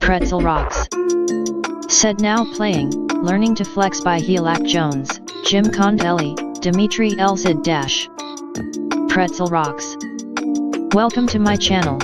Pretzel Rocks. Said Now Playing, Learning to Flex by Heelak Jones, Jim Condelli, Dimitri Elzid Dash. Pretzel Rocks. Welcome to my channel.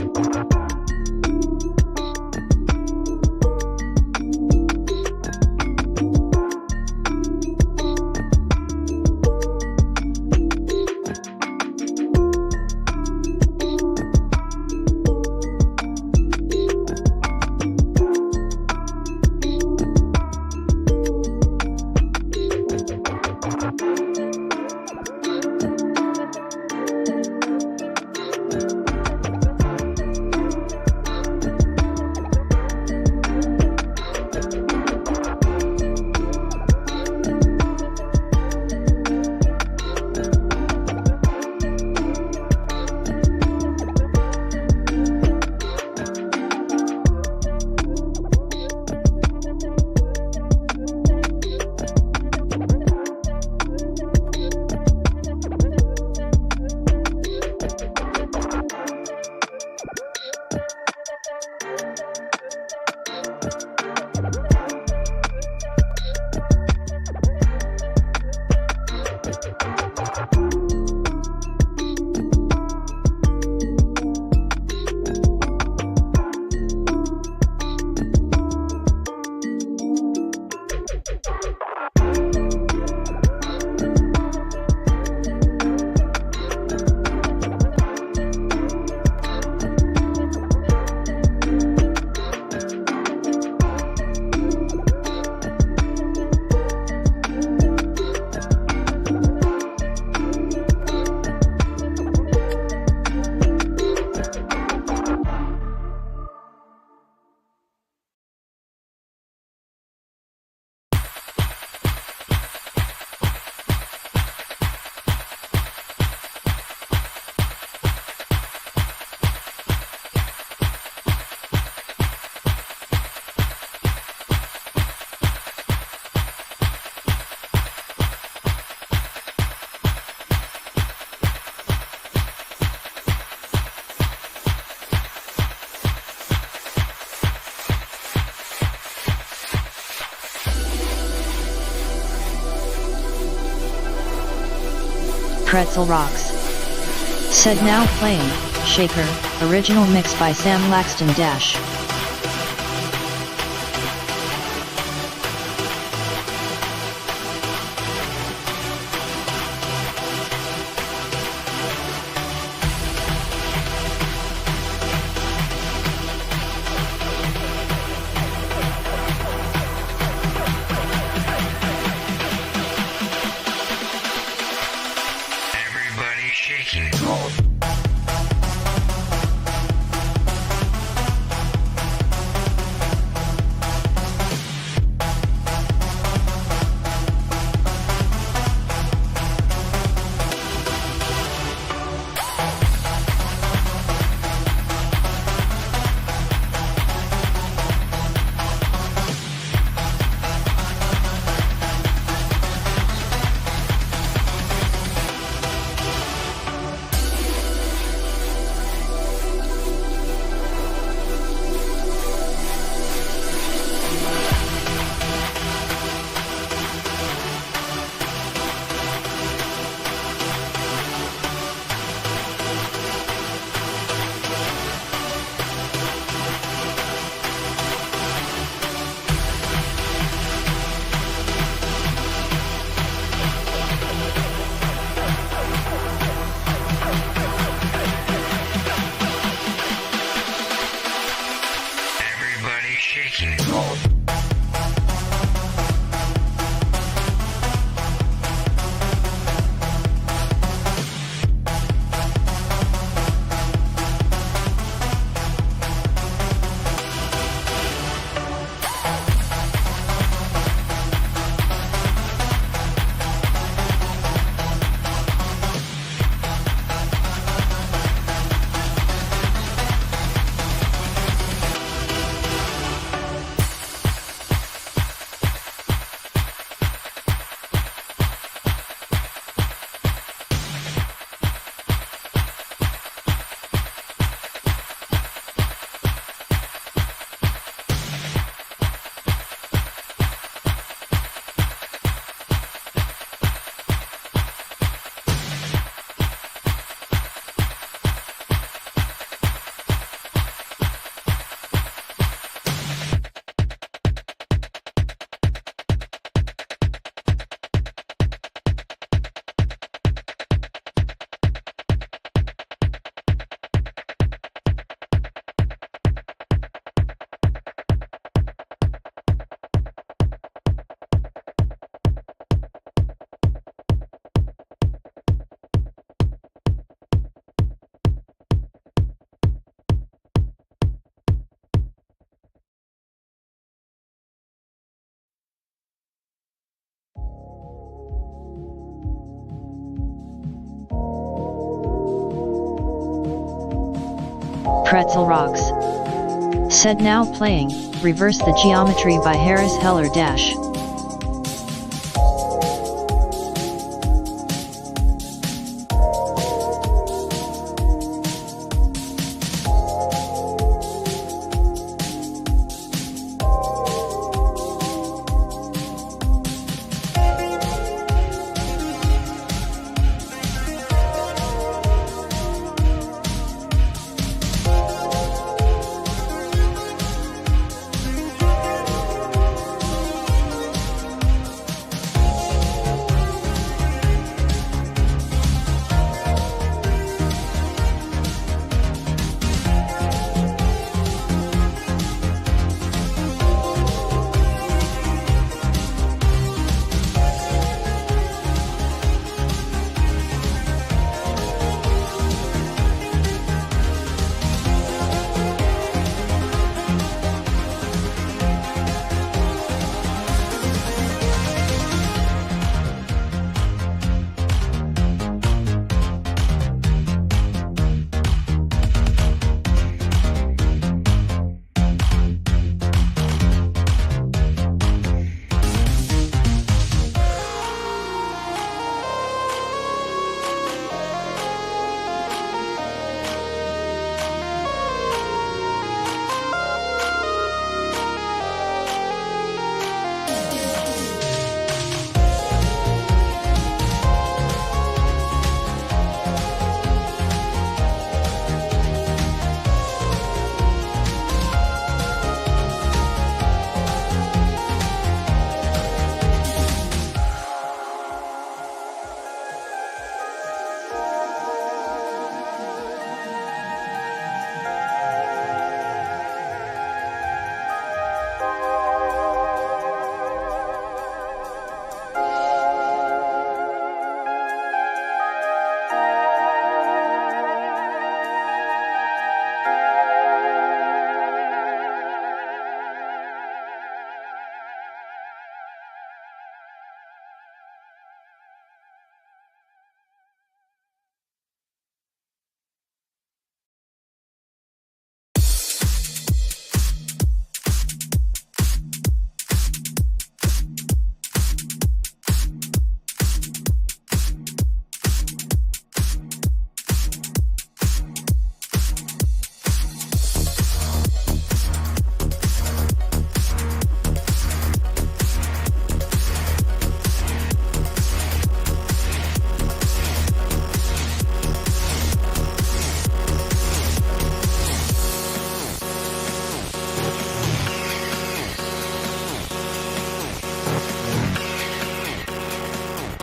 Pretzel Rocks. Said Now Playing, Shaker, original mix by Sam Laxton Dash. Pretzel Rocks. Said now playing, Reverse the Geometry by Harris Heller Dash.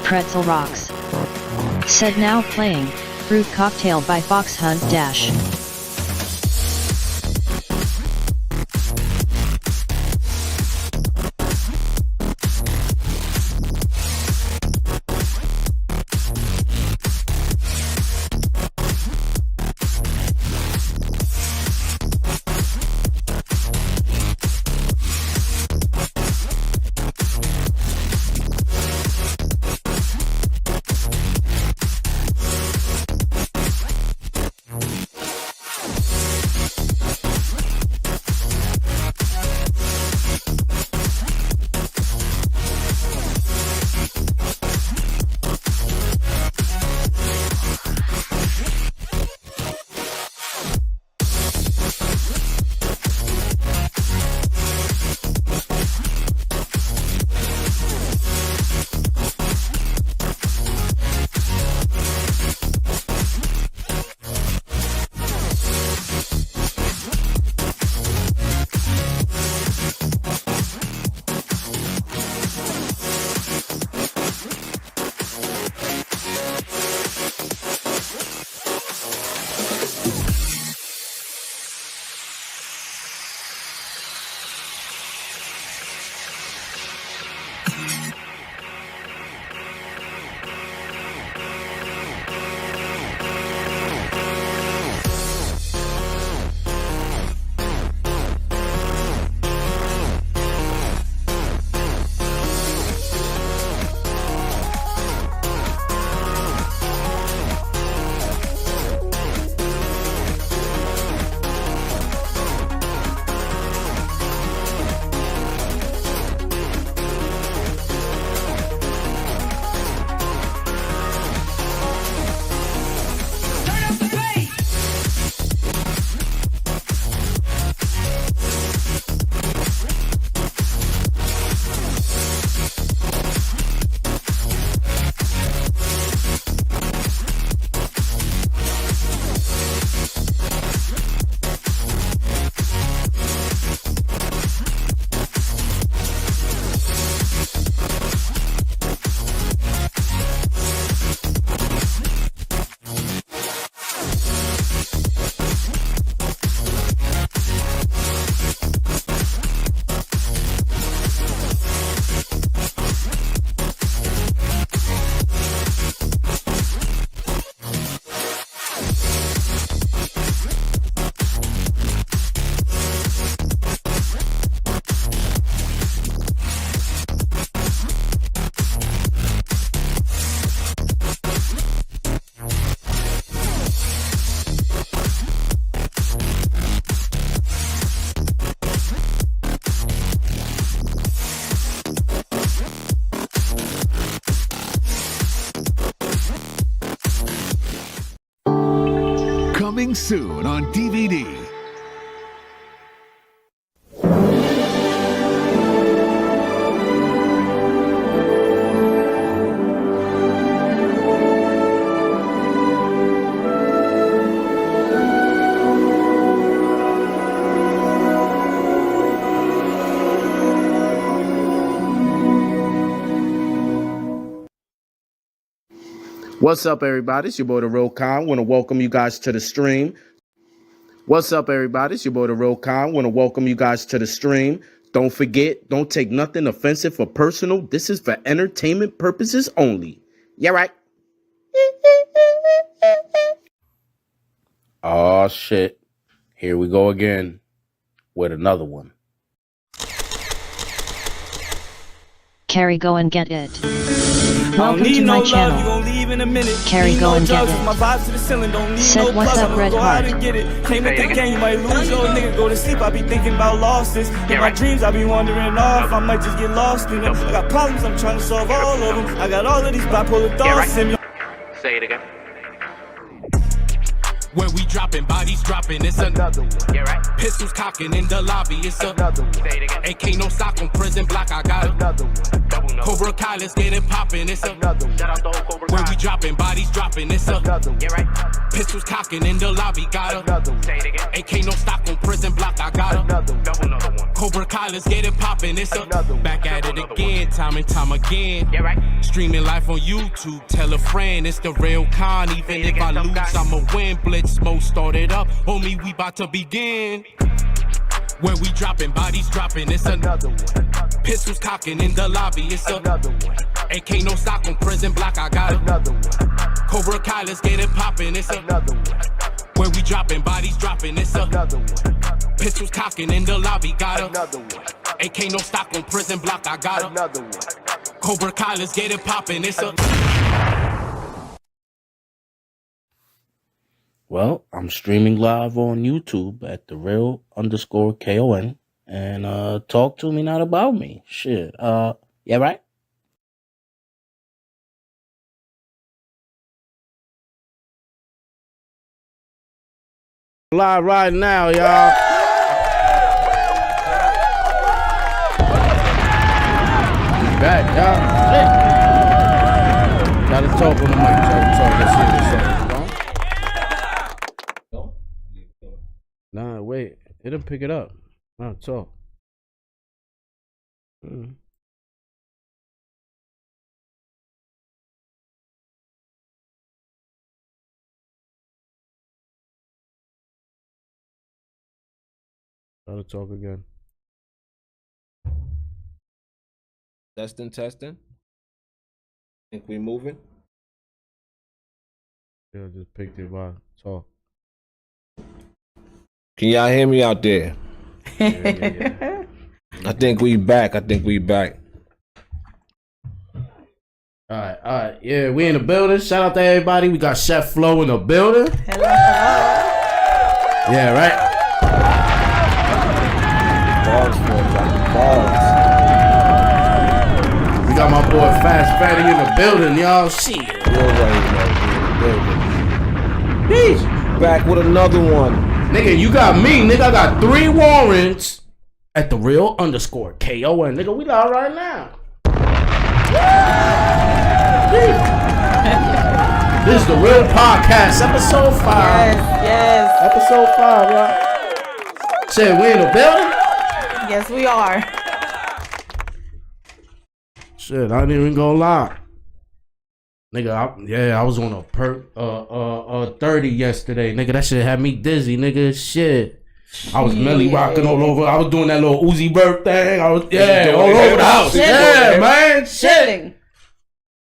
Pretzel Rocks. Said now playing, Fruit Cocktail by Fox Hunt Dash. soon on DVD. What's up, everybody? It's your boy, the Real Kon. Want to welcome you guys to the stream. What's up, everybody? It's your boy, the Real Kon. Want to welcome you guys to the stream. Don't forget, don't take nothing offensive or personal. This is for entertainment purposes only. Yeah, right? Oh, shit. Here we go again with another one. Carry, go and get it. Welcome to my channel. Carry, go and get it. Said what's up, Red Heart. Came with the game, you might lose your nigga. Go to sleep, I be thinking about losses. In my dreams, I be wandering off. I might just get lost in them. I got problems, I'm trying to solve all of them. I got all of these bipolar thoughts in me. Say it again. Where we dropping, bodies dropping, it's another one. Yeah, right. Pistols cocking in the lobby, it's another one. Say it again. AK no stock on prison block, I got Another one. Double no. Cobra Kai, let's get it popping, it's Another one. Shout out the whole Kobra. Where we dropping, bodies dropping, it's Another one. Yeah, right. Pistols cocking in the lobby, got Another one. Say it again. AK no stock on prison block, I got Another one. Double another one. Cobra Kai, let's get it popping, it's Another one. Back at it again, time and time again. Yeah, right. Streaming live on YouTube, tell a friend, it's the Real Kon. Even if I lose, I'ma win. Blitz mode started up, homie, we about to begin. Where we dropping, bodies dropping, it's Another one. Pistols cocking in the lobby, it's Another one. AK no stock on prison block, I got Another one. Cobra Kai, let's get it popping, it's Another one. Where we dropping, bodies dropping, it's Another one. Pistols cocking in the lobby, got Another one. AK no stock on prison block, I got Another one. Cobra Kai, let's get it popping, it's Well, I'm streaming live on YouTube at theirr_KON. And talk to me, not about me. Shit. Yeah, right? Live right now, y'all. Back, y'all. Hey. Gotta talk on the mic. Gotta talk. Let's see what's up. Nah, wait. It didn't pick it up. Nah, talk. Gotta talk again. Testing. Think we moving? Yeah, just picked it by talk. Can y'all hear me out there? Yeah. I think we back. Alright. Yeah, we in the building. Shout out to everybody. We got Chef Flo in the building. Hello. Yeah, right? We got my boy Fast Fatty in the building, y'all. Shit. Peace. Back with another one. Nigga, you got me. Nigga, I got 3 warrants at the real_KON. Nigga, we live right now. This is the Real Podcast, episode 5. Yes. Episode 5, y'all. Said we in the building? Yes, we are. Shit, I ain't even gonna lie. Nigga, I was on a perk 30 yesterday. Nigga, that shit had me dizzy, nigga. Shit. I was melly rocking all over. I was doing that little Uzi Vert thing. I was all over the house. Yeah, man. Shit.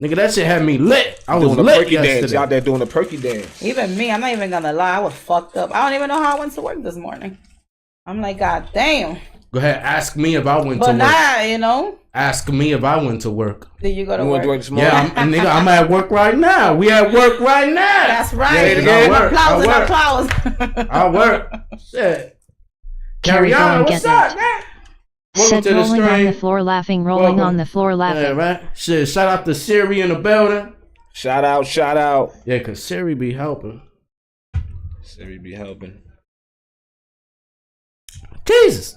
Nigga, that shit had me lit. I was doing lit the perky yesterday. dance. Y'all there doing the perky dance. Even me, I'm not even gonna lie. I was fucked up. I don't even know how I went to work this morning. I'm like, God damn. Go ahead, ask me if I went to work. But nah, you know. Ask me if I went to work. Did you go to You went to work? work this morning? Yeah, nigga, I'm at work right now. We at work right now. That's right. Yeah, Applause. I work. Shit. Carry Carry on. on, What's get up, it. man? Said rolling on the floor laughing, rolling on the floor laughing. Yeah, right. Shit, shout out to Siri in the building. Shout out. Yeah, cause Siri be helping. Siri be helping. Jesus.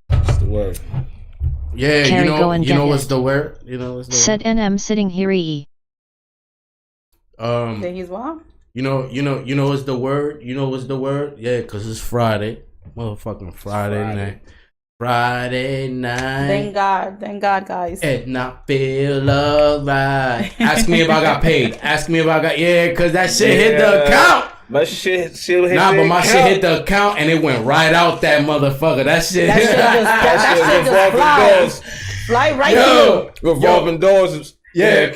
What's the word? Yeah, Carrie, go and you know get what's it. the word? You know what's the Said NM sitting here. Think he's what? You know what's the word? You know what's the word? Yeah, cause it's Friday. Motherfucking Friday night. Friday night. Thank God, guys. And I feel alright. Ask me if I got paid. Ask me if I got cause that shit hit the account. My shit still hit Nah, the but my account. shit hit the account and it went right out that motherfucker. That shit. That shit just fly right Yo, through. Revolving doors. Yeah,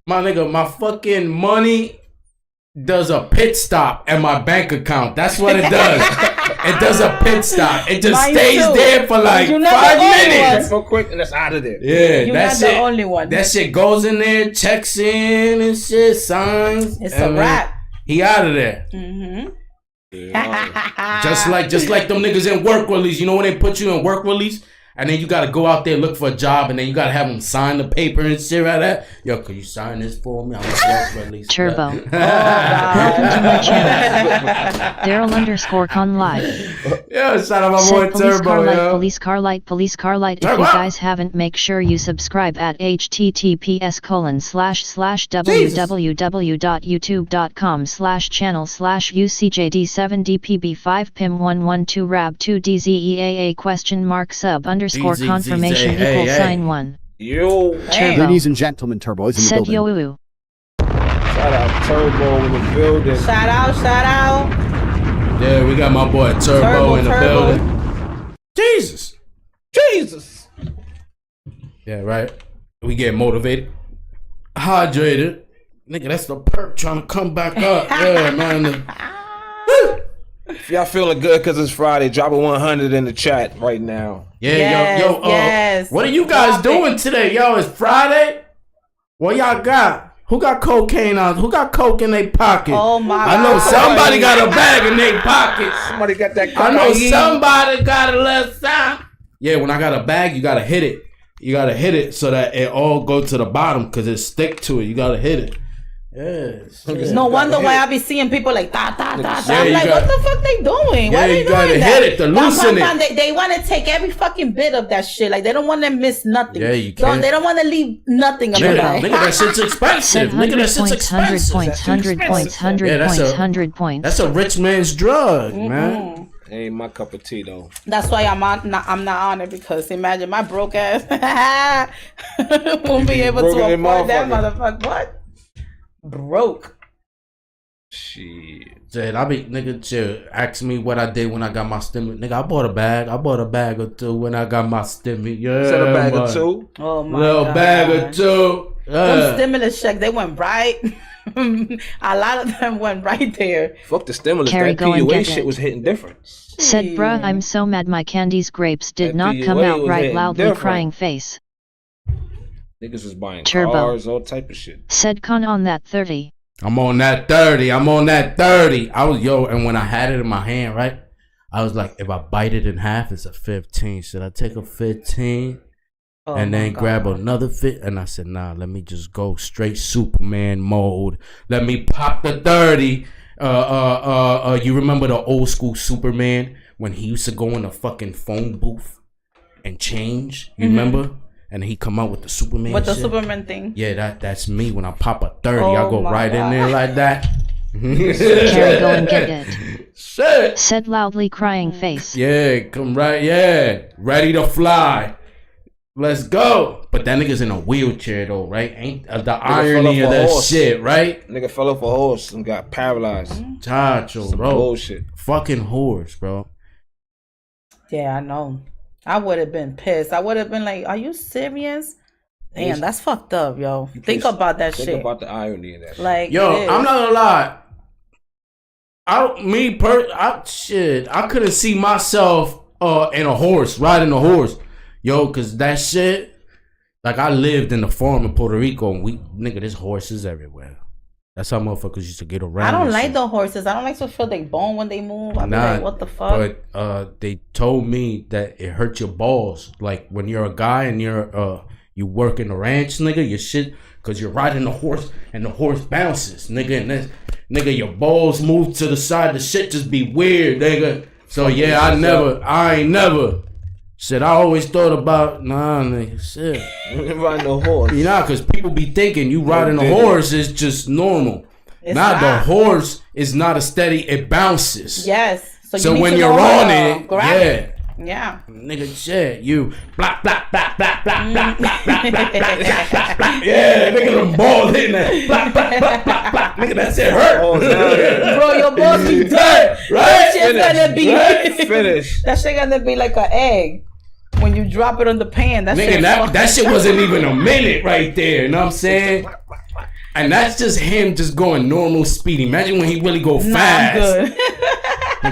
my nigga, my fucking money does a pit stop at my bank account. That's what it does. It does a pit stop. It just Mine stays too. there for like You're not 5 the only minutes. So quick and that's out of there. Yeah, You're that not shit. the only one. That shit goes in there, checks in and shit, signs. It's a wrap. He out of there. Mm-hmm. Just like them niggas in work release. You know when they put you in work release? And then you gotta go out there look for a job, and then you gotta have them sign the paper and shit like that. Yo, could you sign this for me? I'm work release. Turbo. Oh, God. Daryl _Kon Laugh. Yo, shout out my boy Said police car Turbo, light, yo. police car light. If Turbo. you guys haven't, make sure you subscribe at https://www.youtube.com/channel/UCJD7DPB5 PIM112 RAB2DZEAA !sub_ confirmation =1. Yo. Turbo. Ladies and gentlemen, Turbo is in the Said building. yo. Shout out Turbo in the building. Shout out. Yeah, we got my boy Turbo in the building. Jesus. Yeah, right. We get motivated, hydrated. Nigga, that's the perk trying to come back up. Yeah, man. If y'all feeling good because it's Friday, drop a 100 in the chat right now. Yeah, yo, yes. what are you guys Drop doing today? Yo, it's Friday. What y'all got? Who got cocaine on? Who got coke in their pocket? Oh my I know God. somebody got a bag in their pocket. Somebody got that I know cocaine. somebody got a little something. Yeah, when I got a bag, you gotta hit it. You gotta hit it so that it all go to the bottom because it stick to it. You gotta hit it. Yes. No wonder why I be seeing people like da. Yeah, I'm you like, got- what the fuck they doing? Yeah, Why they you gotta doing hit that? it to loosen it. They want to take every fucking bit of that shit. Like they don't want to miss nothing. Yeah, you can't. They don't want to leave nothing of Nigga, it. nigga, that shit's expensive. Nigga, that shit's 100 expensive. points, 100 points, 100 Yeah, that's points, a- 100 points. That's a rich man's drug, man. Ain't my cup of tea though. That's why I'm not on it because imagine my broke ass won't be able to broke in afford that motherfucker. motherfucker. What? Broke. Shit. Said I be nigga chill. Ask me what I did when I got my stimmy. Nigga, I bought a bag. I bought a bag or two when I got my stimmy. Yeah, Said a bag man. or two. Oh my Little God. bag or two. Them stimulus checks, they went right. A lot of them went right there. Fuck the stimulus. Carrie, that go and PUA get shit it. was hitting different. Said bruh, I'm so mad my candy's grapes did That not come PUA out was right, hitting loudly different. crying face. Niggas was buying Turbo. cars, all type of shit. Said Kon on that 30. I'm on that 30. I'm on that 30. I was and when I had it in my hand, right? I was like, if I bite it in half, it's a 15. Should I take a 15 and then grab another fit? And I said, nah, let me just go straight Superman mode. Let me pop the 30. You remember the old school Superman when he used to go in the fucking phone booth and change? You remember? And he come out with the Superman With the shit? Superman thing. Yeah, that's me. When I pop a 30, Oh I go my right in there like that. Carrie, go and get it. Shit. Said loudly crying face. Yeah, come right. Yeah, ready to fly. Let's go. But that nigga's in a wheelchair though, right? Ain't the irony of off a that horse. shit, right? Nigga fell off a horse and got paralyzed. Chacho, Some bro. bullshit. Fucking horse, bro. Yeah, I know. I would have been pissed. I would have been like, are you serious? Damn, that's fucked up, yo. Think about that Think shit. about the irony of that. Like, Yo, it is. I'm not gonna lie. I couldn't see myself in a horse, riding a horse. Yo, cause that shit, like I lived in the farm in Puerto Rico and there's horses everywhere. That's how motherfuckers used to get around. I don't and like shit. the horses. I don't like to feel they bone when they move. I'm Nah, like, what the fuck? But they told me that it hurt your balls. Like when you're a guy and you work in a ranch, nigga, your shit. because you're riding the horse and the horse bounces, nigga. And this, nigga, your balls move to the side. The shit just be weird, nigga. So yeah, I ain't never. Shit, I always thought about, nah, nigga, shit. Riding a horse. You know, because people be thinking you riding a horse is just normal. Nah, the horse is not a steady, it bounces. Yes. So when you're on it, yeah. Nigga, shit, you blah, blah, blah, blah, blah, blah, blah, blah, blah, blah, blah, blah. Yeah, nigga, them balls hitting that. Blah, blah, blah, blah, blah. Nigga, that shit hurt. Bro, your balls be dead. Right? That shit's gonna be Finish. That shit gonna be like an egg. When you drop it on the pan, nigga, that shit wasn't even a minute right there. You know what I'm saying? And that's just him just going normal speed. Imagine when he really go fast. Good.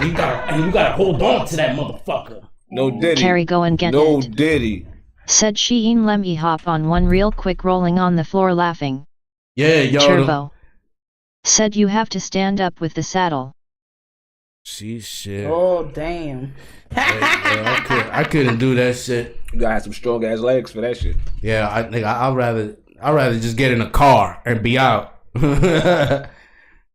You gotta hold on to that motherfucker. No Diddy. Carrie, go and get no it. Diddy. Said Sheen let me hop on one real quick, rolling on the floor laughing. Yeah, yo. Turbo. Said you have to stand up with the saddle. See shit. Oh damn. I couldn't do that shit. You gotta have some strong ass legs for that shit. Yeah, I'd rather just get in a car and be out.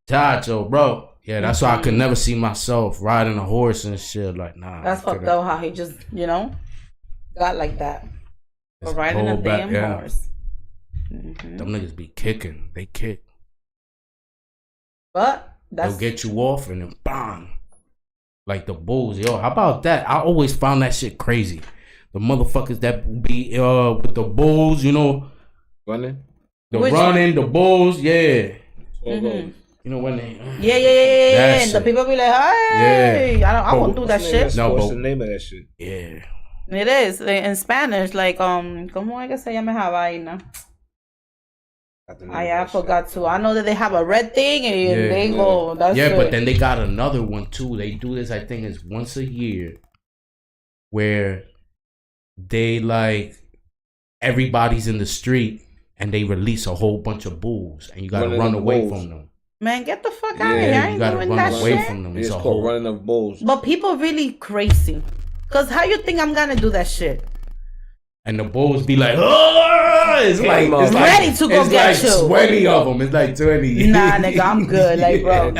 Tacho, bro. Yeah, that's why I could never see myself riding a horse and shit. Like, nah. That's fucked up how he just, got like that. For riding a damn horse. Mm-hmm. Them niggas be kicking. They kick. But they'll get you off and then bang. Like the bulls, yo. How about that? I always found that shit crazy. The motherfuckers that be with the bulls, running. The bulls, yeah. Mm-hmm. You know when they yeah. And the people be like, hey, yeah. I won't do that shit. No, what's the name of that shit? Yeah. It is in Spanish, like ¿cómo es que se llama esa vaina? I forgot to. I know that they have a red thing and they go. That's it. But then they got another one too. They do this, I think it's once a year, where they like everybody's in the street and they release a whole bunch of bulls and you gotta run away from them. Man, get the fuck out of here! I ain't doing that shit. You gotta run away from them. It's called running of bulls. But people really crazy. Cause how you think I'm gonna do that shit? And the bulls be like, oh! It's ready to go get you. 20 of them. It's like 20. Nah, nigga, I'm good. Like, bro,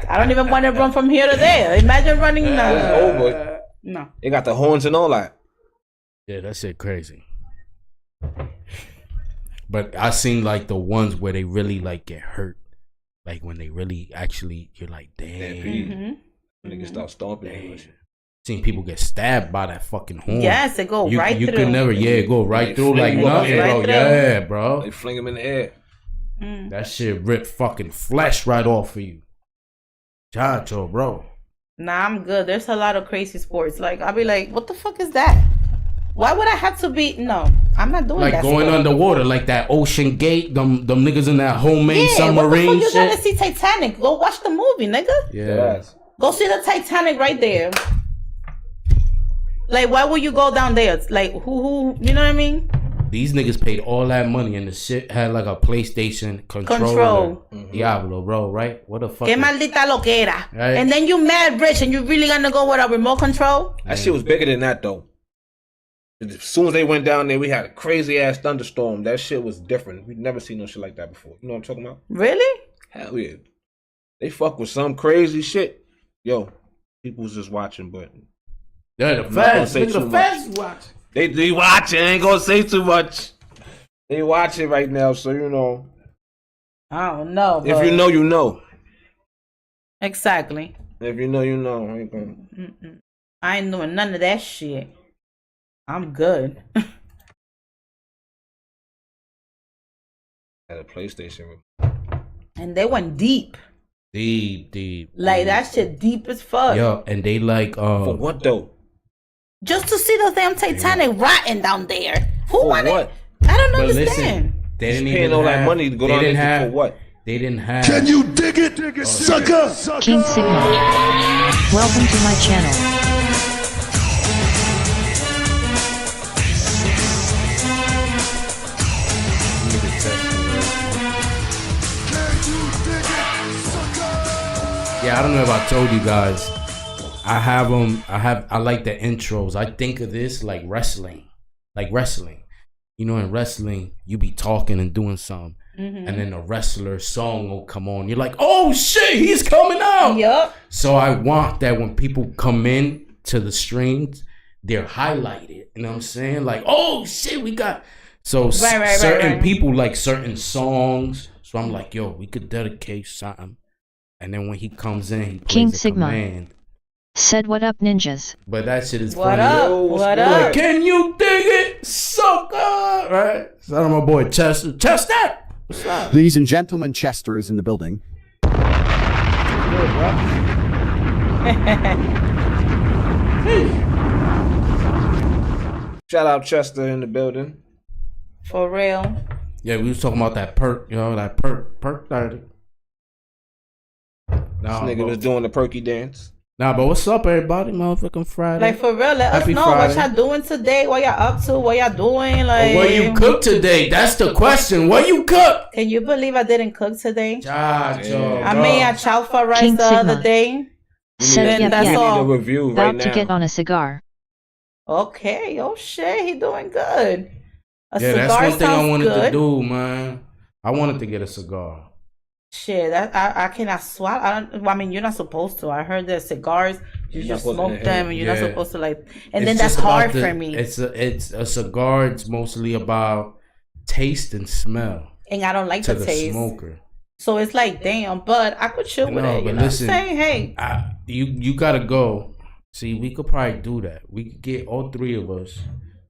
I don't even want to run from here to there. Imagine running. It's over. No. They got the horns and all that. Yeah, that shit crazy. But I seen like the ones where they really like get hurt. Like when they really actually, you're like, damn. Niggas start stomping. Damn. Seen people get stabbed by that fucking horn. Yes, it go right through. You could never, go right through like nothing, bro. Yeah, bro. They fling them in the air. That shit rip fucking flesh right off of you. Chacho, bro. Nah, I'm good. There's a lot of crazy sports. Like, I'll be like, what the fuck is that? Why would I have to be? No, I'm not doing that. Like going underwater, like that Ocean Gate, them niggas in that homemade submarine what the fuck shit. You gotta see Titanic. Go watch the movie, nigga. Yeah. Go see the Titanic right there. Like, why would you go down there? Like, who, you know what I mean? These niggas paid all that money and the shit had like a PlayStation controller. Diablo, bro, right? What the fuck? Que maldita loquera. Right? And then you mad rich and you really gonna go with a remote control? That shit was bigger than that, though. As soon as they went down there, we had a crazy ass thunderstorm. That shit was different. We'd never seen no shit like that before. You know what I'm talking about? Really? Hell yeah. They fuck with some crazy shit. Yo, people was just watching, but... Yeah, the fans. The fans watching. They watching. I ain't gonna say too much. They watching right now, so you know. I don't know. If you know, you know. Exactly. If you know, you know. I ain't gonna. I ain't doing none of that shit. I'm good. At a PlayStation. And they went deep. Deep. Like that shit deep as fuck. Yo, and they like for what though? Just to see the damn Titanic rotting down there. Who wanted? What? I don't understand. Listen, they didn't paying all that money to go down there for what? They didn't have. Can you dig it, sucker? King Signal. Welcome to my channel. Yeah, I don't know if I told you guys. I like the intros. I think of this like wrestling. you know, in wrestling, you be talking and doing something, and then a wrestler's song will come on. You're like, oh shit, he's coming out. Yep. So I want that when people come in to the streams, they're highlighted. You know what I'm saying? Like, oh shit, we got certain people like certain songs. So I'm like, yo, we could dedicate something. And then when he comes in, he plays King the Sigma command. said, "What up, ninjas?" But that shit is What funny. up? Yo, What good? up? Can you dig it, sucker? Right? Shout out my boy Chester. Chester, what's up? Ladies and gentlemen, Chester is in the building. Shout out Chester in the building. For real. Yeah, we was talking about that perk, you know, that perk 30. This Nah, nigga was doing the perky dance. but what's up, everybody? Motherfucking Friday. Like, for real, let Happy us know Friday. what y'all doing today, what y'all up to, what y'all doing. Like, What you cook today? That's the question. What you cook? Can you believe I didn't cook today? I made a chowfa rice King the Sigma other day. said, And "Yep, that's We yep." need all. a review About right to now. get on a cigar. Okay, oh shit, he doing good. A Yeah, cigar that's one thing I sounds wanted good. to do, man. I wanted to get a cigar. Shit, that I cannot swallow. I mean, you're not supposed to. I heard that cigars, you You're not just supposed to smoke inhale. them, and you're not Yeah. supposed to like. And It's then that's just about hard the- for me. It's a cigar. It's mostly about taste and smell And I don't like to the the taste. smoker. So it's like, damn. But I could chill with No, it. but You know listen, what I'm saying? Hey, You gotta go. See, we could probably do that. We could get all three of us.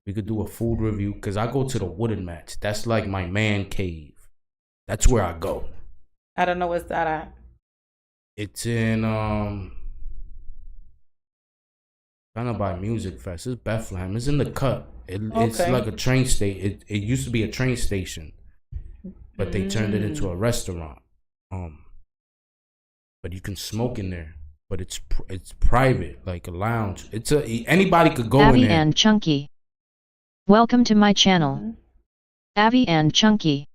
We could do a food review because I go to the wooden match. That's like my man cave. That's where I go. I don't know what's that at. It's in kind of by Music Fest. It's Bethlehem. It's in the cut. It's Okay. like a train station. It used to be a train station, but they turned it into a restaurant. But you can smoke in there. But it's private, like a lounge. Anybody could go in Avi there. and Chunky. Welcome to my channel. Avi and Chunky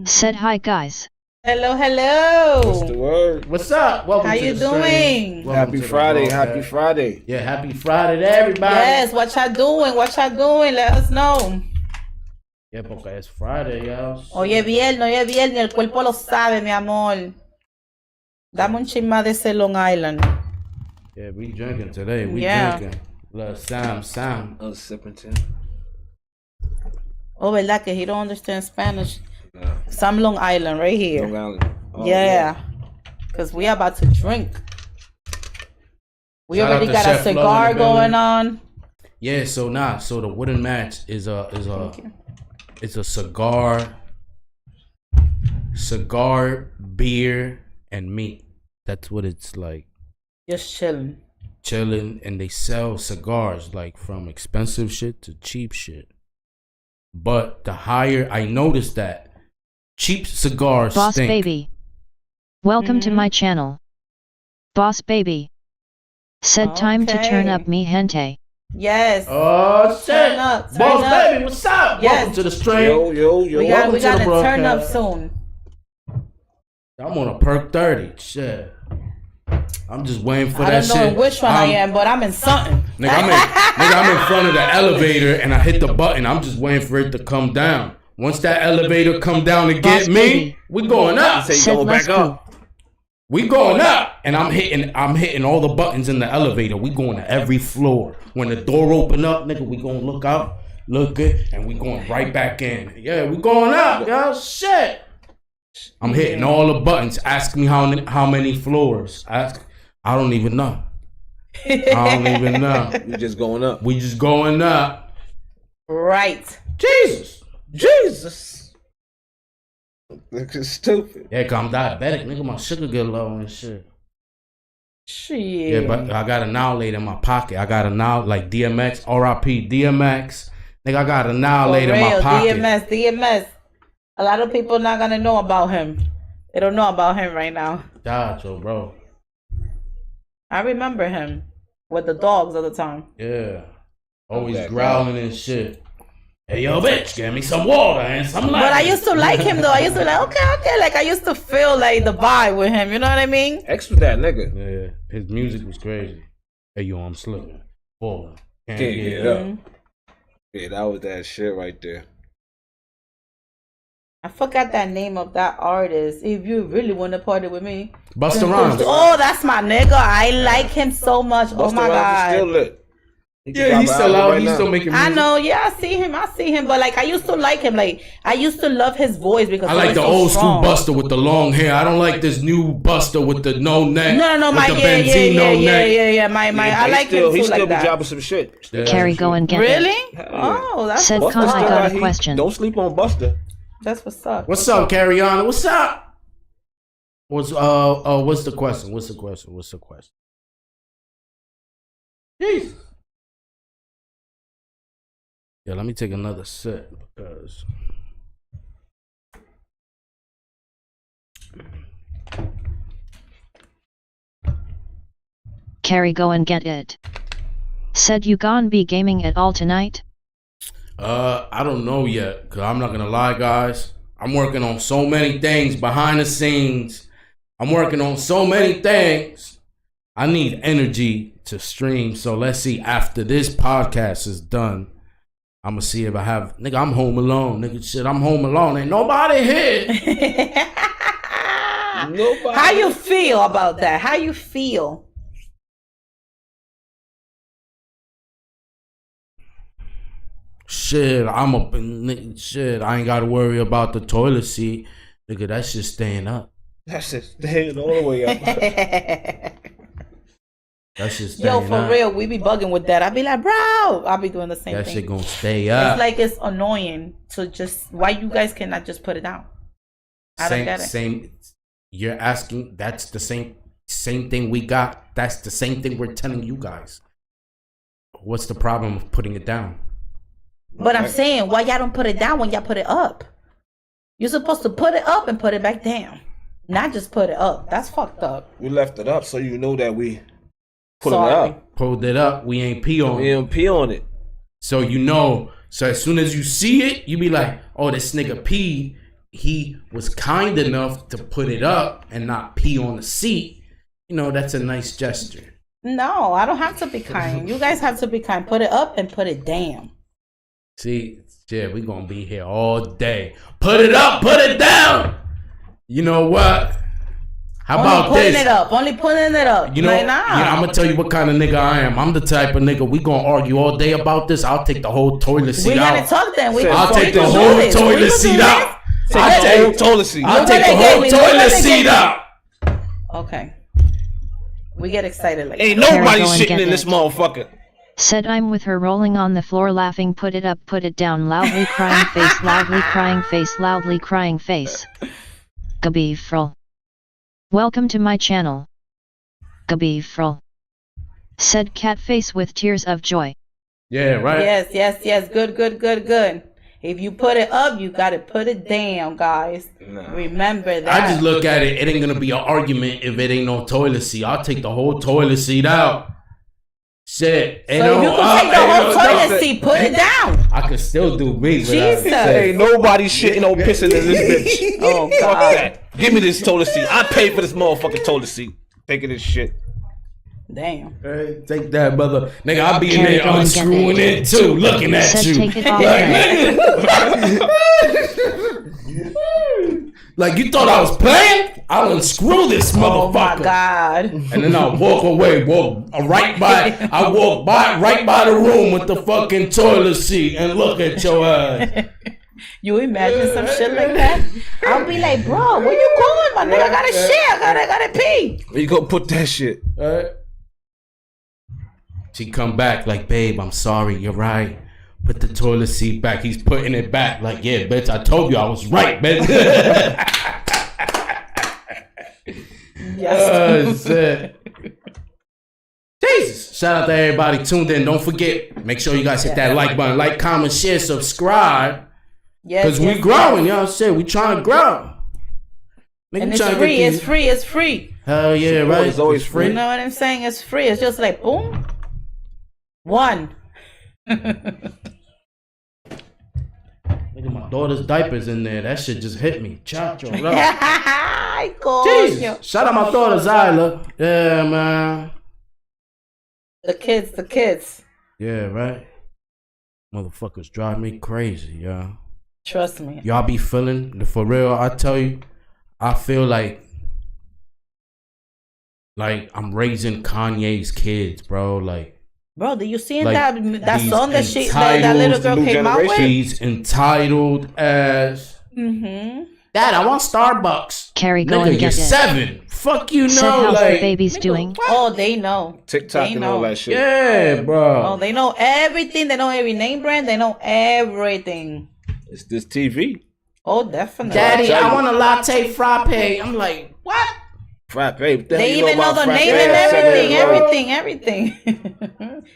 said, "Hi guys." Hello, hello. What's the word? What's up? Welcome How to you the stream. doing? Welcome Happy to the Friday, broadcast. happy Friday. Yeah, happy Friday to everybody. Yes, what y'all doing? What y'all doing? Let us know. Yeah, porque es Friday, y'all. Hoy es viernes, el cuerpo lo sabe, mi amor. Dame un chisma de ese Long Island. Yeah, we drinking today. We Yeah. drinking. Little Sam. I was sipping too. Oh, verdad que he don't understand Spanish. Nah. Some Long Island right here. Long Island. Oh, Yeah. Because we about to drink. We Shout already out to got a Chef Flo in cigar the building. going on. Yeah, so the wooden match is a it's a cigar, beer, and meat. That's what it's like. Just chilling. Chilling, and they sell cigars like from expensive shit to cheap shit. But the higher, I noticed that cheap cigars Boss stink. Baby. Welcome to my channel. Boss Baby said, "Time to turn Okay. up mi gente." Yes. Oh shit! Turn up, turn Boss up. Baby, what's up? Yes. Welcome to the stream. Yo. we welcome to the got to turn up broadcast. soon. I'm on a perk 30. Shit. I'm just waiting for I that don't know shit. in which one I am, but I'm in something. Nigga, I'm in front of the elevator and I hit the button. I'm just waiting for it to come down. Once that elevator come down to get Boss me, Baby we going up. Say said, going "Let's back go." up. We going up. And I'm hitting all the buttons in the elevator. We going to every floor. When the door open up, nigga, we gonna look out, look good, and we going right back in. Yeah, we going up, yo. Shit. I'm hitting all the buttons. Ask me how many floors. I don't even know. I don't even know. We just going up. We just going up. Right. Jesus. Look, it's stupid. Yeah, 'cause I'm diabetic, nigga. My sugar get low and shit. Shit. Yeah, but I got a Annihilator in my pocket. I got a now like DMX, RIP, DMX. Nigga, I got a Annihilator in my pocket. DMS. A lot of people not gonna know about him. They don't know about him right now. Dacho, bro. I remember him with the dogs all the time. Yeah. Always Okay, growling and shit. Hey, yo, bitch, give me some water and some But I lemon. used to like him though. I used to like, okay. Like I used to feel like the vibe with him. You know what I mean? X with that nigga. Yeah, his music was crazy. Hey, yo, I'm slipping. Falling. Can't Can't get get up. up. Yeah, that was that shit right there. I forgot that name of that artist. If you really want to party with me, Busta Rhymes. Oh, that's my nigga. I like him so much. Oh my god. Still lit. Yeah, he's still out. He's still making music. I know. Yeah, I see him. But like, I used to like him. Like, I used to love his voice because I like the old school Busta with the long hair. I don't like this new Busta with the no neck. No, my yeah. My. I like him too. He still like be that. dropping some shit. Carrie, go and get Really? it. Oh, that's Said what's Kon, I up. got a question. Don't sleep on Busta. That's what's up. What's up, Carriana? What's up? What's the question? Jeez. Yeah, let me take another sip because Carrie, go and get it. Said you gon' be gaming at all tonight? I don't know yet, cause I'm not gonna lie, guys. I'm working on so many things behind the scenes. I'm working on so many things. I need energy to stream. So let's see, after this podcast is done, I'm gonna see if I have, nigga, I'm home alone. Nigga, shit, I'm home alone. Ain't nobody here. Nobody. How you feel about that? How you feel? Shit, shit, I ain't gotta worry about the toilet seat. Nigga, that shit's staying up. That's just staying all the way up. That's just staying up. Yo, for real, we be bugging with that. I be like, bro, I'll be doing the same that thing. That shit gonna stay up. It's like it's annoying to just, why you guys cannot just put it down? I don't get it. You're asking, that's the same thing we got. That's the same thing we're telling you guys. What's the problem with putting it down? But I'm saying, why y'all don't put it down when y'all put it up? You're supposed to put it up and put it back down. Not just put it up. That's fucked up. We left it up so you know that we put it up. Pulled it up. We ain't pee on it. We ain't pee on it. So you know. So as soon as you see it, you be like, oh, this nigga pee. He was kind enough to put it up and not pee on the seat. You know, that's a nice gesture. No, I don't have to be kind. You guys have to be kind. Put it up and put it down. See, yeah, we gonna be here all day. Put it up, put it down. You know what? How about this? Only putting it up. You know, I'm gonna tell you what kind of nigga I am. I'm the type of nigga, we gonna argue all day about this. I'll take the whole toilet seat out. We gotta talk then. I'll take the whole toilet seat out. I'll take the whole toilet seat. I'll take the whole toilet seat out. Okay. We get excited like ain't nobody shitting in this motherfucker. Said I'm with her rolling on the floor laughing, put it up, put it down, loudly crying face, loudly crying face, loudly crying face. Gabifrl. Welcome to my channel. Gabifrl. Said cat face with tears of joy. Yeah, right? Yes. Good. If you put it up, you gotta put it down, guys. Nah. Remember that. I just look at it, it ain't gonna be an argument if it ain't no toilet seat. I'll take the whole toilet seat out. Shit. So you can take the whole toilet seat, put it down. I could still do me. Jesus. Ain't nobody shitting or pissing in this bitch. Oh, God. Fuck that. Give me this toilet seat. I paid for this motherfucking toilet seat. Taking this shit. Damn. Hey, take that, brother. Nigga, I'll be in there unscrewing it too, looking at you. Take it off. Like, you thought I was playing? I'll unscrew this motherfucker. Oh my God. And then I'll walk away, walk right by the room with the fucking toilet seat and look at your ass. You imagine some shit like that? I'll be like, bro, where you going, my nigga? I gotta shit. I gotta pee. Where you gonna put that shit? She come back like, babe, I'm sorry, you're right. Put the toilet seat back. He's putting it back. Like, yeah, bitch, I told you I was right, bitch. Yes. Jesus. Shout out to everybody tuned in. Don't forget, make sure you guys hit that like button. Like, comment, share, subscribe. Because we growing, y'all. Shit, we trying to grow. And it's free. Hell yeah, right? It's always free. You know what I'm saying? It's free. It's just like, boom. One. Look at my daughter's diapers in there. That shit just hit me. Chacho. Jesus. Shout out my daughter, Zyla. Yeah, man. The kids. Yeah, right? Motherfuckers drive me crazy, y'all. Trust me. Y'all be feeling, for real, I tell you, I feel like I'm raising Kanye's kids, bro. Like, bro, did you see like, that song that that little girl came out with? She's entitled as. Dad, I want Starbucks. Carrie, go Nigga, and you're get it. 7. Fuck you, Said, know. how's Like, the baby's doing? Oh, they know. TikTok and all that shit. yeah, bro. Oh, they know everything. They know every name brand. They know everything. It's this TV. Oh, definitely. Daddy, I want a latte frappe. I'm like, what? Frappe. They even know the name and everything.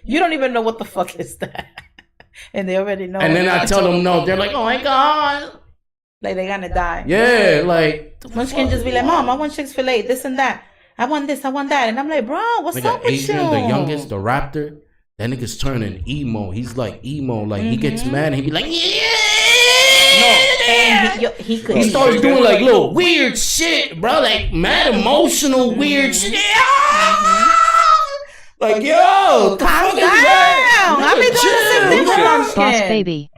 You don't even know what the fuck is that. And they already know. And then I tell them no. They're like, oh my God. Like they're gonna die. Yeah, like. When she can just be like, Mom, I want Chick-fil-A, this and that. I want this, I want that. And I'm like, bro, what's up with Adrian, you? the youngest, the raptor, that nigga's turning emo. He's like emo. Like, he gets mad and he be like, yeah. No, and he starts doing like little weird shit, bro. Like mad emotional weird shit. Like, yo, calm down. I be doing the same thing when I'm Boss scared. baby.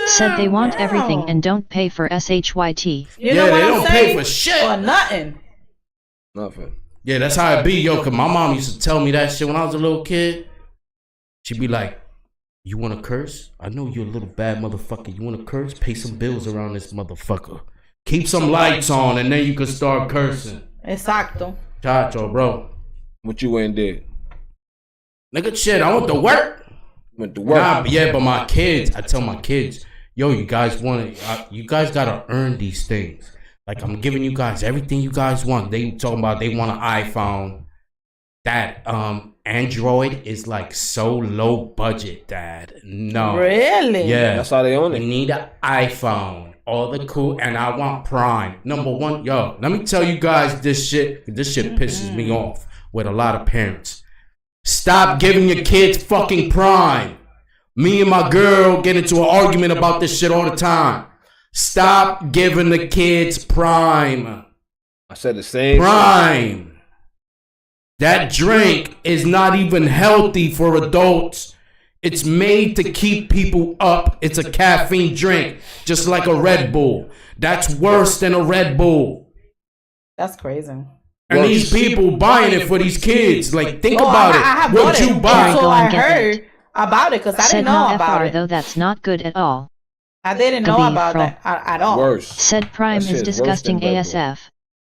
Said they want everything and don't pay for SHYT. You know what they I'm don't saying? pay for shit. Or nothing. Nothing. Yeah, that's how it be, yo. Cause my mom used to tell me that shit when I was a little kid. She'd be like, you wanna curse? I know you're a little bad motherfucker. You wanna curse? Pay some bills around this motherfucker. Keep some lights on and then you can start cursing. Exacto. Chacho, bro. What you went and did? Nigga, shit, I went to work. Went to work. Nah, yeah, but my kids, I tell my kids, yo, you guys gotta earn these things. Like, I'm giving you guys everything you guys want. They talking about they want an iPhone. That Android is like so low budget, Dad. No. Really? Yeah. That's how they own You it. need an iPhone. All the cool, and I want Prime. Number one, yo, let me tell you guys this shit. This shit pisses me off with a lot of parents. Stop giving your kids fucking Prime. Me and my girl get into an argument about this shit all the time. Stop giving the kids Prime. I said the same. Prime. That drink is not even healthy for adults. It's made to keep people up. It's a caffeine drink, just like a Red Bull. That's worse than a Red Bull. That's crazy. And these people buying it for these kids. Like, think about I it. What you buy? So I heard about it because I didn't know about it. Though that's not good at all. I didn't know about that at all. Worse. Said Prime is disgusting ASF.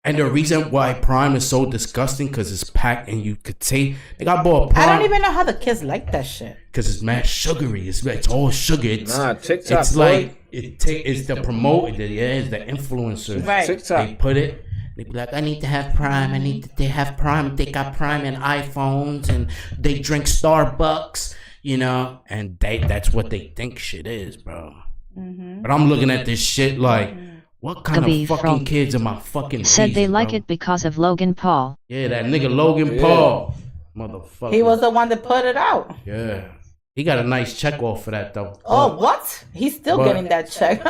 And the reason why Prime is so disgusting because it's packed and you could take. Like, I bought Prime. I don't even know how the kids like that shit. Because it's mad sugary. It's all sugar. It's, TikTok. It's like it's the promoter. It's the influencers. Right. TikTok. They put it. They be like, I need to have Prime. They have Prime. They got Prime and iPhones and they drink Starbucks, you know, and that's what they think shit is, bro. But I'm looking at this shit like, what kind of fucking kids am I fucking said they raising, like bro? it because of Logan Paul. Yeah, that nigga Logan Paul. Motherfucker. He was the one that put it out. Yeah. He got a nice check off for that, though. Oh, what? He's still getting that check.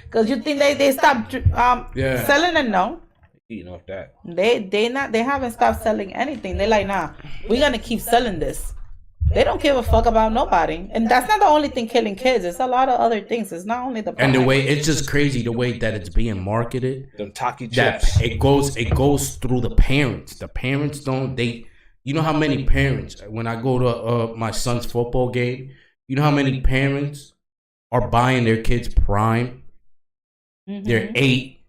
Because you think they stopped selling it? No. Eating off that. They haven't stopped selling anything. They're like, nah, we're going to keep selling this. They don't give a fuck about nobody. And that's not the only thing killing kids. It's a lot of other things. It's not only the and the way it's just crazy the way that it's being marketed. Them Taki that chips. it goes through the parents. The parents don't you know how many parents when I go to my son's football game, you know how many parents are buying their kids Prime? They're 8,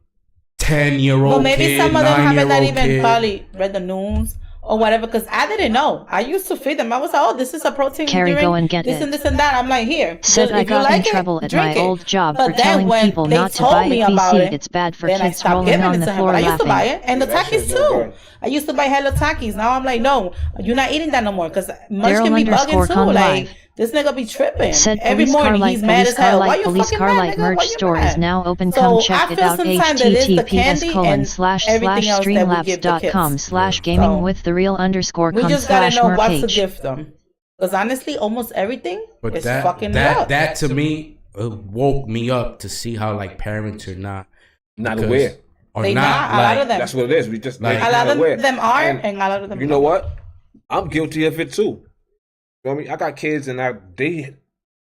10-year-old Well, maybe kid, some of them haven't not even kid. probably read the news or whatever, because I didn't know. I used to feed them. I was like, oh, this is a protein Carrie, drink, go and get this it. and this and that. I'm like, here. Said I got in trouble at my old job for telling people not to buy a PC. It's bad for kids rolling on the floor I used to buy laughing. it. And the Takis too. I used to buy Hello Takis. Now I'm like, no, you're not eating that no more, because Munch can be bugging too. Kon Like, Laugh. this nigga be tripping. Said Every morning he's mad as hell. Why you Police fucking Car mad, Light nigga? Why merch you store mad? is now open. So Come I check it feel out. sometimes that it's the candy and everything else that we give the kids. https://gaming with the real _ We com just gotta slash know what to merpage. gift them. Because honestly, almost everything But is fucking love. that to me woke me up to see how like parents are not aware. Or They not not, a lot of them. That's what it is. We just Like, A lot of aware. them are, And and a lot of them you know what? I'm guilty of it too. You know what I mean? I got kids and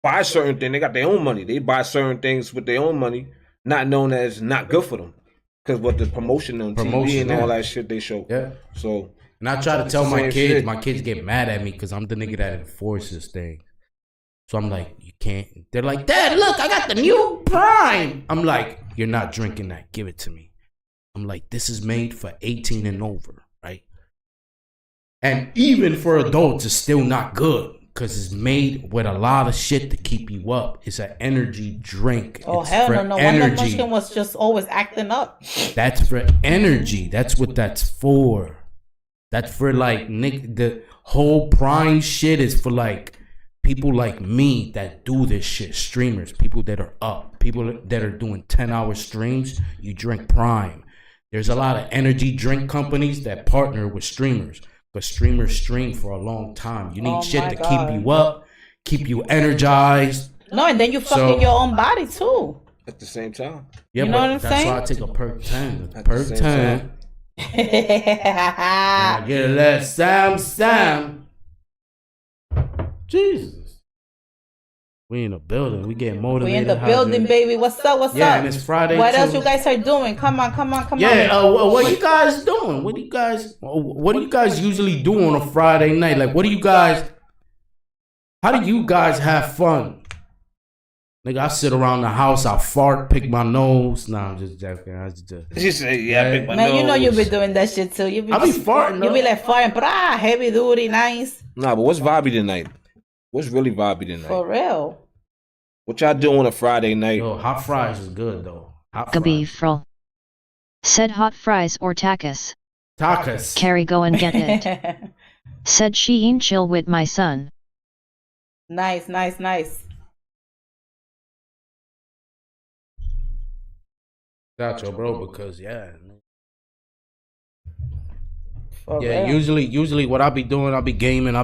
buy certain things. They got their own money. They buy certain things with their own money, not known as not good for them. Because what the promotion on TV and all that shit they show. Yeah. So, and I try to tell my kids get mad at me because I'm the nigga that enforces things. So I'm like, you can't. They're like, Dad, look, I got the new Prime. I'm like, you're not drinking that. Give it to me. I'm like, this is made for 18 and over, right? And even for adults, it's still not good because it's made with a lot of shit to keep you up. It's an energy drink. Oh, it's hell for no. Energy. One Munchkin was just always acting up. That's for energy. That's what that's for. That's for like, Nick, the whole Prime shit is for like people like me that do this shit. Streamers, people that are up, people that are doing 10-hour streams. You drink Prime. There's a lot of energy drink companies that partner with streamers, but streamers stream for a long time. You need shit to keep you up, keep you energized. No, and then you fucking your own body too. at the same time. Yeah, you know what I'm that's saying? why I take a perk 10. At the Perk same 10. I get a little Sam. Jesus. We in the building. We getting motivated. We in the building, baby. What's up? What's yeah, up? and it's Friday. What too. else you guys are doing? Come on. Yeah, what you guys doing? What do you guys usually do on a Friday night? Like, how do you guys have fun? Nigga, I sit around the house, I fart, pick my nose. Nah, I'm just joking. She said, yeah, pick my Man, nose. you know you be doing that shit too. You be I be farting. You be like farting, but heavy duty, nice. Nah, but what's vibey tonight? What's really vibey tonight? For real. What y'all do on a Friday night? Yo, hot fries is good though. Hot Beef fries. roll. Said hot fries or tacos. Tacos. Carrie go and get it. Said she ain't chill with my son. Nice. Got your bro, because For yeah, real. usually what I be doing, I be gaming.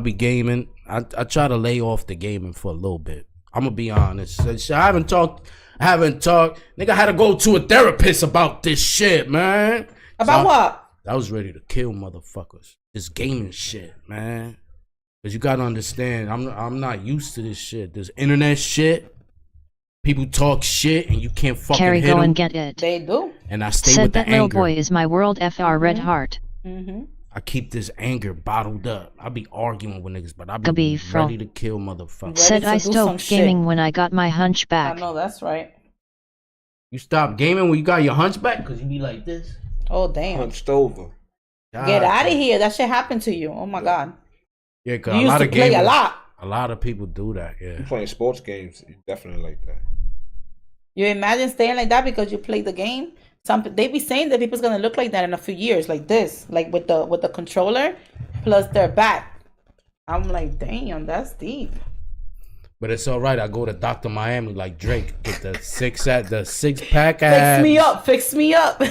I try to lay off the gaming for a little bit. I'm gonna be honest. I haven't talked. Nigga, I had to go to a therapist about this shit, man. About what? I was ready to kill motherfuckers. This gaming shit, man. Cause you gotta understand, I'm not used to this shit. This internet shit. People talk shit and you can't fucking Carrie hit go them. and get it. They do. And I stay Said with the that little anger. boy is my world fr red heart. I keep this anger bottled up. I be arguing with niggas, but I be Beef roll. ready to kill motherfuckers. Said to I do some stopped shit. gaming when I got my I hunchback. know that's right. You stop gaming when you got your hunchback? Cause you be like this. Oh damn. Hunched over. Get out of here. That shit happened to you. Oh my god. Yeah, cause You a used lot to of play gamers, a lot. a lot of people do that, You yeah. playing sports games, you definitely like that. You imagine staying like that because you play the game? They be saying that people's gonna look like that in a few years, like this, like with the controller plus their back. I'm like, damn, that's deep. But it's all right. I go to Dr. Miami like Drake, get the six pack Fix abs. Fix me up.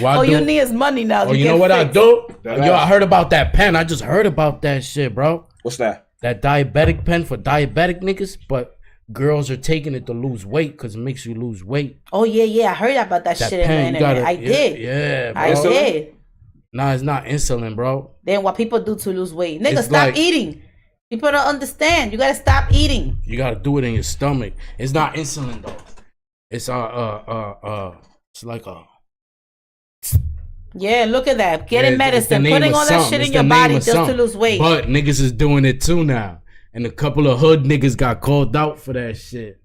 All you need is money now. Oh, you know what I do? That Yo, ass. I heard about that pen. I just heard about that shit, bro. What's that? That diabetic pen for diabetic niggas, but girls are taking it to lose weight because it makes you lose weight. Oh yeah, I heard about that shit in the pen, you internet. gotta, I did. Yeah, bro. I did. Nah, it's not insulin, bro. Then what people do to lose weight? Nigga, It's stop like- eating. People don't understand. You gotta stop eating. You gotta do it in your stomach. It's not insulin though. It's it's like a Yeah, look at that. Getting Yeah, it's the medicine, name putting of all that something. shit It's in the your name body of just to something. lose weight. But niggas is doing it too now. And a couple of hood niggas got called out for that shit.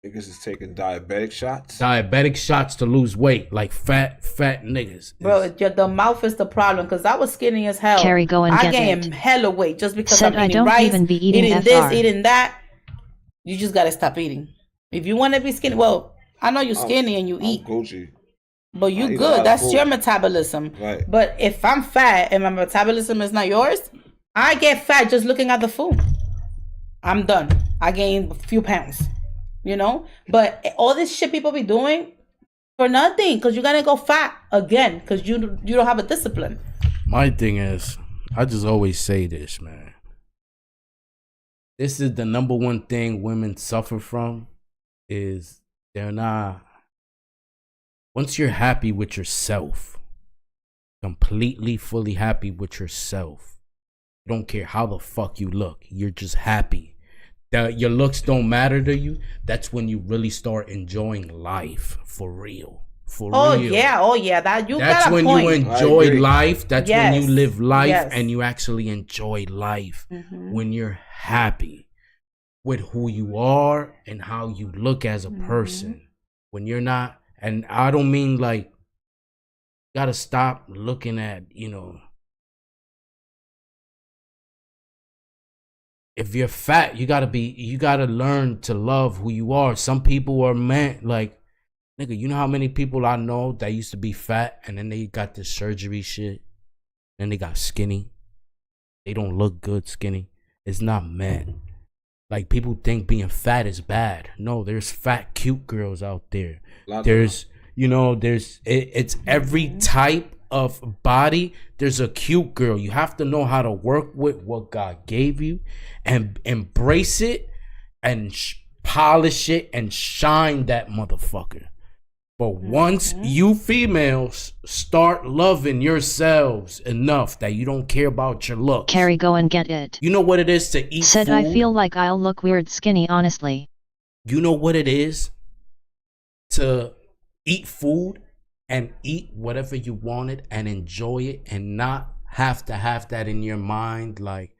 Niggas is taking diabetic shots. Diabetic shots to lose weight, like fat niggas. Bro, the mouth is the problem because I was skinny as hell. Carrie, go and I get gained it. hella weight just because Said I'm I eating don't rice, even be eating this, FR. eating that. You just gotta stop eating. If you want to be skinny, well, I know you're skinny and you eat, Gucci. but I you eat a lot good. of That's food. your metabolism. Right. But if I'm fat and my metabolism is not yours, I get fat just looking at the food. I'm done. I gained a few pounds, you know. But all this shit people be doing for nothing because you're gonna go fat again because you don't have a discipline. My thing is, I just always say this, man. This is the number one thing women suffer from is they're not. Once you're happy with yourself, completely, fully happy with yourself, you don't care how the fuck you look. You're just happy. your looks don't matter to you, that's when you really start enjoying life for real. Oh yeah, that you that's got a when point. you enjoy life. That's when you live life and you actually enjoy life. When you're happy with who you are and how you look as a person. When you're not, and I don't mean like, you gotta stop looking at, you know, if you're fat, you gotta learn to love who you are. Some people are meant like, nigga, you know how many people I know that used to be fat and then they got this surgery shit, then they got skinny. They don't look good skinny. It's not meant. Like, people think being fat is bad. No, there's fat, cute girls out there. There's, you know, it's every type of body. There's a cute girl. You have to know how to work with what God gave you and embrace it and polish it and shine that motherfucker. But once you females start loving yourselves enough that you don't care about your looks. Carrie, go and get it. You know what it is to eat Said food? I feel like I'll look weird skinny, honestly. You know what it is to eat food and eat whatever you wanted and enjoy it and not have to have that in your mind like,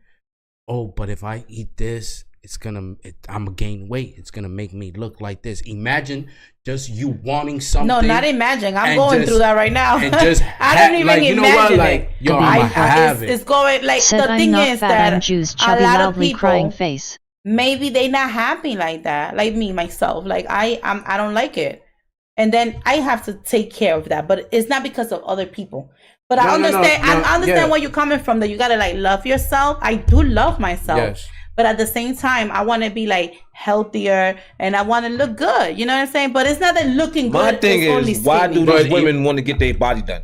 oh, but if I eat this, I'm gonna gain weight. It's gonna make me look like this. Imagine just you wanting something. No, not imagine. I'm going through that right now. And just I don't even like, you know imagine what? Like, it. yo, I'ma have it's going like Said the I'm thing not is fat, that I'm juiced, a chubby, lot of loudly people, crying face. maybe they not happy like that. Like me myself. Like I don't like it, and then I have to take care of that. But it's not because of other people. But I understand. I understand where you're coming from. That you gotta like love yourself. I do love myself. Yes. But at the same time, I want to be like healthier and I want to look good. You know what I'm saying? But it's not that looking good. My thing is, why do these women want to get their body done?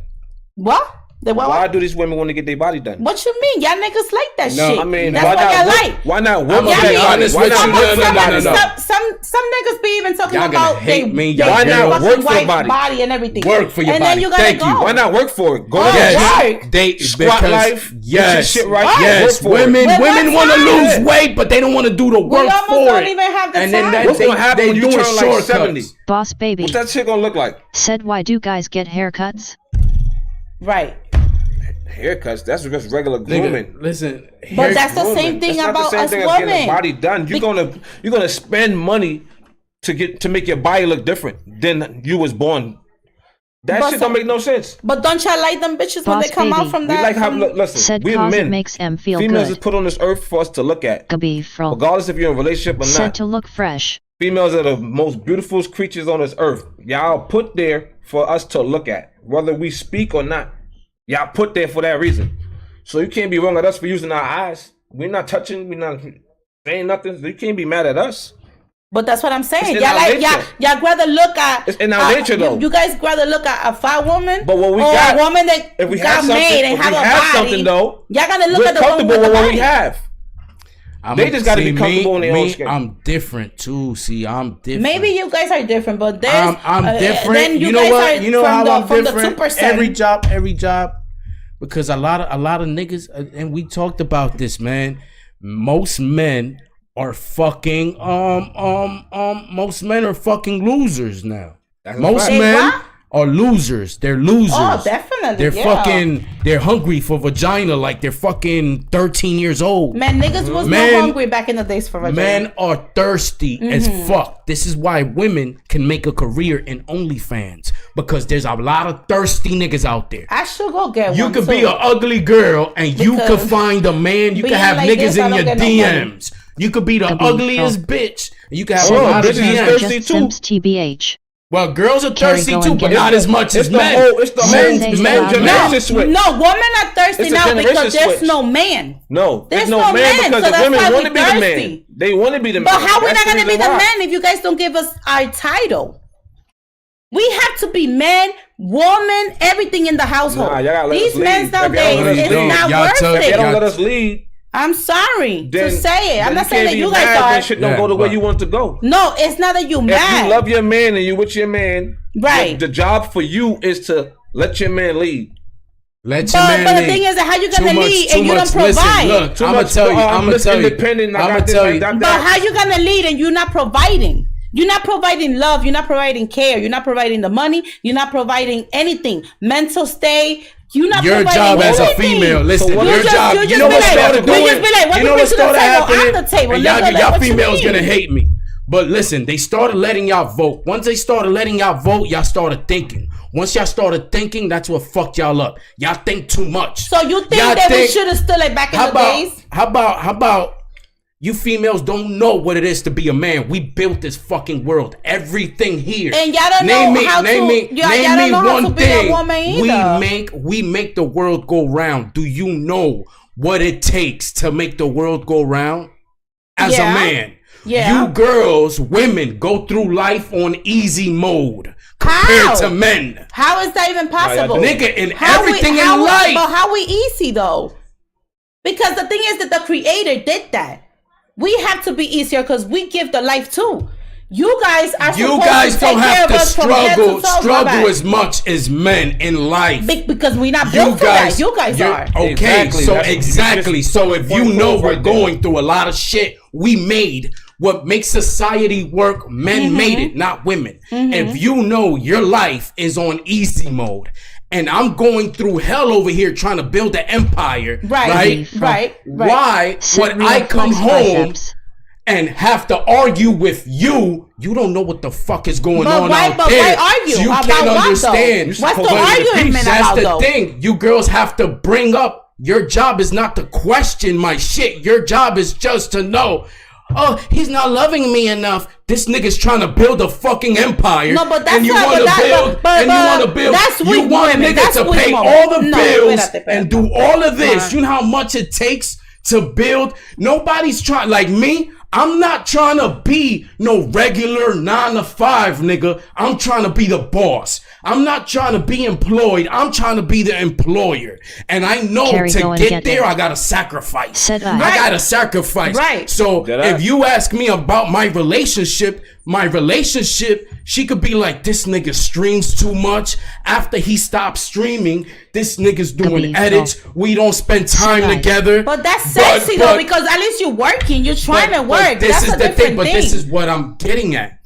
What? Why do these women want to get their body done? What you mean? Y'all niggas like that shit. I mean, that's what y'all like. Why not work I'm gonna be honest with you. No. Some niggas be even talking y'all about hate me. Why not work for your body and everything? Work for your and body. Then you gotta Thank go. you. Why not work for it? Go to work. They squat life. Yes, Get your shit right. yes. Work for it. Women want to lose weight, but they don't want to do the work almost for don't it. even have the and time. then What's gonna happen when you doing turn like 70? Boss baby. What's that shit gonna look like? Said why do guys get haircuts? Right. Haircuts, that's just regular grooming. Nigga, listen, But that's the same thing about us Getting women. a body done. You're gonna spend money to make your body look different than you was born. That shit don't make no sense. But don't y'all like them bitches when Boss they come baby. out from that? We like how listen. Said We're cause men. it makes them feel Females good. is put on this earth for us to look at, regardless if you're in a relationship or Said not. to look fresh. Females are the most beautiful creatures on this earth. Y'all put there for us to look at, whether we speak or not. Y'all put there for that reason. So you can't be wrong at us for using our eyes. We're not touching. We're not saying nothing. So you can't be mad at us. But that's what I'm saying. Y'all rather look at. It's in our nature, though. You guys rather look at a fat woman, but what we or got, a woman that if we got have made and have a body. Something though, y'all gotta look we're at the woman comfortable with what we body. have. They just gotta be comfortable in their own skin. I'm different too. See, I'm different. Maybe you guys are different, but there's I'm different. Then you know what? You know how I'm different. The 2%. Every job. Because a lot of niggas, and we talked about this, man. Most men are fucking most men are fucking losers now. Most men are losers. They're losers. Oh, definitely. They're they're hungry for vagina like they're fucking 13 years old. Man, niggas was not hungry back in the days for vagina. Men are thirsty as fuck. This is why women can make a career in OnlyFans. Because there's a lot of thirsty niggas out there. I should go get one. You could be an ugly girl and you could find a man. You could have like niggas in your DMs. You could be the ugliest bitch. You could have a lot of DMs. Thirsty too. TBH. Well, girls are thirsty Carrie, too, but not as much as men. It's the whole generation switch. No, women are thirsty now because there's no man. No, there's no man because the women want to be the thirsty. man. They want to be the man. But how we not going to be the men if you guys don't give us our title? We have to be men, woman, everything in the household. These men nowadays, it's not worth it. If they don't let us lead, I'm sorry to say it. I'm not saying that you guys are. Shit don't go the way you want to go. No, it's not that you mad. If you love your man and you with your man, right? The job for you is to let your man lead. Let your man But the lead. thing is, that how you gonna lead too and you don't much. provide? Listen, look, Too I'm gonna much, tell you. I'm gonna Miss tell you. Independent, I I'm got gonna this, tell I you. got But that. how you gonna lead and you're not providing? You're not providing love. You're not providing care. You're not providing the money. You're not providing anything. Mental stay. You're not Your providing job as a anything. female, listen, So what your is- job, you you just know be what like- started you doing? just be like, what You we know bring what to the started table? happening? At the table, And nigga, like, y'all what you females mean? gonna hate me. But listen, they started letting y'all vote. Once they started letting y'all vote, y'all started thinking. Once y'all started thinking, that's what fucked y'all up. Y'all think too much. So you think Y'all that we think- should have stood like back in How the about, days? how about you females don't know what it is to be a man? We built this fucking world. Everything here. And y'all don't know how to- y'all don't know how to be a woman either. We make the world go round. Do you know what it takes to make the world go round? As a man. Yeah. You girls, women, go through life on easy mode compared How? to men. How is that even possible? Nigga, in How everything how in life. But how we easy though? Because the thing is that the creator did that. We have to be easier because we give the life too. You guys are You supposed guys to take don't care have of to us from head struggle to toe, struggle Bye-bye. as much as men in life. Because we're not built for that. You guys you're- are. Okay, Exactly, so that's- exactly. So if you point know proof we're right there. going through a lot of shit, we made what makes society work. Men made it, not women. If you know your life is on easy mode, and I'm going through hell over here trying to build an empire, right? Why Sit would real I come flex home biceps. and have to argue with you? You don't know what the fuck is going But on why- out but there. why argue? So you About can't what, though? understand. What's the But argument that's about, the though? thing. You girls have to bring up. Your job is not to question my shit. Your job is just to know. Oh, he's not loving me enough. This nigga's trying to build a fucking empire. No, but that's and you not- want to but that- build. but- and you want to but build. that's You weak want a women. nigga That's to weak pay women. all the No, bills espérate. and do all of this. Right. You know how much it takes to build. Nobody's trying like me. I'm not trying to be no regular 9 to 5 nigga. I'm trying to be the boss. I'm not trying to be employed. I'm trying to be the employer. And I know Carrie, go to and get get there, it. I gotta sacrifice. Said I I. gotta sacrifice. Right. So Did I? if you ask me about my relationship, she could be like, this nigga streams too much. After he stops streaming, this nigga's doing Kabiko. edits. We don't spend time Said I. together. But that's sexy though, but- because at least you're working. You're trying to but work. this That's is a the different thing. But this is what I'm getting at.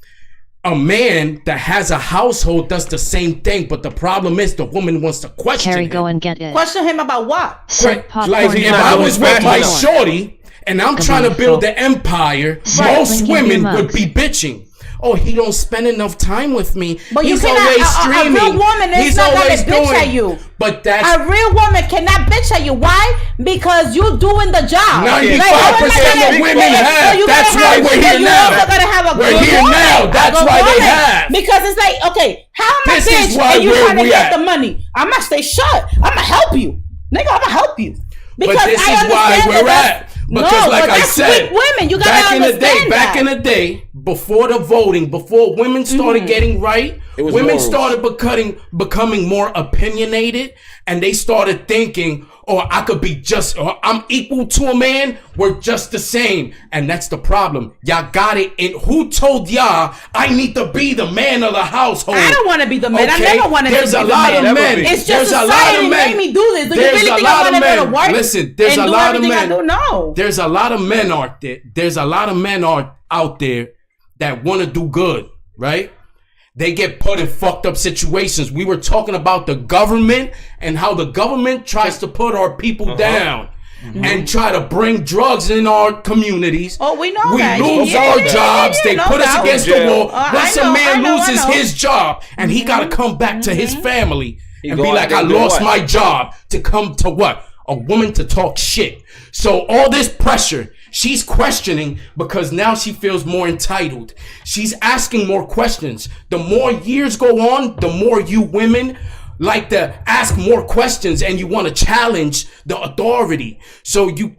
A man that has a household does the same thing, but the problem is the woman wants to question Carrie, him. go and get it. Question him about what? Sit popcorn. Like if down. I was with my Popcorn. shorty and I'm trying to build the empire, most Right. women Right. would be bitching. Oh, he don't spend enough time with me. But you He's cannot. always A streaming. real woman is He's not gonna always bitch doing. at you. But that's A real woman cannot bitch at you. Why? Because you doing the job. 95% of women have. That's why we're here now. You also gotta have a We're good here woman. now. That's A good why they woman. have. Because it's like, okay, how am I This is bitch why and you where trying to we get at. the money? I'm gonna stay shut. I'm gonna help you, nigga. I'm gonna help you. Because But this I is why understand we're that at. Because no, like but I that's said, weak women. You gotta back in the understand day, back that. in the day, before the voting, before women started getting right, was women morals. started becoming more opinionated, and they started thinking, "Oh, I could be just, or I'm equal to a man. We're just the same." And that's the problem. Y'all got it. And who told y'all I need to be the man of the household? I don't want to be the man. Okay? I never wanted to be There's the a lot man. of men. It's There's just a lot of society men. made me do this. Do you There's really a think lot I of want to go to men. work? Listen, there's and a do lot of everything I men. do? No. There's a lot of men out there. There's a lot of men out there that want to do good, right? They get put in fucked up situations. We were talking about the government and how the government tries to put our people down and try to bring drugs in our communities. Oh, we know We that. lose Yeah, our yeah, jobs. yeah, They no put us doubt. against the wall. I Once a know, man I know, loses I know. his job and he got to come back to his family and go be out like, there I and do lost what? my job to come to what? A woman to talk shit. So all this pressure, she's questioning because now she feels more entitled. She's asking more questions. The more years go on, the more you women like to ask more questions and you want to challenge the authority. So you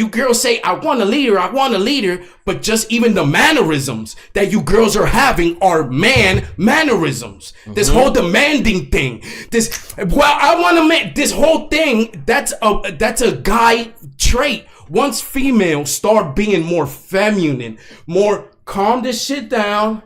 girls say, I want a leader, but just even the mannerisms that you girls are having are man mannerisms. This whole demanding thing, this whole thing, that's a guy trait. Once females start being more feminine, more calm this shit down,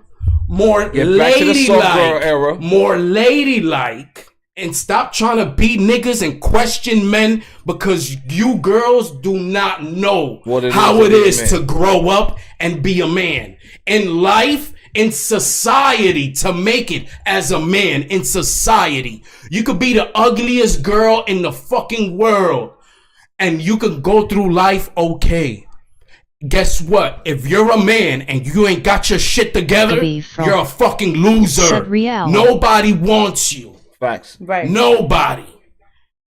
more Get back to the soft girl ladylike, era. more ladylike, And stop trying to beat niggas and question men because you girls do not know how it is to grow up and be a man. In life, in society, to make it as a man in society. You could be the ugliest girl in the fucking world and you could go through life okay. Guess what? If you're a man and you ain't got your shit together, you're a fucking loser. Nobody wants you. Facts. Right. Nobody.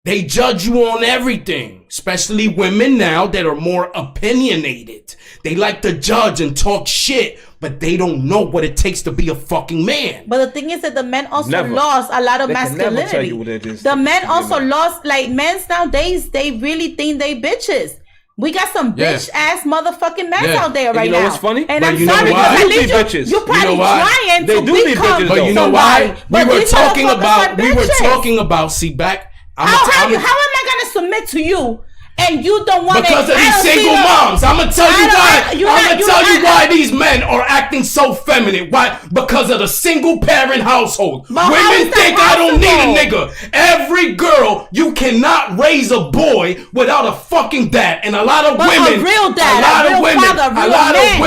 They judge you on everything, especially women now that are more opinionated. They like to judge and talk shit, but they don't know what it takes to be a fucking man. But the thing is that the men also lost a lot of masculinity. Tell you what it is. The men also lost, like, men nowadays, they really think they bitches. We got some bitch ass motherfucking men out there right now. You know what's funny? And I'm sorry because at least you probably trying to become but you know why? We were talking about, see back. How am I gonna submit to you? And you don't want because of these single moms. I'm gonna tell you why. I'm gonna tell you why these men are acting so feminine. Why? Because of the single parent household. Women think I don't need a nigga. Every girl, you cannot raise a boy without a fucking dad. And a lot of women, a real dad, a lot of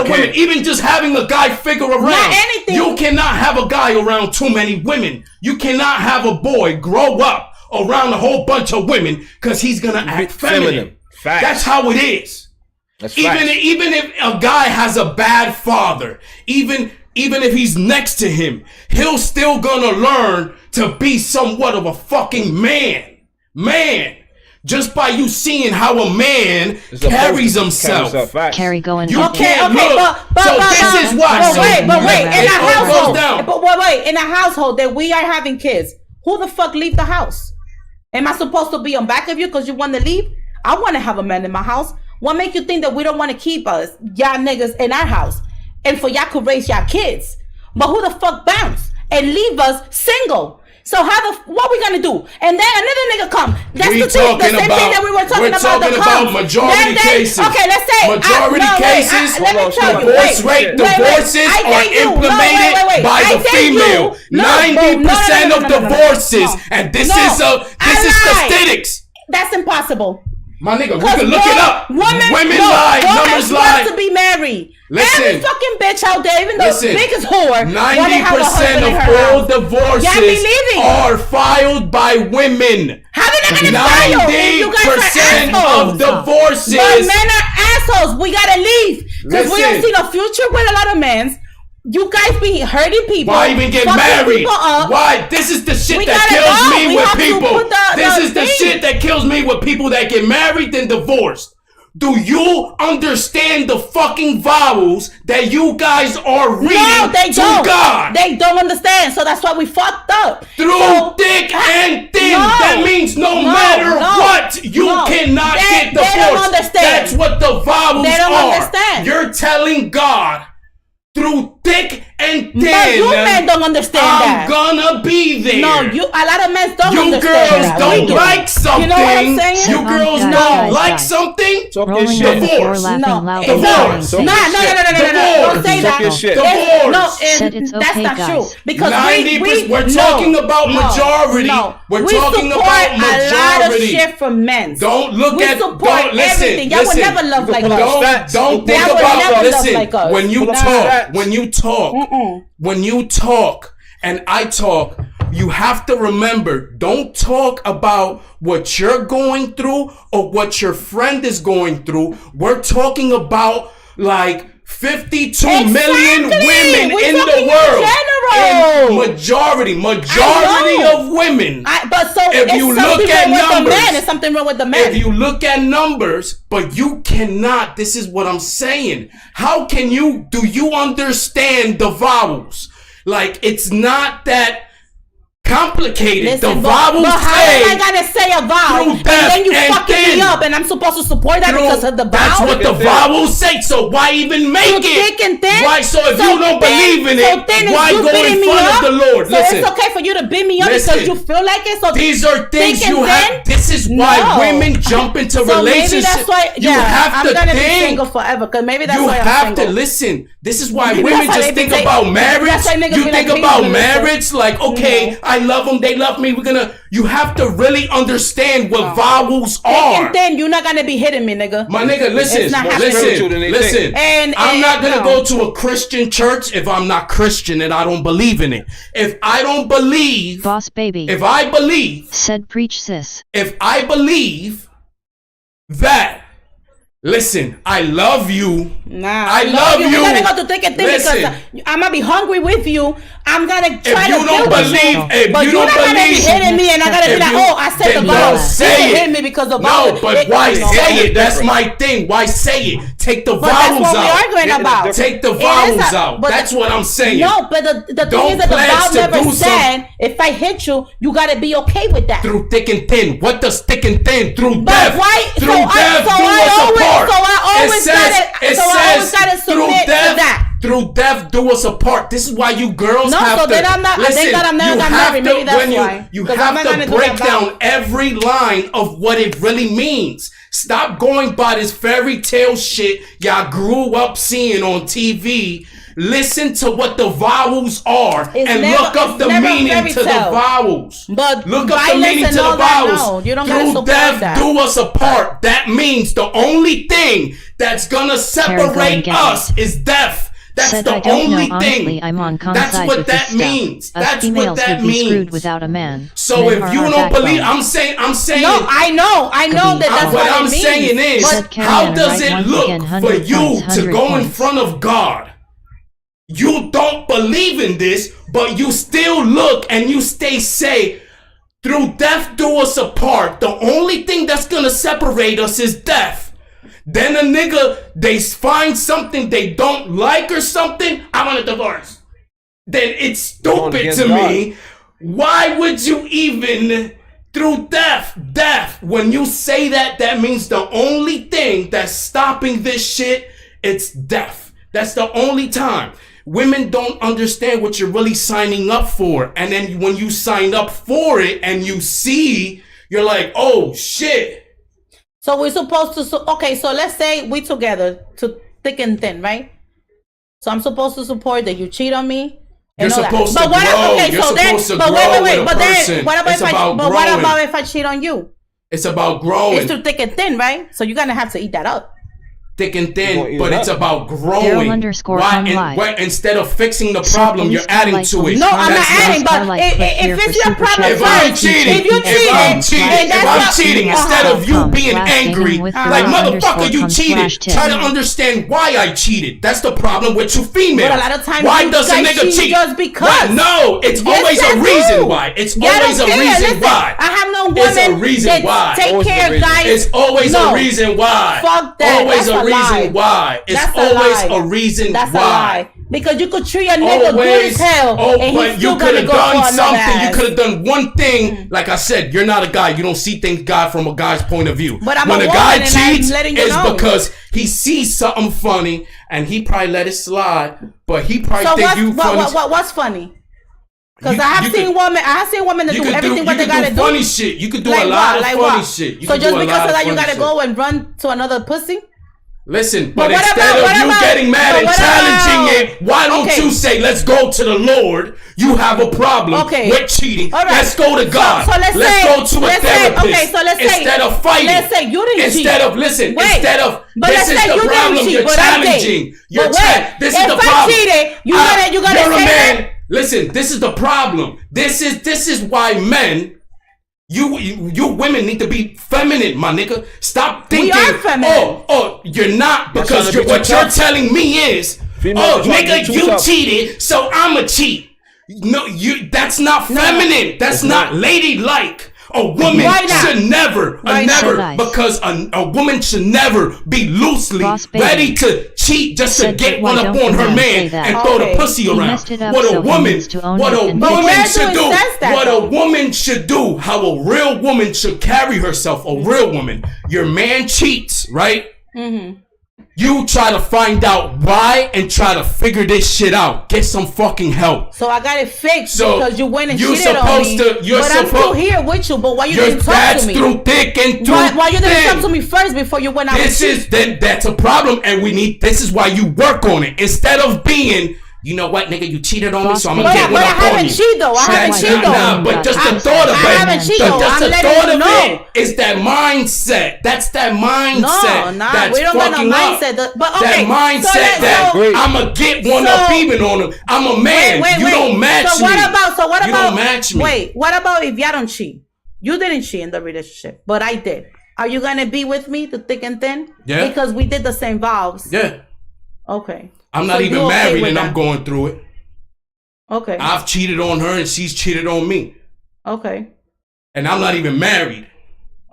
women, even just having a guy figure around. You cannot have a guy around too many women. You cannot have a boy grow up around a whole bunch of women because he's gonna act feminine. That's how it is. Even if a guy has a bad father, even if he's next to him, he'll still gonna learn to be somewhat of a fucking man. Just by you seeing how a man carries himself. Carry going. You can't look. So this is why. Wait, in a household that we are having kids, who the fuck leave the house? Am I supposed to be on back of you because you want to leave? I want to have a man in my house. What make you think that we don't want to keep us, y'all niggas, in our house? And for y'all could raise y'all kids. But who the fuck bounce and leave us single? So what we gonna do? And then another nigga come. That's the same thing that we were talking about. We're talking about majority cases. Okay, let's say majority cases. Divorces are implemented by the female. 90% of divorces, and this is statistics. That's impossible. My nigga, we can look it up. Women lie, numbers lie. To be married. Listen, every fucking bitch out there, even the biggest whore, 90% of all divorces are filed by women. How they not gonna file? 90% of divorces. But men are assholes. We gotta leave because we don't see the future with a lot of men. You guys be hurting people. Why even get married? Why? This is the shit that kills me with people. This is the shit that kills me with people that get married then divorced. Do you understand the fucking vowels that you guys are reading to God? They don't understand, so that's why we fucked up. Through thick and thin. That means no matter what, you cannot get divorced. They don't understand. That's what the vowels they don't are. Understand. You're telling God through thick and thin. But you men don't understand that. I'm gonna be there. No, a lot of men don't understand. You girls don't like something. You know what I'm saying? You girls don't like something. Divorce. No. Don't say that. Divorce. That's not true. Because 90%. We're talking about majority. We're talking about majority. A lot of shit from men. Don't look we at. Don't listen. Everything. Y'all would never love like us. Don't think about. Listen. When you talk and I talk, you have to remember, don't talk about what you're going through or what your friend is going through. We're talking about like 52 million women in the world. Majority of women. But so if you look at numbers, there's something wrong with the men. If you look at numbers, but you cannot, this is what I'm saying. How can you, do you understand the vowels? Like, it's not that complicated. Listen, the vowels but how am I gonna say a vowel and then you fucking me up and I'm supposed to support that because of the vowel? That's what the vowels say. So why even make it? Thick and thin? Why? So if you don't believe in it, why go in front of the Lord? So it's okay for you to beat me up because you feel like it. So these are things you have. This is why women jump into relationships. You have to think. I'm gonna be single forever because maybe that's why I'm single. You have to listen. This is why women just think about marriage. You think about marriage like, okay, I love them, they love me. You have to really understand what vowels are. And then you're not gonna be hitting me, nigga. My nigga, listen. And I'm not gonna go to a Christian church if I'm not Christian and I don't believe in it. If I don't believe, Boss baby. If I believe, said preach sis. If I believe that, listen, I love you. I love you. We're gonna go to take a thing because I'm gonna be hungry with you. I'm gonna try to build you. But you're not gonna be hitting me and I'm gonna be like, oh, I said the vowel. Say it. Hit me because the vowel. No, but why say it? That's my thing. Why say it? Take the vowels out. That's what we're arguing about. Take the vowels out. That's what I'm saying. No, but the thing is that the vowel never said, if I hit you, you gotta be okay with that. Through thick and thin. What does thick and thin? Through death. Through death do us apart. It says through death. Through death do us apart. This is why you girls have to. Then I'm not. Listen, thank God I'm never got married. Maybe that's why. You have to break down every line of what it really means. Stop going by this fairy tale shit y'all grew up seeing on TV. Listen to what the vowels are and look up the meaning to the vowels. But look up the meaning to the vowels. No, you don't Through death do us apart. That means the only thing that's gonna separate us is death. That's the only thing. I'm on That's what that means. That's what that means. Screwed without a man. So if you don't believe, I'm saying. No, I know that's what I'm saying is, how does it look for you to go in front of God? You don't believe in this, but you still look and you say, through death do us apart. The only thing that's gonna separate us is death. Then a nigga, they find something they don't like or something, I want a divorce. Then it's stupid to me. Why would you even, through death, when you say that, that means the only thing that's stopping this shit, it's death. That's the only time. Women don't understand what you're really signing up for. And then when you sign up for it and you see, you're like, oh shit. So we're supposed to, okay, so let's say we together to thick and thin, right? So I'm supposed to support that you cheat on me. You're supposed to grow. You're supposed to grow with a person. What about if I cheat on you? It's about growing. It's through thick and thin, right? So you're gonna have to eat that up. Thick and thin, but it's about growing. Why, instead of fixing the problem, you're adding to it. No, I'm not adding, but if it's your problem, if I'm cheating, instead of you being angry, like motherfucker, you cheated. Try to understand why I cheated. That's the problem with you females. But a lot of times, why does a nigga cheat? Just because. No, it's always a reason why. It's always a reason why. I have no woman. It's a reason why. Take care of guys. It's always a reason why. Fuck that. Always a reason why. It's always a reason why. Why. Because you could treat a nigga good as hell. But you could have done something. You could have done one thing. Like I said, you're not a guy. You don't see things God from a guy's point of view. But when a guy cheats, it's because he sees something funny and he probably let it slide. But he probably think you funny. What's funny? Because I have seen women that do everything what they gotta do. Funny shit. You could do a lot of funny shit. So just because of that, you gotta go and run to another pussy? Listen, but instead of you getting mad and challenging it, why don't you say, let's go to the Lord? You have a problem with cheating. Let's go to God. Let's go to a therapist. Instead of fighting. Let's say you didn't cheat. Instead of, listen, this is the problem you're challenging. This is the problem. You gotta say that. Listen, this is the problem. This is why men, you women need to be feminine, my nigga. Stop thinking, you're not, because what you're telling me is, nigga, you cheated, so I'ma cheat. No, that's not feminine. That's not ladylike. A woman should never, because a woman should never be loosely ready to cheat just to get one up on her man and throw the pussy around. What a woman should do, how a real woman should carry herself, a real woman. Your man cheats, right? Mm-hmm. You try to find out why and try to figure this shit out. Get some fucking help. So I got it fixed because you went and cheated on me. I'm still here with you. But why you didn't talk to me? Through thick and through why you didn't talk to me first before you went out? That's a problem, and this is why you work on it instead of being you know what, nigga, you cheated on me, so I'm gonna But get one I up on haven't you. cheated though. I haven't cheated though. But just the thought of I haven't cheated though. just I'm the thought letting of you it know. is that mindset. That's that mindset. No, that's we don't got no fucking up. mindset. But okay, that mindset that I'ma get one up even on him. I'm a man. You don't match me. So what about? You don't match me. Wait, what about if y'all don't cheat? You didn't cheat in the relationship, but I did. Are you gonna be with me through thick and thin? Yeah. Because we did the same vows. Yeah. Okay. I'm not even married and I'm going through it. Okay. I've cheated on her and she's cheated on me. Okay. And I'm not even married.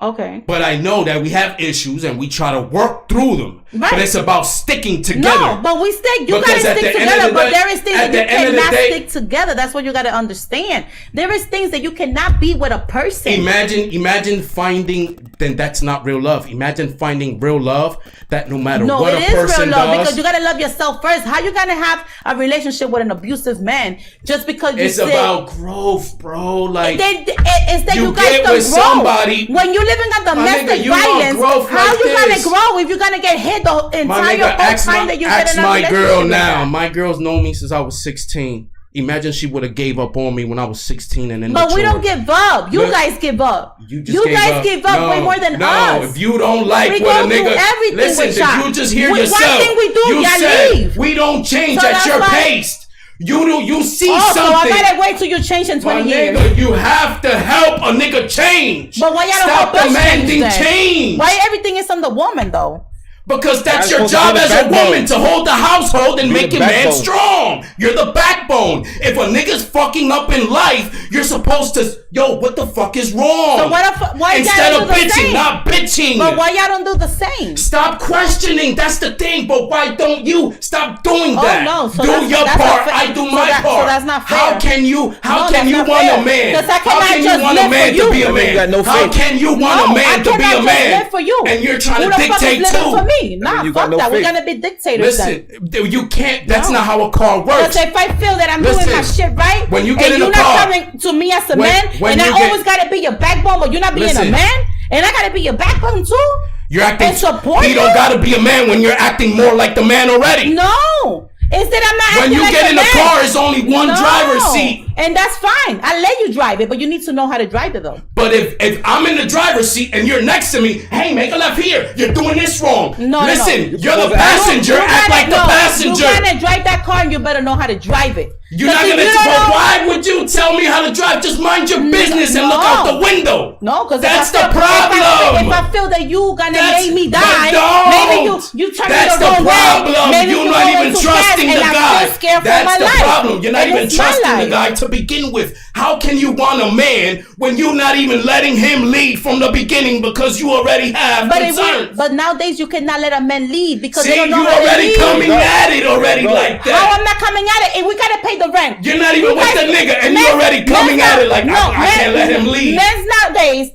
Okay. But I know that we have issues and we try to work through them. Right. But it's about sticking together. No, but we stick. You gotta stick together. But there is things that you cannot stick together. That's what you gotta understand. There is things that you cannot be with a person. Imagine finding. Then that's not real love. Imagine finding real love that no matter what a person does. No, it is real love because you gotta love yourself first. How you gonna have a relationship with an abusive man just because you? It's about growth, bro. Like it's that you guys get can with grow. Somebody when you're living at domestic violence, how you gonna grow if you're gonna get hit the entire whole time that you're in a relationship? My girl now. My girl's known me since I was 16. Imagine she would have gave up on me when I was 16 and then. But we don't give up. You guys give up. You guys give up way more than us. No, if you don't like what a nigga, listen, did you just hear yourself? One thing we do, you said leave. We don't change at your pace. You see something. So I gotta wait till you change in 20 years. Nigga, you have to help a nigga change. But why y'all don't Stop help us demanding change? Why everything is on the woman though? Because that's your job as a woman, to hold the household and make your man strong. You're the backbone. If a nigga's fucking up in life, you're supposed to, what the fuck is wrong? So why instead y'all of do the bitching, same? not bitching. But why y'all don't do the same? Stop questioning. That's the thing. But why don't you stop doing that? No. So do your part. I do my part. So that's not fair. How can you want a man? Because I How cannot can just you want a man to be a man? How can you want a man to be a man? For you. And you're trying to dictate too. For me. Nah, fuck that. We're gonna be dictators. Listen, you can't. That's not how a car works. Because if I feel that I'm doing my shit right, when you get in a car, you're not coming to me as a man, and I always gotta be your backbone, but you're not being a man, and I gotta be your backbone too. You're acting. Support you don't gotta be a man when you're acting more like the man already. No. Instead, I'm not when you like get in the car, it's only one driver's seat. And that's fine. I let you drive it, but you need to know how to drive it though. But if I'm in the driver's seat and you're next to me, hey, make a left here. You're doing this wrong. Listen, you're the passenger. Act like the passenger. You gotta drive that car and you better know how to drive it. You're not gonna. Why would you tell me how to drive? Just mind your business and look out the window. No, because that's the problem. If I feel that you gonna make me die, maybe you turn me the wrong way. Maybe you're not even trusting the guy. That's the problem. You're not even trusting the guy to begin with. How can you want a man when you're not even letting him lead from the beginning because you already have concerns? But nowadays you cannot let a man lead because see, they don't know you how already to lead. coming at it already like that. How I'm not coming at it? And we gotta pay the rent. You're not even with the nigga and you're already coming at it like I can't let him lead. Men nowadays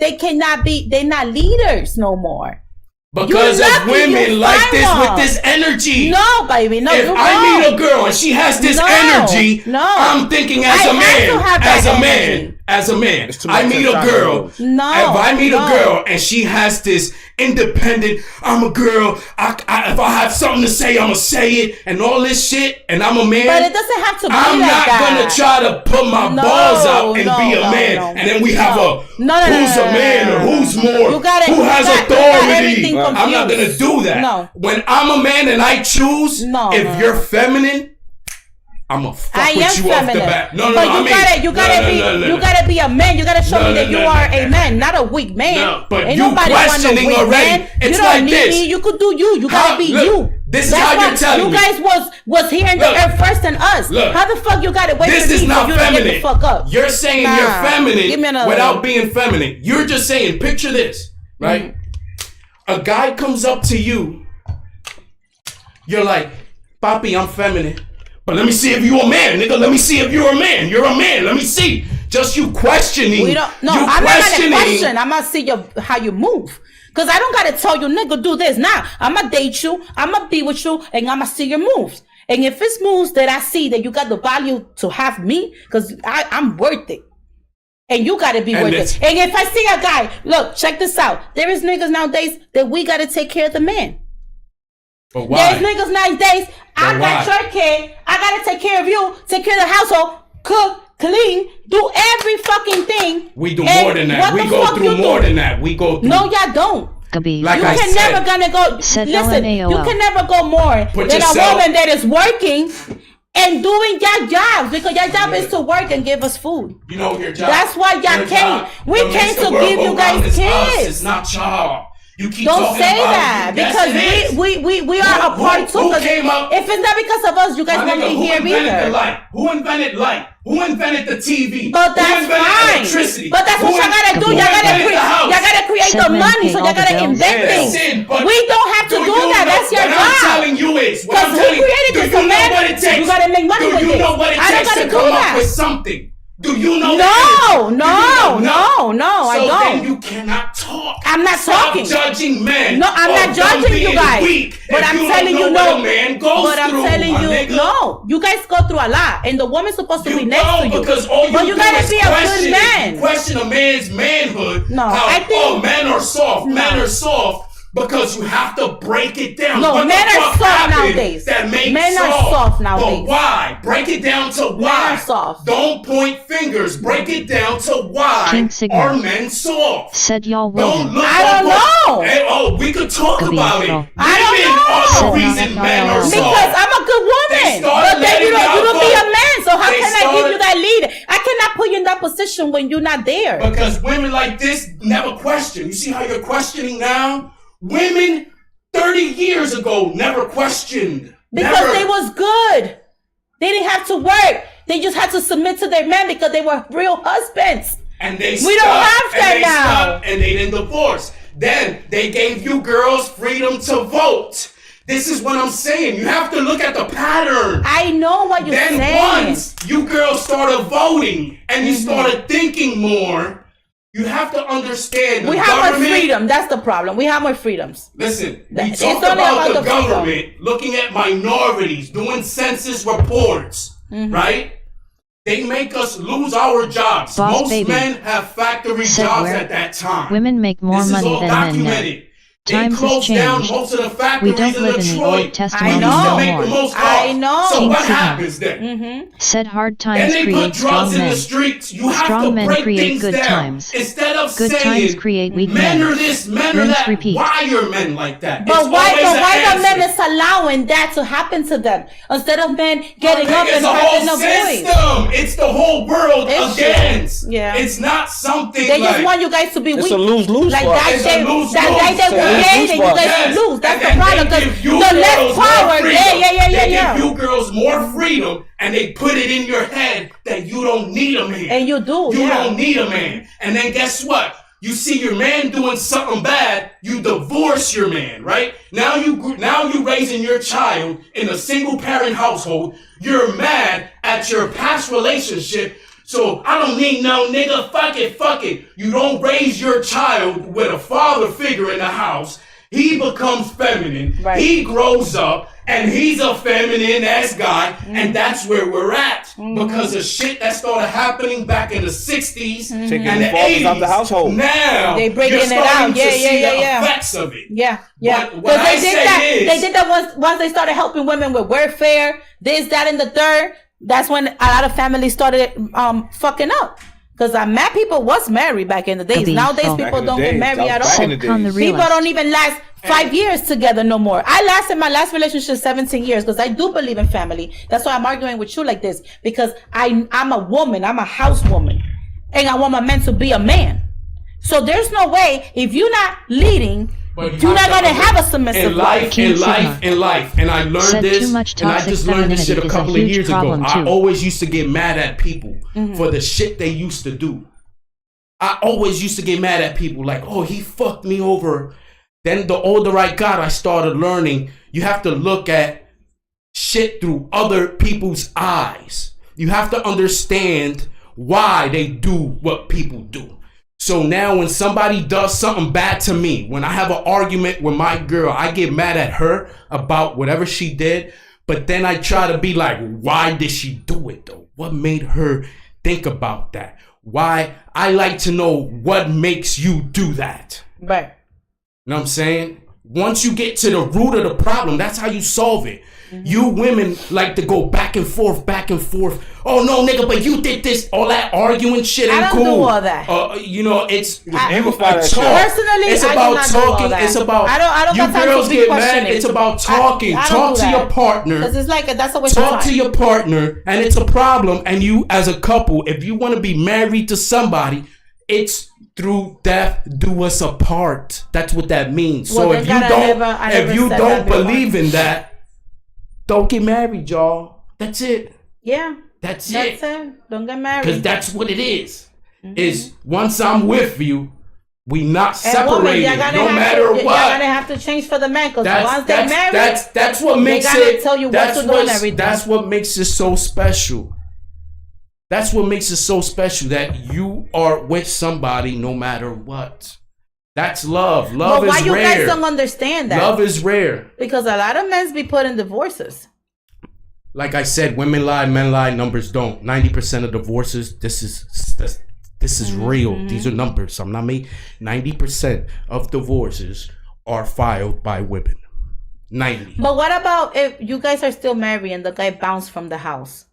they're not leaders no more. Because of women like this with this energy. No, baby, no. If I meet a girl and she has this energy, I'm thinking as a man. I meet a girl. If I meet a girl and she has this independent, I'm a girl. If I have something to say, I'ma say it and all this shit. And I'm a man. But it doesn't have to be I'm like not that. gonna try to put my balls out and be a man. And then we have who's a man or who's more, who has authority. I'm not gonna do that. No. When I'm a man and I choose, if you're feminine, I'm gonna fuck with you off the bat. No, you gotta be a man. You gotta show me that you are a man, not a weak man. No, but ain't you nobody questioning want a weak already. man. It's you don't like need this. me. You could do you. You gotta be you. This is how you're telling me. You guys was here in the earth first than us. How the fuck you gotta wait this for is me not for you feminine. to get the fuck up? You're saying you're feminine without being feminine. You're just saying, picture this, right? A guy comes up to you. You're like, Papi, I'm feminine. But let me see if you're a man, nigga. Let me see if you're a man. You're a man. Let me see. Just you questioning. I'm not gonna question. I'm gonna see how you move. Cause I don't gotta tell you, nigga, do this. Nah, I'ma date you. I'ma be with you, and I'ma see your moves. And if it's moves that I see that you got the value to have me, cause I'm worth it. And you gotta be worth it. And if I see a guy, look, check this out. There is niggas nowadays that we gotta take care of the man. But why? There's niggas nowadays. I got your kid. I gotta take care of you, take care of the household, cook, clean, do every fucking thing. We do more than that. We go through more than that. We go through. No, y'all don't. Like you I can said, never gonna go. Said Listen, LMAOL. you can never go more than a woman that is working and doing your jobs, because your job is to work and give us food. You know your job. That's why y'all came. We came to give you guys kids. It's not y'all. You keep Don't talking say about that, you. Yes, because we are a part too. Who came up? If it's not because of us, you guys won't be here either. Who invented light? Who invented the TV? But that's fine. Electricity? But that's what y'all gotta do. Y'all gotta create the money, so y'all gotta invent things. We don't have to do that. That's your job. What I'm telling you is, because who created this, man? You gotta make money with this. Do you know what it takes to come up with something? Do you know? No, I so don't. Then you cannot talk. I'm not talking. Stop judging men. No, I'm not judging you guys. But I'm telling you, no. But I'm telling you, no. You guys go through a lot, and the woman's supposed to be next to you. Because all but you gotta be a good man. Question a man's manhood. No, I think men are soft. No. Men are soft. Because you have to break it down. No, what men are soft nowadays. That makes men are soft nowadays. But why? Break it down to why. Men are soft. Don't point fingers. Break it down to why are men soft. Said y'all don't look I don't know. Hey, we could talk about it. I don't know. Women are the reason men are soft. Because I'm a good woman. But then you don't be a man. So how can I give you that lead? I cannot put you in that position when you're not there. Because women like this never question. You see how you're questioning now? Women 30 years ago never questioned. Because they was good. They didn't have to work. They just had to submit to their men because they were real husbands. And we don't have that now. And they didn't divorce. Then they gave you girls freedom to vote. This is what I'm saying. You have to look at the pattern. I know what you're saying. Then once you girls started voting and you started thinking more, you have to understand we have more freedom. That's the problem. We have more freedoms. Listen, we talk about the government looking at minorities, doing census reports, right? They make us lose our jobs. Most men have factory jobs at that time. Women make more money than men now. Times has changed. Most of the factories we don't live in the Old Testament anymore. I know. So what happens then? Said hard times and create strong men. In the streets. You have strong to men break create good down. times. Instead of good saying, times create weak men men. are this, men are Rinse, that. repeat. Why are men like that? But why the men is allowing that to happen to them instead of men getting up and having a voice? It's the whole world against. Yeah. It's not something. They just want you guys to be weak. It's a lose-lose. Like that they were and you guys lose. That's the problem. Because the less power. They give you girls more freedom, and they put it in your head that you don't need a man. And you do. You don't need a man. And then guess what? You see your man doing something bad, you divorce your man, right? Now you raising your child in a single parent household. You're mad at your past relationship. So I don't need no nigga. Fuck it. You don't raise your child with a father figure in the house. He becomes feminine. Right. He grows up and he's a feminine ass guy. And that's where we're at. Because of shit that started happening back in the 60s and the 80s. Out the household. Now they breaking it out. The effects of it. Yeah. Because they did that once they started helping women with welfare, this, that, and the third. That's when a lot of families started fucking up. Because mad people was married back in the days. Nowadays, people don't get married at all. People don't even last 5 years together no more. I lasted my last relationship 17 years because I do believe in family. That's why I'm arguing with you like this. Because I'm a woman. I'm a housewoman. And I want my man to be a man. So there's no way, if you're not leading, you're not going to have a submissive life. In life. And I learned this, and I just learned this shit a couple of years ago. I always used to get mad at people for the shit they used to do. I always used to get mad at people like, oh, he fucked me over. Then the older I got, I started learning you have to look at shit through other people's eyes. You have to understand why they do what people do. So now when somebody does something bad to me, when I have an argument with my girl, I get mad at her about whatever she did. But then I try to be like, why did she do it though? What made her think about that? Why? I like to know what makes you do that. Right. You know what I'm saying? Once you get to the root of the problem, that's how you solve it. You women like to go back and forth, back and forth. Oh no, nigga, but you did this. All that arguing shit ain't I don't cool. do all that. You know, it's Amplify that shit. Personally, it's I do about not do all talking. that. It's about I don't you got time girls to be get mad. questioning. It's about talking. I don't Talk do to that. your partner. Because it's like that's a waste of Talk time. to your partner, and it's a problem. And you, as a couple, if you want to be married to somebody, it's through death do us apart. That's what that means. Well, So if you don't believe in that, don't get married, y'all. That's it. Yeah. That's it. Don't get married. Because that's what it is. Is once I'm with you, we not separated. No matter what. You're gonna have to change for the man. Because once they're married, that's what makes they gotta it. tell you what to do and everything. That's what makes it so special. That's what makes it so special, that you are with somebody no matter what. That's love. Love is rare. But why you guys don't understand that? Love is rare. Because a lot of men be put in divorces. Like I said, women lie, men lie, numbers don't. 90% of divorces, this is real. These are numbers. I'm not making 90% of divorces are filed by women. 90. But what about if you guys are still married and the guy bounced from the house?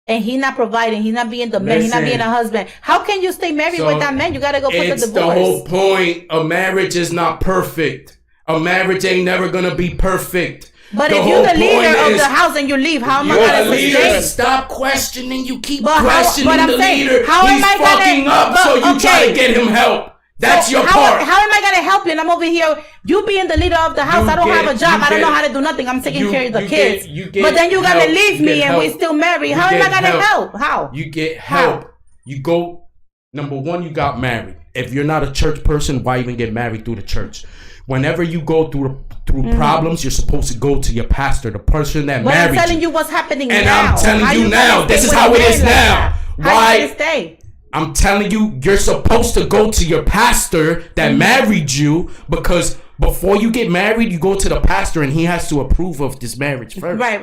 And he's not providing, he's not being the man, he's not being a husband. How can you stay married with that man? You gotta go put the divorce. It's the whole point. A marriage is not perfect. A marriage ain't never gonna be perfect. But if you're the leader of the house and you leave, how am I gonna sustain? Stop questioning. You keep questioning the leader. How He's fucking up, so you try to get him help. That's your part. How am I gonna help you? And I'm over here. You being the leader of the house. I don't have a job. I don't know how to do nothing. I'm taking care of the kids. But then you're gonna leave me and we still married. How am I gonna help? How? You get help. You go. Number one, you got married. If you're not a church person, why even get married through the church? Whenever you go through problems, you're supposed to go to your pastor, the person that married you. But I'm telling you what's happening now. And I'm telling you now. This is how it is now. How you gonna stay? I'm telling you, you're supposed to go to your pastor that married you, because before you get married, you go to the pastor and he has to approve of this marriage first. Right.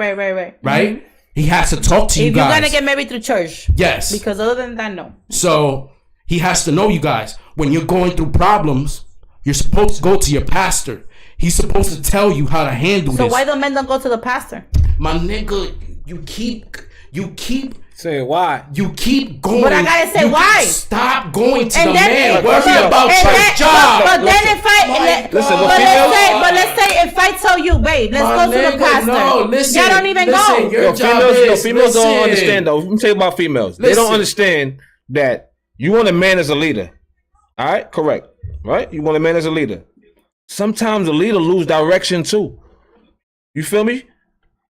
Right? He has to talk to you guys. If you're gonna get married through church. Yes. Because other than that, no. So he has to know you guys. When you're going through problems, you're supposed to go to your pastor. He's supposed to tell you how to handle this. So why the men don't go to the pastor? My nigga, you keep say why? You keep going. But I gotta say why. Stop going to the man. Worry about church job. But then if let's say if I tell you, babe, let's go to the pastor. No, listen. Y'all don't even go. Your females don't understand though. Let me tell you about females. They don't understand that you want a man as a leader. All right, correct. Right? You want a man as a leader. Sometimes the leader lose direction too. You feel me?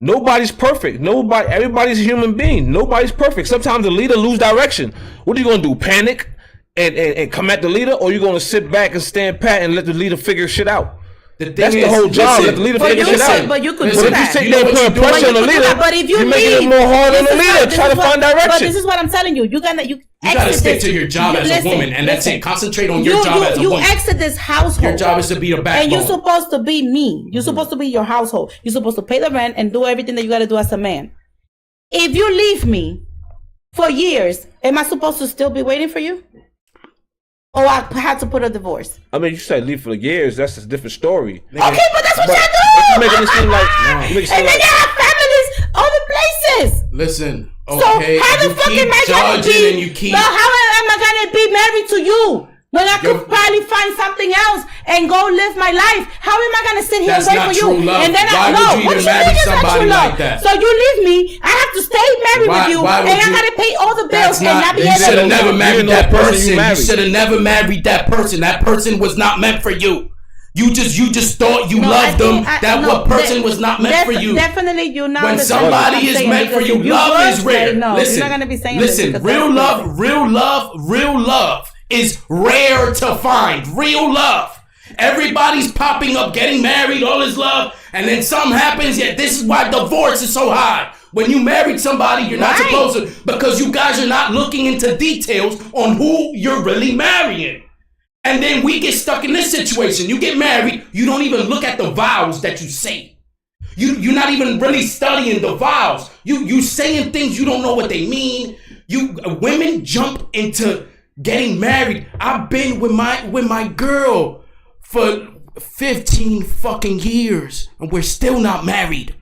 Nobody's perfect. Everybody's a human being. Nobody's perfect. Sometimes the leader lose direction. What are you gonna do? Panic and come at the leader, or you gonna sit back and stand pat and let the leader figure shit out? That's the whole job. Let the leader figure shit out. But you could do that. If you sit there and put pressure on the leader, but if you making it more hard on the leader. Try to find direction. But this is what I'm telling you. You gotta stick to your job as a woman, and that's it. Concentrate on your job as a woman. You exit this household. Your job is to be the backbone. And you're supposed to be me. You're supposed to be your household. You're supposed to pay the rent and do everything that you gotta do as a man. If you leave me for years, am I supposed to still be waiting for you? Or I had to put a divorce? I mean, you said leave for the years. That's a different story. Okay, but that's what y'all do. You're making it seem like, and then you have families other places. Listen, okay, so how the fuck am I gonna be? And you keep. But how am I gonna be married to you when I could probably find something else and go live my life? How am I gonna sit here and wait for you? Love. And then Why would you even marry somebody like that? So you leave me, I have to stay married with you, and I gotta pay all the bills and not be able to. You should have never married that person. You should have never married that person. That person was not meant for you. You just thought you loved them. That person was not meant for you. Definitely, you're not. When somebody is meant for you, love is rare. Listen, you're not gonna be saying listen. Real love is rare to find. Real love. Everybody's popping up, getting married, all this love, and then something happens. Yet this is why divorce is so high. When you married somebody, you're not supposed to, because you guys are not looking into details on who you're really marrying. And then we get stuck in this situation. You get married, you don't even look at the vows that you say. You're not even really studying the vows. You saying things you don't know what they mean. Women jump into getting married. I've been with my girl for 15 fucking years and we're still not married.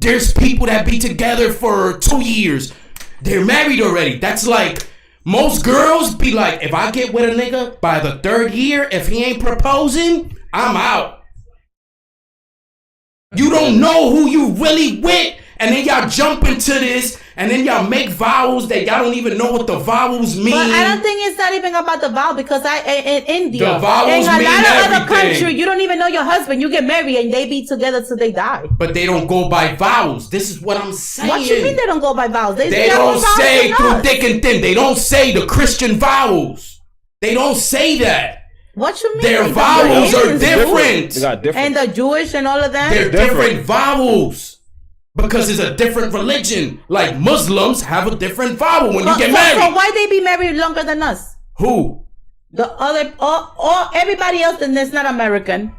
There's people that be together for 2 years. They're married already. That's like, most girls be like, if I get with a nigga by the 3rd year, if he ain't proposing, I'm out. You don't know who you really with, and then y'all jump into this, and then y'all make vows that y'all don't even know what the vowels mean. But I don't think it's not even about the vow, because in India, The vowels in a mean lot of other everything. countries, you don't even know your husband. You get married and they be together till they die. But they don't go by vowels. This is what I'm saying. What you mean they don't go by vows? They have don't more vows say than through us. thick and thin. They don't say the Christian vowels. They don't say that. What you mean? Their Like, vowels the are Indians different. They got different. and the Jewish and all of them. They're different vowels. Because it's a different religion. Like Muslims have a different vowel when you get married. So why they be married longer than us? Who? The other, all everybody else that's not American.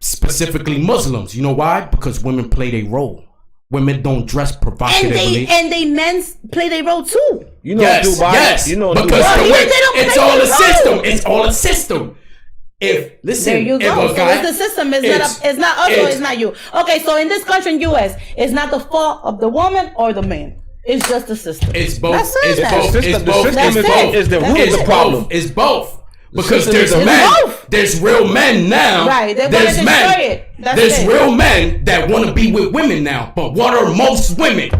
Specifically Muslims. You know why? Because women play their role. Women don't dress provocatively. And they men play their role too. You know Yes, Dubai. yes. You know because Dubai. the Even way, they don't it's play all a their system. role. It's all a system. If listen, There you if go. a So guy, it's the system. It's not us or it's not you. Okay, so in this country, in US, it's not the fault of the woman or the man. It's just the system. It's both. That's it It's then. both. The It's system- both. the It's system both. is the root It's of the problem. both. It's both. Because system there's is- men. It's both. There's real men now. Right, they wanna There's destroy men. it. That's There's it. real men that want to be with women now. But what are most women?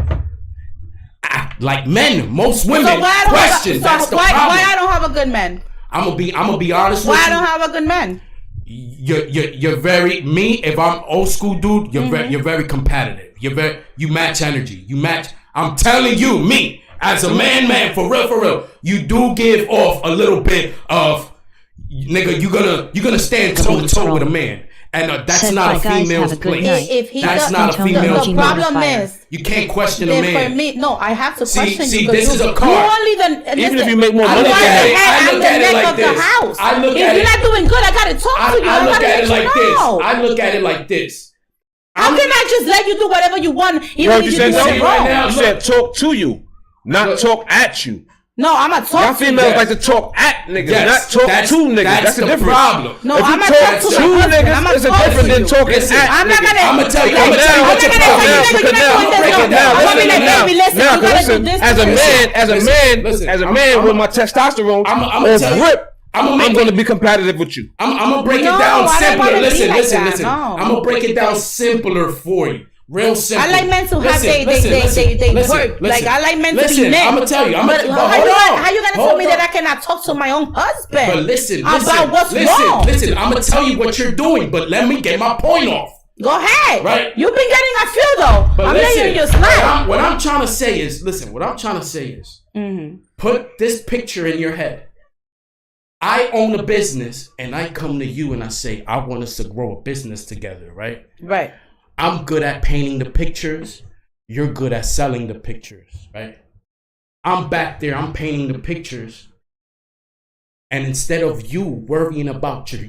Like men, most women So why I don't question. have That's the why problem. I don't have a good man? I'm gonna be honest Why with I you. don't have a good man? You're very me. If I'm old school dude, Mm-hmm. you're very competitive. You match energy. You match. I'm telling you, me as a man, for real. You do give off a little bit of nigga. You're gonna stand toe to toe with a man, and that's Said not a bye, guys, female's have a good place. night. If he That's does- not a the female's The place. problem fire. is, You can't question a then man. for me, no, I have to See- question see, you. 'cause this is a you car. only Even if you make more I money look than at him. it. I I'm look the at it neck like of the this. house. I look if at you're it. not doing good, I gotta talk to you. I look gotta at it let like you this. know. I look at it like this. How can I just let you do whatever you want, You even heard if you you said do no? it right wrong? now. You said talk to you, not Look. talk at you. No, I'm gonna Y'all talk to you. females Yes. like to talk at niggas, Yes, not talk that's- to niggas. that's That's the the difference. problem. No, If you I'ma talk talk to to my husband. niggas, I'ma it's a talk different to than you. talking Listen, at I'm not niggas. gonna. I'ma tell you Now, what your I'm not problem gonna tell you, is. nigga, you're not doing this, break no. it down. I'm gonna be Listen, like, now. baby, listen, Now, you gotta listen, do this. as a this. man with my testosterone I'ma on tell you- grip, I'ma I'm make going to it- be competitive with you. I'm gonna break No, it down I don't simpler. wanna be Listen. like that, no. I'm gonna break it down simpler for you. Real simple. I like men to have Listen, they work. Like I like men to be men. I'm gonna tell you. But Hold how you on. gonna tell me that I cannot talk to my own husband? But listen, about what's wrong? Listen, I'm gonna tell you what you're doing, but let me get my point off. Go ahead. Right. You've been getting a feel though. But I'm listen, letting you slide. what I'm trying to say is, put this picture in your head. I own a business, and I come to you and I say, I want us to grow a business together, right? Right. I'm good at painting the pictures. You're good at selling the pictures, right? I'm back there, I'm painting the pictures. And instead of you worrying about your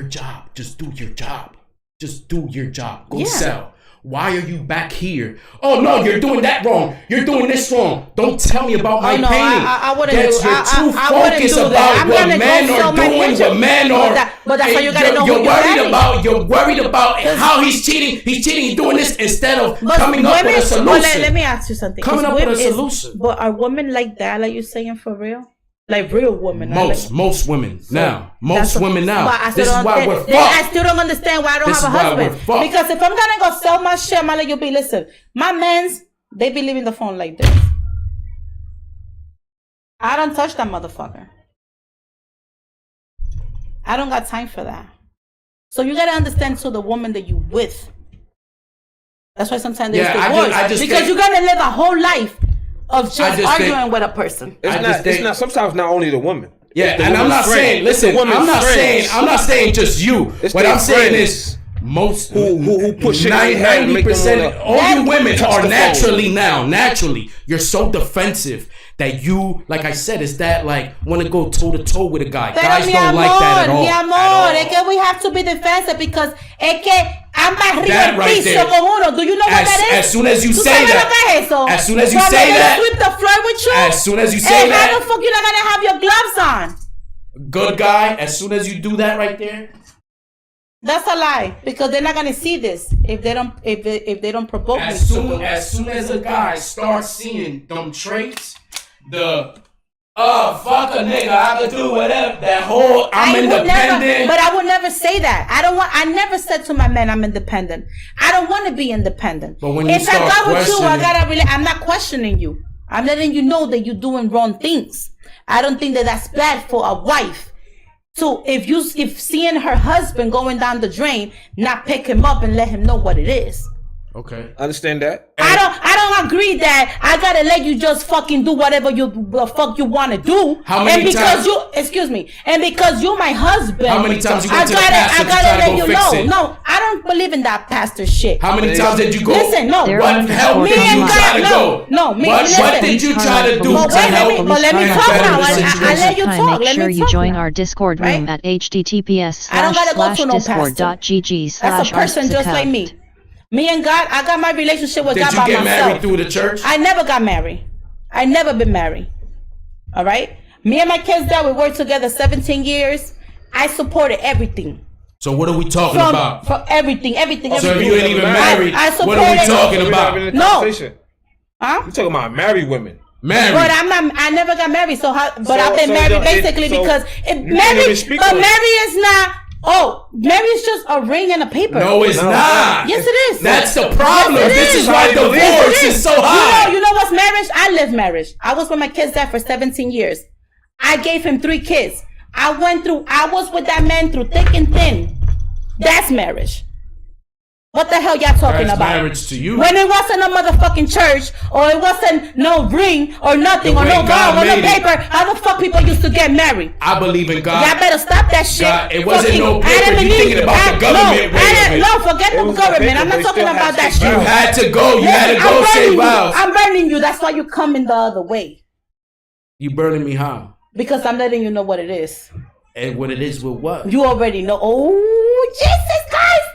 job, just do your job. Just do your job. Go sell. Why are you back here? Oh no, you're doing that wrong. You're doing this wrong. Don't tell me about my no, painting. I wouldn't That's do. you're too I wouldn't focused do that. about I'm what gonna go men sell are my doing. picture. What men are. But that's why you gotta know you're who you're worried marrying. about. You're worried about how he's cheating. He's cheating. He's doing this instead of But coming up with a solution. Well, let me ask you something. Coming up with a solution. But are women like that? Like you saying for real? Like real women? Most women now. Most women now. But I This is still why don't we're understand- I fucked. still don't understand why I don't This have a is why husband. we're fucked. Because if I'm gonna go sell my shit, I'm gonna let you be. Listen, my mans, they be leaving the phone like this. I don't touch that motherfucker. I don't got time for that. So you gotta understand to the woman that you with. That's why sometimes there's divorce. Because think- you're gonna live a whole life of just arguing think- with a person. It's not. Sometimes not only the woman. Yeah, It's the and I'm woman's not friend. saying. It's the Listen, woman's friends. I'm not saying just you. It's What their I'm saying friends. is most who push shit in their head and make them 90%. wanna All you women touch are the phone. naturally. You're so defensive that you, like I said, is that like want to go toe to toe with a guy. Guys don't like that at all. Mi amor, es que we have to be defensive because es que ambas That arriba el right piso there. con uno. Do you know what that is? As soon as you ¿Tú say sabes that, lo que es eso? as soon as you Cuando say they that, sweep the floor with you, as soon as you say and that, how the fuck you not gonna have your gloves on? good guy. As soon as you do that right there, That's a lie because they're not gonna see this if they don't provoke me. As soon as a guy starts seeing them traits, fuck a nigga, I could do whatever. That whole I'm independent. But I would never say that. I never said to my men I'm independent. I don't want to be independent. But when you if I got with you, I'm not questioning you. I'm letting you know that you're doing wrong things. I don't think that that's bad for a wife. So if seeing her husband going down the drain, not pick him up and let him know what it is. Okay, understand that. I don't agree that I gotta let you just fucking do whatever the fuck you wanna do. How many times? And because you're my husband. How many times you went to the pastor to try to go fix it? No, I don't believe in that pastor shit. How many times did you go? Listen, no. What help did you try to go? What did you try to do to help? But let me talk now. I let you talk. Make sure you join our Discord room at https://discord.gg/. That's a person just like me. Me and God, I got my relationship with God by myself. Did you get married through the church? I never got married. I never been married. All right? Me and my kids, we worked together 17 years. I supported everything. So what are we talking about? From everything. So if you ain't even married, what are we talking about? No. Huh? You talking about married women. Married. But I never got married. I've been married basically because marriage is not. Oh, marriage is just a ring and a paper. No, it's not. Yes, it is. That's the problem. This is why divorce is so high. You know what's marriage? I live marriage. I was with my kids dad for 17 years. I gave him 3 kids. I was with that man through thick and thin. That's marriage. What the hell y'all talking about? Marriage to you. When it wasn't a motherfucking church, or it wasn't no ring, or nothing, or no vow, or no paper, how the fuck people used to get married? I believe in God. Y'all better stop that shit. God, it wasn't no paper. You thinking about the government? No, forget the government. I'm not talking about that shit. You had to go. You had to go say vows. I'm burning you. That's why you coming the other way. You burning me how? Because I'm letting you know what it is. And what it is with what? You already know. Oh, Jesus Christ.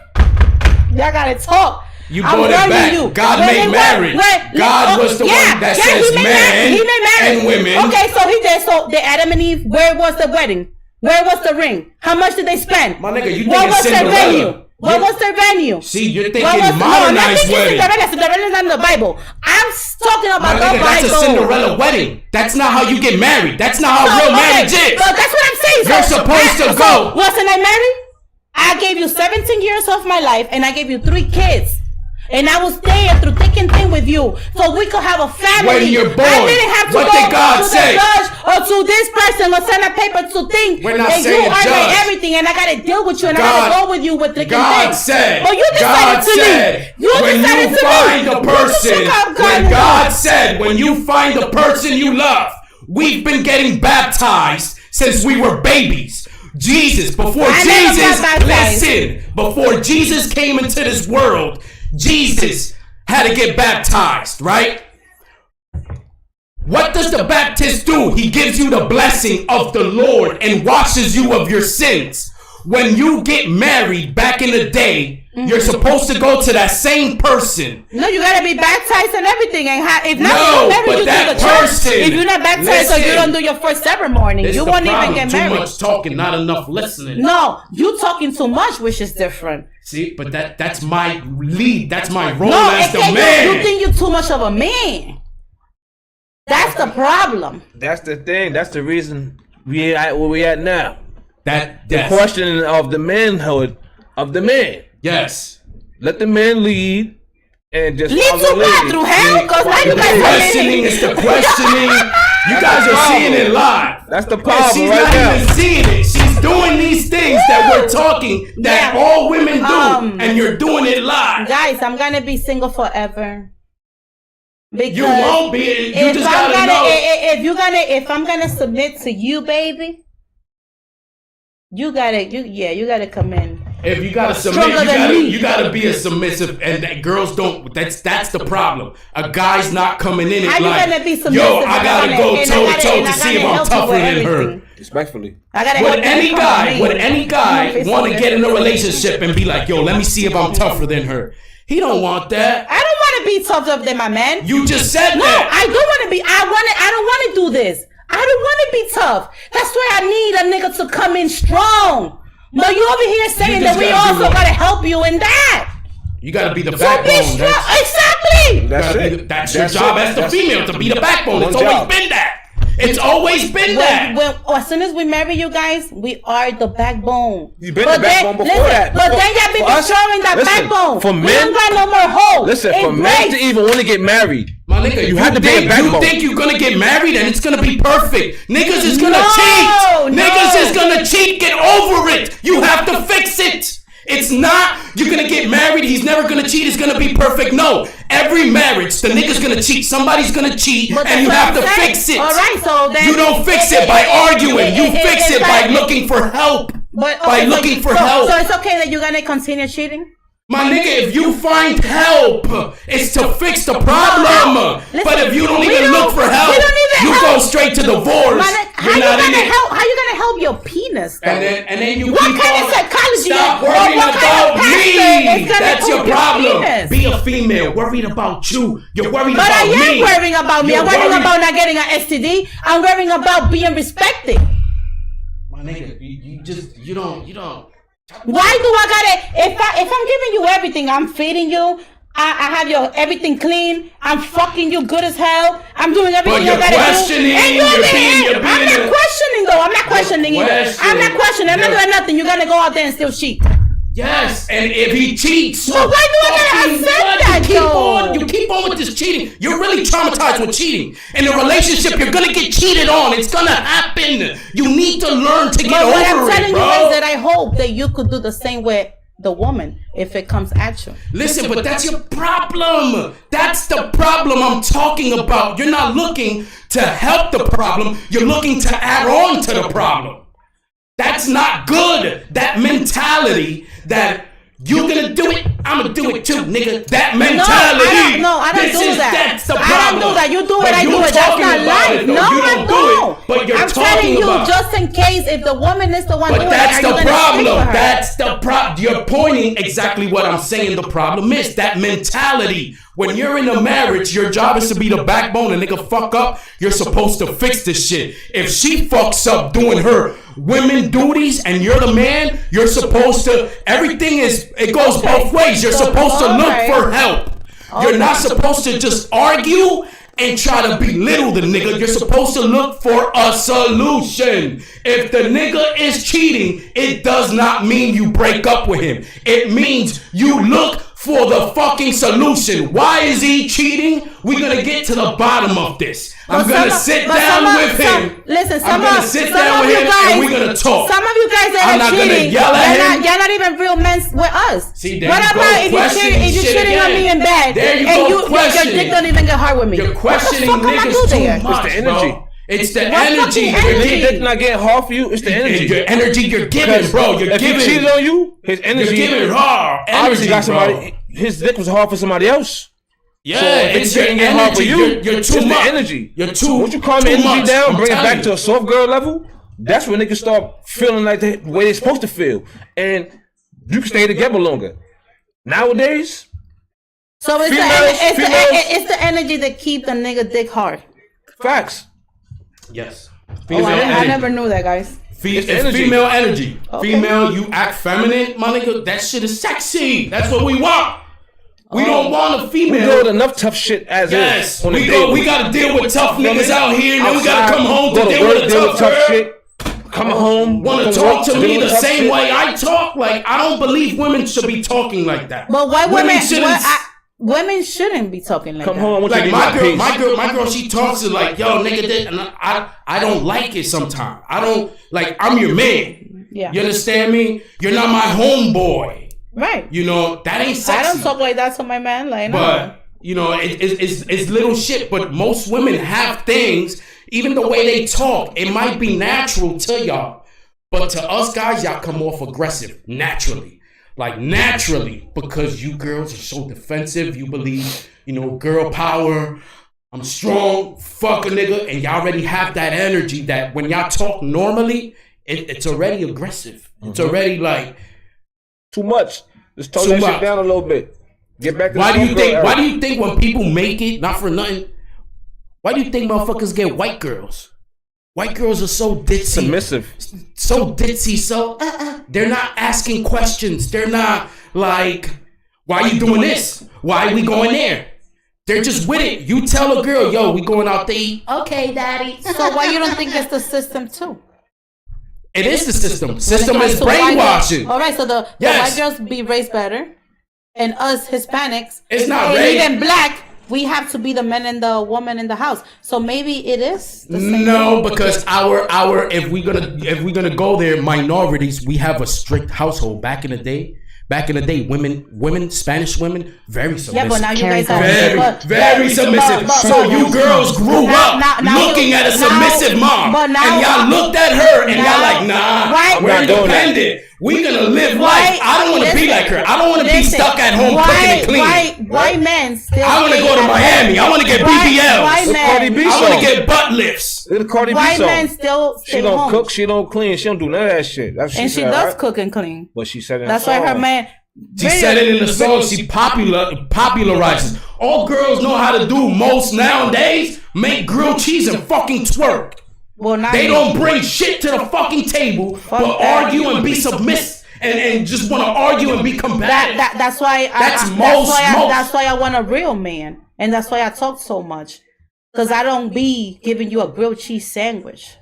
Y'all gotta talk. You brought it back. God made marriage. God was the one that says men and women. Okay, so he did. So the Adam and Eve, where was the wedding? Where was the ring? How much did they spend? My nigga, you what was thinking their venue? What was their venue? See, you're thinking modernized wedding. Cinderella's not in the Bible. I'm talking about the Bible. That's a Cinderella wedding. That's not how you get married. That's not how real marriage is. But that's what I'm saying. You're supposed to go. Wasn't I married? I gave you 17 years of my life, and I gave you 3 kids. And I was there through thick and thin with you, so we could have a family. When you're born, I didn't have to what go did God to say? the judge or to this person or send a paper to think We're not that saying you are judge. my everything, and I gotta deal with you, and I gotta go with you with thick and thin. God said. But you decided to leave. You decided to find the person. When God said, when you find the person you love, we've been getting baptized since we were babies. Jesus, before Jesus came into this world, Jesus had to get baptized, right? What does the Baptist do? He gives you the blessing of the Lord and washes you of your sins. When you get married back in the day, you're supposed to go to that same person. No, you gotta be baptized and everything. And if not, if you're not baptized, or you don't do your first ceremony, you won't even get married. Too much talking, not enough listening. No, you talking too much, which is different. See, but that's my lead. That's my role as the man. You think you're too much of a man. That's the problem. That's the thing. That's the reason we at where we at now. The Yes. questioning of the manhood of the man. Yes. Let the man lead and just lead to what? Through hell? Because now you guys questioning is the questioning. You guys are seeing it live. That's the problem. She's right not now. even seeing it. She's doing these things that we're talking that all women do, and you're doing it live. Guys, I'm gonna be single forever. Because you won't be. You just gotta know. If I'm gonna submit to you, baby, you gotta come in. If you gotta submit, you gotta be a submissive, and that girls don't. That's the problem. A guy's not coming in it How like, you gonna be submissive? yo, I gotta go toe to toe to see if I'm tougher than her. Respectfully. Would any guy want to get in a relationship and be like, yo, let me see if I'm tougher than her? He don't want that. I don't want to be tougher than my man. You just said no, that. I do want to be. I don't want to do this. I don't want to be tough. That's why I need a nigga to come in strong. No, you over here saying that we also gotta help you in that. You gotta be the So be backbone. strong. Exactly. That's your job as the female, to be the backbone. It's always been that. It's always been that. As soon as we marry you guys, we are the backbone. You've been the backbone before that. But then y'all been destroying that backbone. For men, we don't got no more hope. Listen, for men to even want to get married, my nigga, you have to be a backbone. You think you're gonna get married and it's gonna be perfect? Niggas is gonna cheat. Niggas is gonna cheat. Get over it. You have to fix it. It's not, you're gonna get married, he's never gonna cheat, it's gonna be perfect. No, every marriage, the nigga's gonna cheat, somebody's gonna cheat, and you have to fix it. Alright, so then you don't fix it by arguing, you fix it by looking for help. By looking for help. So it's okay that you're gonna continue cheating? My nigga, if you find help, it's to fix the problem. Listen, but if you don't even look for help, you go straight to divorce. How you gonna help your penis? Though? And then you what keep kind on, of psychology? Stop worrying about me. That's your problem. Penis? Be a female. Worried about you. You're worried but about me. But I am worrying about me. I'm worrying about not getting an STD. I'm worrying about being respected. My nigga, you don't. Why do I gotta? If I'm giving you everything, I'm feeding you. I have your everything clean. I'm fucking you good as hell. I'm doing everything you gotta do. I'm not questioning though. I'm not questioning either. I'm not questioning. I'm not doing nothing. You're gonna go out there and still cheat. Yes, and if he cheats, so why do I gotta accept that though? You keep on with this cheating. You're really traumatized with cheating. In a relationship, you're gonna get cheated on. It's gonna happen. You need to learn to get over it, bro. What I'm telling you is that I hope that you could do the same with the woman if it comes at you. Listen, but that's your problem. That's the problem I'm talking about. You're not looking to help the problem. You're looking to add on to the problem. That's not good. That mentality that you're gonna do it, I'm gonna do it too, nigga. That mentality. No, I don't do that. That's the problem. I don't do that. You do it, I do it. That's not life. No, I don't. But you're I'm telling you, just in case if the woman is the one doing it, that's the problem. That's the problem. You're pointing exactly what I'm saying. The problem is that mentality. When you're in a marriage, your job is to be the backbone. And nigga fuck up, you're supposed to fix this shit. If she fucks up doing her women duties and you're the man, you're supposed to, it goes both ways. You're supposed to look for help. You're not supposed to just argue and try to belittle the nigga. You're supposed to look for a solution. If the nigga is cheating, it does not mean you break up with him. It means you look for the fucking solution. Why is he cheating? We're gonna get to the bottom of this. I'm gonna sit down with him. Listen, I'm gonna sit down with him and we're gonna talk. Some of you guys that are cheating, y'all not even real men with us. See, what about if you're cheating on me in bed and your dick don't even get hard with me? You're questioning niggas too much, it's the energy. Bro. It's the energy. Your dick not getting hard for you. It's the energy. Your energy you're giving, bro. You're giving. If he cheated on you, his energy. You're giving hard. Obviously, got somebody. His dick was hard for somebody else. Yeah, so it's your energy. Hard for you. You're too much. Energy. You're too. Once you calm your energy down, bring it back to a soft girl level. That's when niggas start feeling like the way they're supposed to feel, and you can stay together longer. Nowadays. So it's the energy that keep the nigga dick hard. Facts. Yes. I never knew that, guys. It's female energy. Okay. Female, you act feminine, my nigga. That shit is sexy. That's what we want. We don't want a female. We go with enough tough shit as is. We gotta deal with tough niggas out here, and then we gotta come home to deal with tough shit. Come home. Want to talk to me the same way I talk? Like, I don't believe women should be talking like that. But why women shouldn't be talking like that. Come home. Like my girl, she talks to like, yo, nigga, and I don't like it sometimes. I don't like. I'm your man. Yeah. You understand me? You're not my homeboy. Right. You know that ain't sexy. I don't talk like that to my man. Like, no. But you know, it's little shit. But most women have things. Even the way they talk, it might be natural to y'all, but to us guys, y'all come off aggressive naturally. Like naturally, because you girls are so defensive. You believe, you know, girl power. I'm strong, fuck a nigga, and y'all already have that energy that when y'all talk normally, it's already aggressive. Mm-hmm. It's already like too much. Just tone that shit down a little bit. Get back to Why do you think when people make it, not for nothing, why do you think motherfuckers get white girls? White girls are so ditzy. Submissive. So ditzy. So they're not asking questions. They're not like, why are you doing this? Why are we going there? They're just with it. You tell a girl, yo, we going out to eat. Okay, daddy. So why you don't think it's the system too? It is the system. System is brainwashing. All right, so the white girls be raised better, and us Hispanics, it's not and even black, we have to be the men and the woman in the house. So maybe it is the same. No, because our if we gonna go there, minorities, we have a strict household. Back in the day, women, Spanish women, very submissive. Yeah, but now you guys are very submissive. So you girls grew up looking at a submissive mom, and y'all looked at her, and y'all like, nah, we're independent. We gonna live life. I don't want to be like her. I don't want to be stuck at home cooking and cleaning. White men still. I want to go to Miami. I want to get BBLs. I want to get butt lifts. White men still. She don't cook. She don't clean. She don't do none of that shit. And she does cook and clean. But she said it. That's why her man. She said it in the song. She popularizes. All girls know how to do most nowadays. Make grilled cheese and fucking twerk. Well, they don't bring shit to the fucking table, but argue and be submissive and just want to argue and be combative. That's why. That's why I want a real man, and that's why I talk so much, because I don't be giving you a grilled cheese sandwich.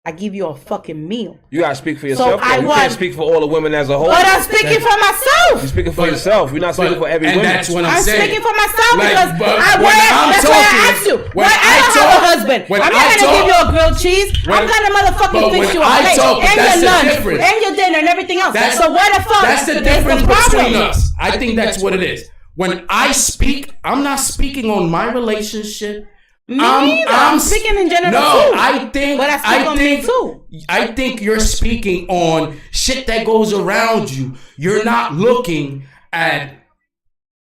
I give you a fucking meal. You gotta speak for yourself. So you can't speak for all the women as a whole. But I'm speaking for myself. You're speaking for yourself. You're not speaking for every woman. That's what I'm saying. Speaking for myself because that's why I asked you. Why I don't have a husband. I'm not gonna give you a grilled cheese. I'm gonna motherfucking fix you a plate and your lunch and your dinner and everything else. So why the fuck? That's the difference between us. I think that's what it is. When I speak, I'm not speaking on my relationship. I'm speaking in general too. I think you're speaking on shit that goes around you. You're not looking at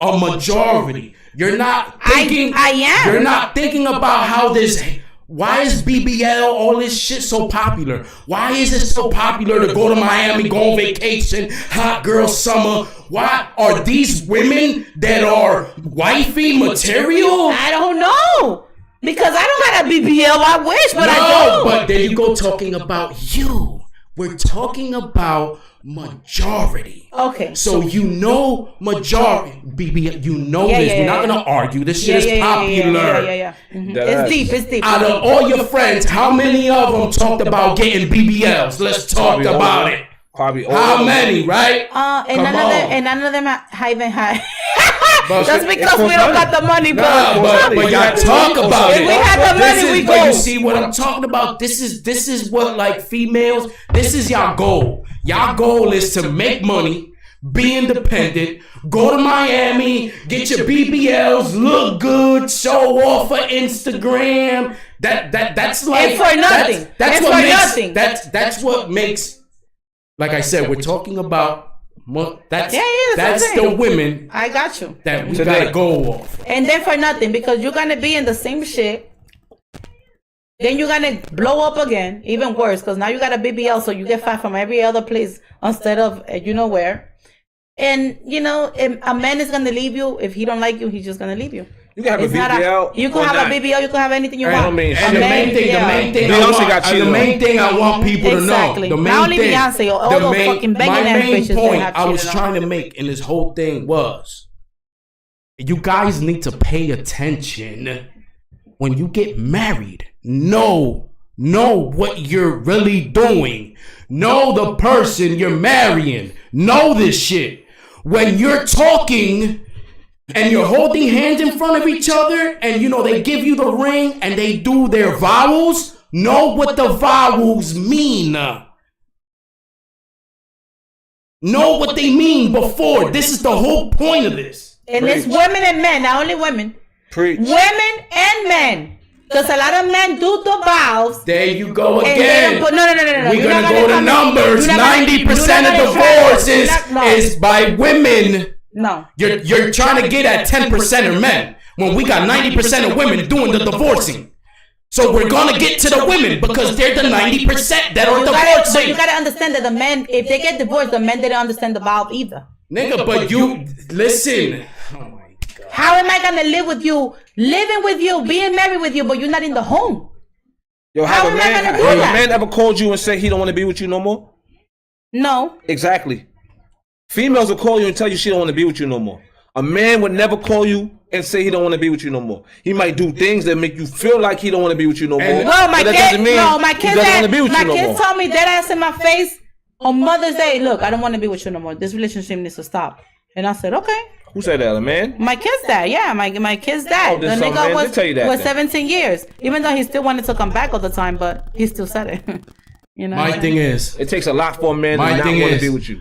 a majority. You're not thinking. I am. You're not thinking about how this. Why is BBL all this shit so popular? Why is it so popular to go to Miami, go on vacation, hot girl summer? Why are these women that are wifey material? I don't know. Because I don't got a BBL, I wish, but I don't. But there you go, talking about you. We're talking about majority. Okay. So you know majority. BBL, you know this. We're not going to argue. This shit is popular. Mm-hmm. It's deep. Out of all your friends, how many of them talked about getting BBLs? Let's talk about it. Probably how many, right? And none of them are even high. Just because we don't got the money, but y'all talk about it. If we had the money, we go. You see what I'm talking about? This is what, like, females, this is y'all goal. Y'all goal is to make money, be independent, go to Miami, get your BBLs, look good, show off for Instagram. That's like, and for nothing. That's what makes. Like I said, we're talking about. That's the women. I got you. That we gotta go off. And then for nothing, because you're gonna be in the same shit. Then you're gonna blow up again, even worse, because now you got a BBL, so you get fat from every other place instead of you know where. And you know, a man is gonna leave you if he don't like you. He's just gonna leave you. You can have a BBL. You can have a BBL. You can have anything you want. The main thing I want people to know. The main thing. My main point I was trying to make in this whole thing was, you guys need to pay attention when you get married. Know what you're really doing. Know the person you're marrying. Know this shit. When you're talking and you're holding hands in front of each other, and you know they give you the ring and they do their vowels, know what the vowels mean. Know what they mean before. This is the whole point of this. And it's women and men, not only women. Preach. Women and men. Because a lot of men do the vows. There you go again. No. We're going to go to numbers. 90% of divorces is by women. No. You're trying to get at 10% of men when we got 90% of women doing the divorcing. So we're gonna get to the women because they're the 90% that are divorcing. But you gotta understand that the men, if they get divorced, the men didn't understand the vow either. Nigga, but you listen. Oh my God. How am I gonna live with you, living with you, being married with you, but you're not in the home? Yo, How have a am I gonna man, do have a that? man ever called you and said he don't want to be with you no more? No. Exactly. Females will call you and tell you she don't want to be with you no more. A man would never call you and say he don't want to be with you no more. He might do things that make you feel like he don't want to be with you no more. No, my but that kids. doesn't mean No, my he kids. doesn't want to be with My you no kids more. told me dead ass in my face on Mother's Day. Look, I don't want to be with you no more. This relationship needs to stop. And I said, okay. Who said that, a man? My kid's dad, yeah, my kid's dad. Oh, The there's some nigga men was that tell you that, then. 17 years, even though he still wanted to come back all the time, but he still said it. You know. My thing is, It takes a lot for a man to My not thing want to is- be with you.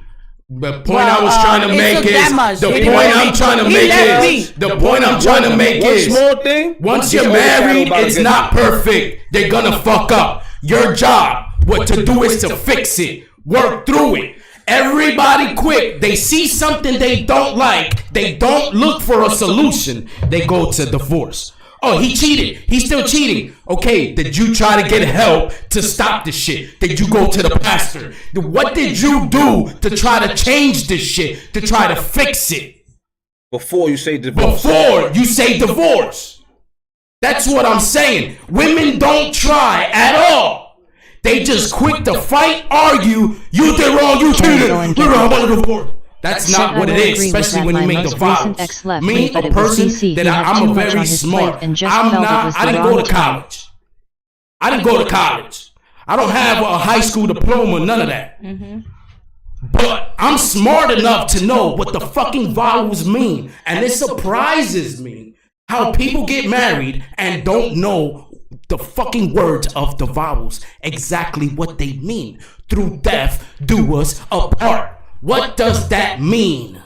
the point I was trying to it make took that is much. the He point left I'm me. trying to He make left is me. the point I'm trying to make One is small thing. once you you're overshadow married, about a it's good not perfect. They're gonna fuck up. Your job, what to do is to fix it. Work through it. Everybody quick. They see something they don't like. They don't look for a solution. They go to divorce. Oh, he cheated. He's still cheating. Okay, did you try to get help to stop this shit? Did you go to the pastor? What did you do to try to change this shit? To try to fix it? Before you say divorce. Before you say divorce. That's what I'm saying. Women don't try at all. They just quick to fight, argue. You did wrong, you cheated. I want to divorce. That's not Said what I it will is, agree with especially that. when you My make most the vows. recent ex left Me, me, but a it was person CC. that He had I'm too a much very on his smart. plate and just I'm felt it not. was I the didn't go wrong to time. college. I didn't go to college. I don't have a high school diploma, none of that. But I'm smart enough to know what the fucking vowels mean, and it surprises me how people get married and don't know the fucking words of the vowels, exactly what they mean. Through death do us apart. What does that mean?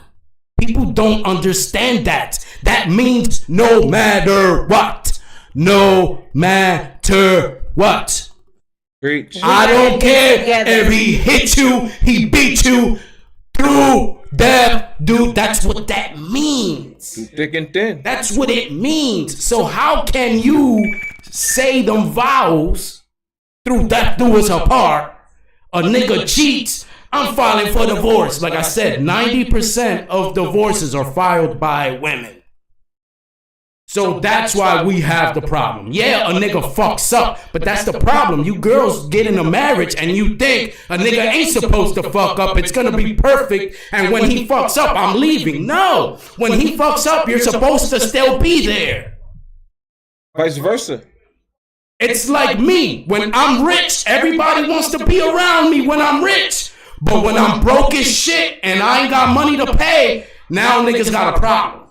People don't understand that. That means no matter what. No matter what. Preach. I don't care together. if he hit you, he beat you. Through death, dude, that's what that means. Thick and thin. That's what it means. So how can you say them vowels through death do us apart? A nigga cheats, I'm filing for divorce. Like I said, 90% of divorces are filed by women. So that's why we have the problem. Yeah, a nigga fucks up, but that's the problem. You girls get in a marriage and you think a nigga ain't supposed to fuck up. It's gonna be perfect, and when he fucks up, I'm leaving. No, when he fucks up, you're supposed to still be there. Vice versa. It's like me. When I'm rich, everybody wants to be around me when I'm rich. But when I'm broke as shit and I ain't got money to pay, now niggas got a problem.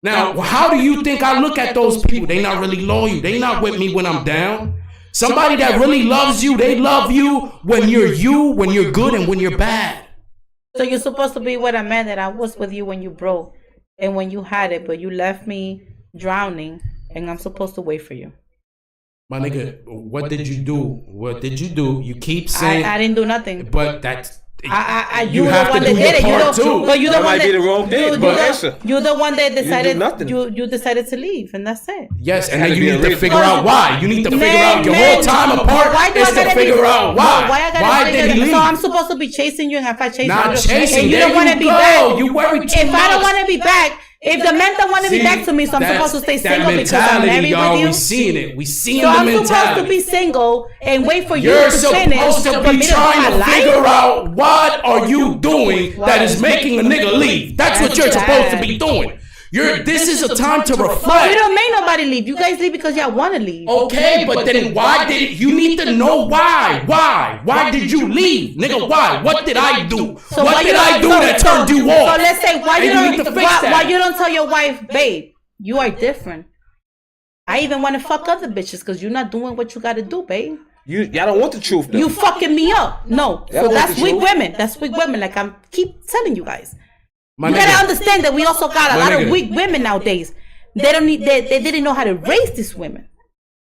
Now, how do you think I look at those people? They not really loyal. They not with me when I'm down. Somebody that really loves you, they love you, when you're good, and when you're bad. So you're supposed to be with a man that I was with you when you broke and when you had it, but you left me drowning, and I'm supposed to wait for you. My nigga, what did you do? What did you do? You keep saying I didn't do nothing. but that's You the one that did it. No, you the That one might be the wrong thing, but answer. You're the one that decided. nothing. You decided to leave, and that's it. yes, and Had then to you be a need to reason. figure out why. You need to figure out your Man, whole time apart why do is I to gotta figure out why. Why I gotta Why figure did he it- leave? So I'm supposed to be chasing you, and if I chase Not you, chasing, and you there don't want to you be go. back. You worry too If I don't much. want to be back, if the men don't want to be See, back to me, so I'm supposed to stay single because I'm married y'all, with you. we seeing it. We seeing So the I'm supposed to mentality. be single and wait for you You're to finish supposed to for be me to trying live to my figure life. out what are you doing that is making a nigga leave. That's what you're supposed to be doing. This is a time to But we reflect. don't make nobody leave. You guys leave because y'all want to leave. Okay, but then why did you need to know why? Why did you leave? Nigga, why? What did I do? So What why did you I do don't- that so- turned you So off? let's say why And you you need to don't fix why, that. why you don't tell your wife, babe, you are different. I even want to fuck other bitches because you're not doing what you got to do, babe. Y'all don't want the truth, though. You fucking me up. No. Yeah, So I that's want the weak truth. women. That's weak women. Like I'm keep telling you guys. My You nigga, gotta understand that we also got a My lot nigga. of weak women nowadays. They don't need. They didn't know how to raise these women.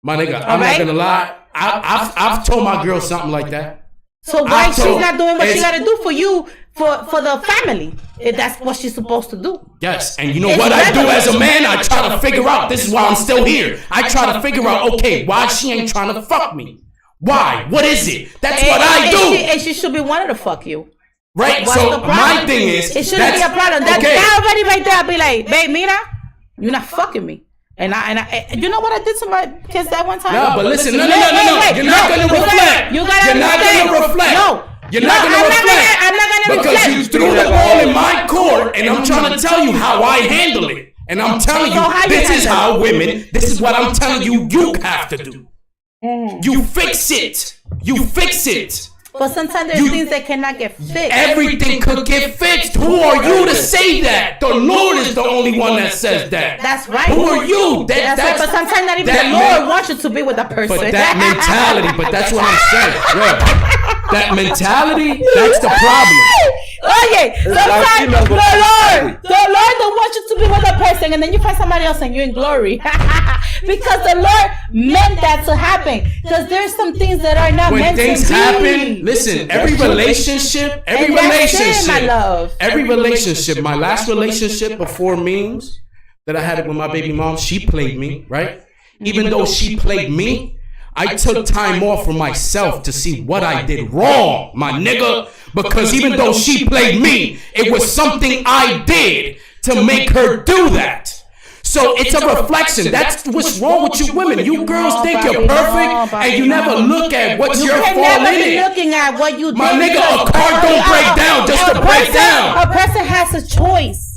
my nigga, I'm not Alright? gonna lie. I've told my girl something like that. So why she's told- not doing what she it's- gotta do for you for the family? If that's what she's supposed to do. Yes, and you know It's what I do regular. as a man? I try to figure out. This is why I'm still here. I try to figure out, okay, why she ain't trying to fuck me? Why? What is it? That's what I do. And she should be wanting to fuck you. Right? What's So the problem? my thing is, It shouldn't be a problem. That okay. already right there, I'll be like, babe, mira, you're not fucking me. And you know what I did to my kids that one time? No, but listen, no. You're not gonna reflect. You're not gonna reflect. No. You're not gonna reflect. I'm not gonna because reflect. you threw the ball in my court, and I'm trying to tell you how I handle it. And I'm telling you, this is how women. This is what I'm telling you. You have to do. You fix it. You fix it. But sometimes there's things that cannot get fixed. Everything could get fixed. Who are you to say that? The Lord is the only one that says that. That's right. Who are you? That's right. But sometimes not even the Lord wants you to be with a person. But that mentality, but that's what I'm saying. Yeah. That mentality, that's the problem. Okay, sometimes the Lord don't want you to be with a person, and then you find somebody else and you're in glory. Because the Lord meant that to happen. Because there's some things that are not meant to be. When things happen, listen, every relationship, my love. Every relationship, my last relationship before memes that I had with my baby mom, she played me, right? Even though she played me, I took time off for myself to see what I did wrong, my nigga. Because even though she played me, it was something I did to make her do that. So it's a reflection. That's what's wrong with you women. You girls think you're perfect and you never look at what's your fault in it. You never be looking at what you did. My nigga, a car don't break down just to break down. A person has a choice.